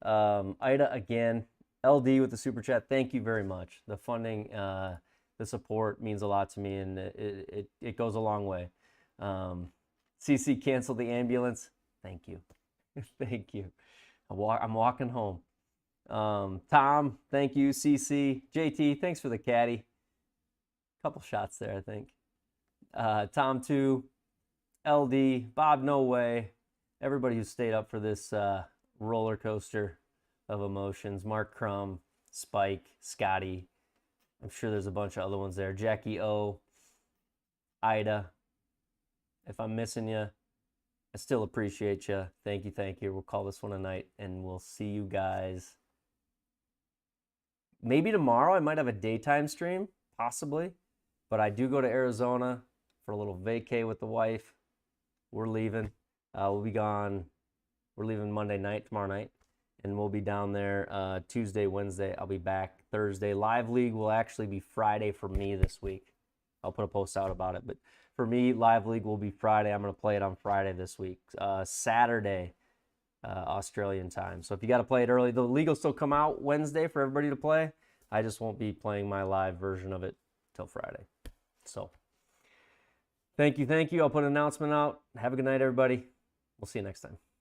Ida again, LD with the super chat. Thank you very much. The funding, the support means a lot to me, and it goes a long way. CC canceled the ambulance. Thank you. Thank you. I'm walking home. Tom, thank you. CC, JT, thanks for the caddy. Couple shots there, I think. Tom 2, LD, Bob, no way. Everybody who stayed up for this roller coaster of emotions. Mark Crum, Spike, Scotty. I'm sure there's a bunch of other ones there. Jackie O, Ida. If I'm missing you, I still appreciate you. Thank you, thank you. We'll call this one a night, and we'll see you guys. Maybe tomorrow I might have a daytime stream, possibly. But I do go to Arizona for a little vacay with the wife. We're leaving. We'll be gone. We're leaving Monday night, tomorrow night. And we'll be down there Tuesday, Wednesday. I'll be back Thursday. Live League will actually be Friday for me this week. I'll put a post out about it. But for me, Live League will be Friday. I'm going to play it on Friday this week. Saturday, Australian time. So if you got to play it early, the league will still come out Wednesday for everybody to play. I just won't be playing my live version of it till Friday. So thank you. I'll put an announcement out. Have a good night, everybody. We'll see you next time.